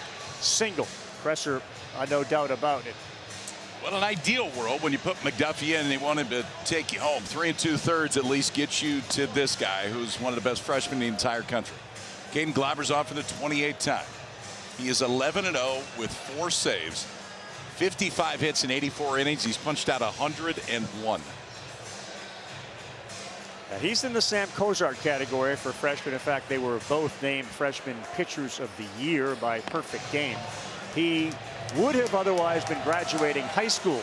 single. Kresser, no doubt about it. Well, an ideal world when you put McDuffie in and they want him to take you home. 3 2/3 at least gets you to this guy who's one of the best freshmen in the entire country. Caden Glauber's on for the 28th time. He is 11-0 with 4 saves, 55 hits in 84 innings. He's punched out 101. Now he's in the Sam Kozart category for freshmen. In fact, they were both named freshman pitchers of the year by Perfect Game. He would have otherwise been graduating high school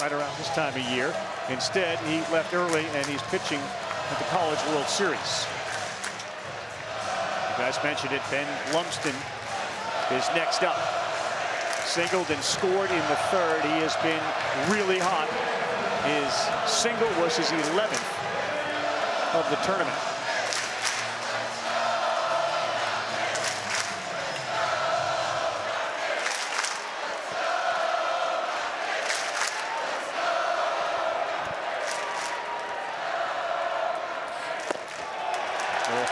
right around this time of year. Instead, he left early and he's pitching at the College World Series. You guys mentioned it. Ben Lumsden is next up. Singled and scored in the 3rd. He has been really hot. His single was his 11th of the tournament.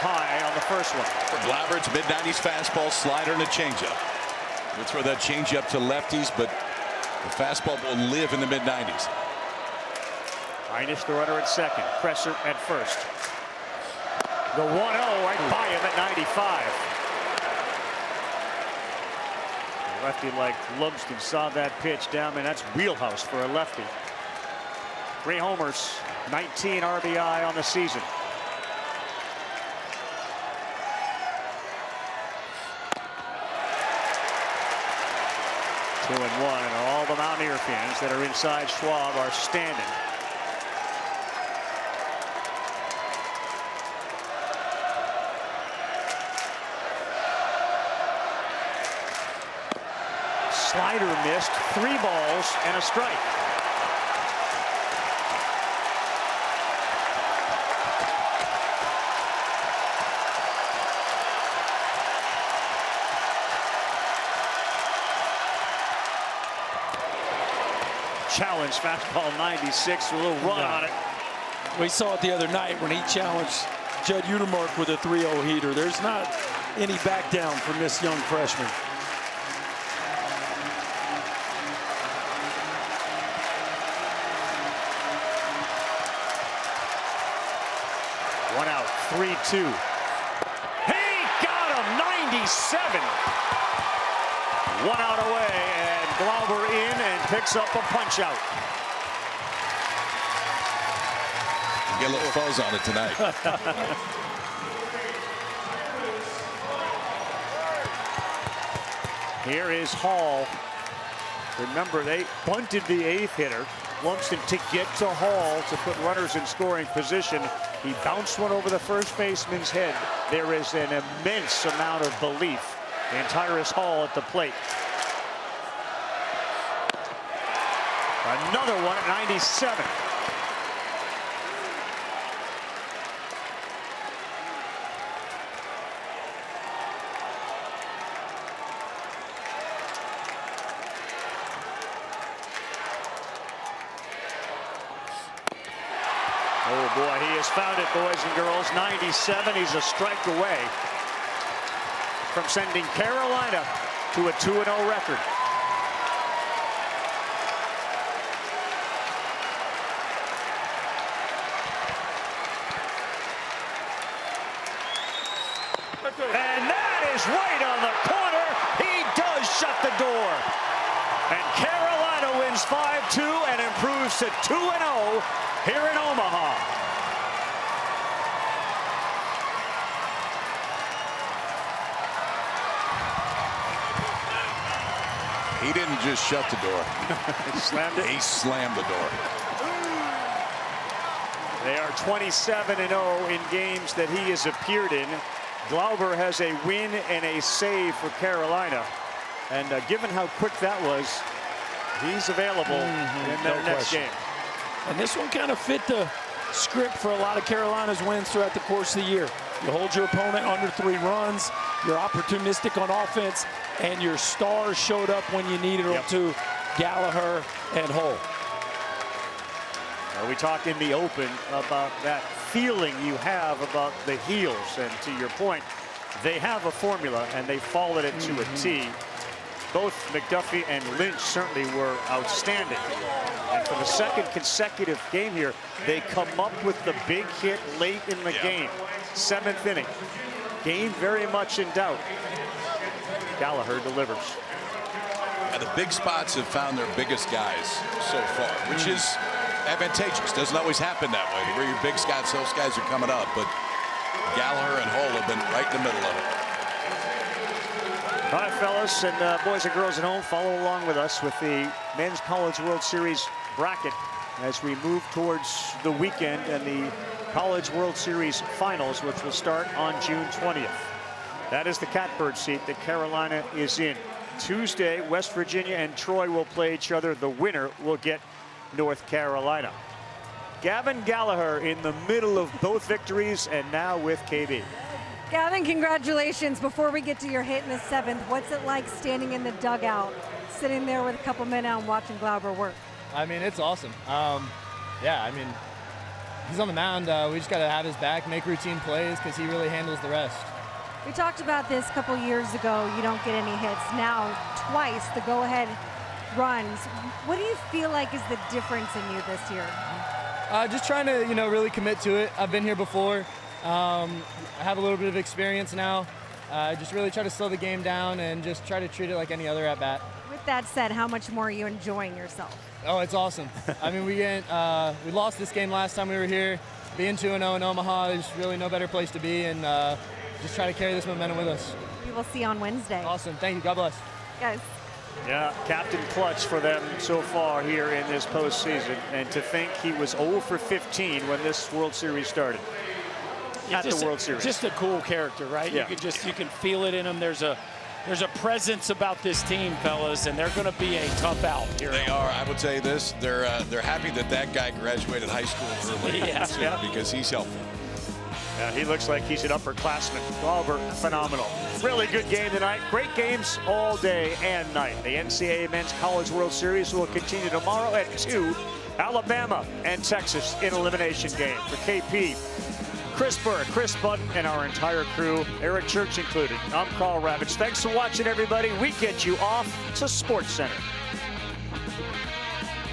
High on the first one. For Glauber, it's mid-90s fastball, slider, and a changeup. We'll throw that changeup to lefties, but the fastball will live in the mid-90s. Heinisch the runner at second. Kresser at first. The 1-0 right by him at 95. A lefty like Lumsden saw that pitch down, and that's wheelhouse for a lefty. 3 homers, 19 RBI on the season. Two and one, and all the Mountaineer fans that are inside Schwab are standing. Slider missed, 3 balls and a strike. Challenge fastball 96, a little run on it. We saw it the other night when he challenged Judd Utermark with a 3-0 heater. There's not any back down from this young freshman. One out, 3-2. He got him, 97. 1 out away, and Glauber in and picks up a punch out. Get a little fuzz on it tonight. Here is Hall. Remember, they bunted the 8th hitter, Lumsden, to get to Hall to put runners in scoring position. He bounced one over the first baseman's head. There is an immense amount of belief in Tyrus Hall at the plate. Another one at 97. Oh boy, he has found it, boys and girls. 97, he's a strike away from sending Carolina to a 2-0 record. And that is right on the corner. He does shut the door. And Carolina wins 5-2 and improves to 2-0 here in Omaha. He didn't just shut the door. He slammed it. He slammed the door. They are 27-0 in games that he has appeared in. Glauber has a win and a save for Carolina. And given how quick that was, he's available in their next game. And this one kind of fit the script for a lot of Carolina's wins throughout the course of the year. You hold your opponent under 3 runs, you're opportunistic on offense, and your stars showed up when you needed them to, Gallagher and Hull. We talked in the open about that feeling you have about the heels, and to your point, they have a formula and they followed it to a T. Both McDuffie and Lynch certainly were outstanding. And for the second consecutive game here, they come up with the big hit late in the game. 7th inning. Game very much in doubt. Gallagher delivers. And the big spots have found their biggest guys so far, which is advantageous. Doesn't always happen that way. Where your big spots, those guys are coming up. But Gallagher and Hull have been right in the middle of it. All right, fellas and boys and girls at home, follow along with us with the Men's College World Series bracket as we move towards the weekend and the College World Series finals, which will start on June 20th. That is the catbird seat that Carolina is in. Tuesday, West Virginia and Troy will play each other. The winner will get North Carolina. Gavin Gallagher in the middle of both victories and now with KB. Gavin, congratulations. Before we get to your hit in the 7th, what's it like standing in the dugout, sitting there with a couple men out and watching Glauber work? I mean, it's awesome. Yeah, I mean, he's on the mound. We just got to have his back, make routine plays, because he really handles the rest. We talked about this a couple years ago. You don't get any hits. Now, twice, the go-ahead runs. What do you feel like is the difference in you this year? Just trying to, really commit to it. I've been here before. I have a little bit of experience now. Just really try to slow the game down and just try to treat it like any other at-bat. With that said, how much more are you enjoying yourself? Oh, it's awesome. I mean, we lost this game last time we were here. Being 2-0 in Omaha is really no better place to be, and just try to carry this momentum with us. We will see you on Wednesday. Awesome. Thank you. God bless. Guys. Yeah, captain clutch for them so far here in this postseason. And to think he was 0 for 15 when this World Series started. At the World Series. Just a cool character, right? Yeah. You can feel it in him. There's a presence about this team, fellas, and they're going to be a tough out here. They are. I would say this: they're happy that guy graduated high school early, because he's helpful. Yeah, he looks like he's an upperclassman. Glauber, phenomenal. Really good game tonight. Great games all day and night. The NCAA Men's College World Series will continue tomorrow at 2. Alabama and Texas in elimination game. For KP, Chris Burr, Chris Button, and our entire crew, Eric Church included. I'm Carl Ravitch. Thanks for watching, everybody. We get you off to SportsCenter.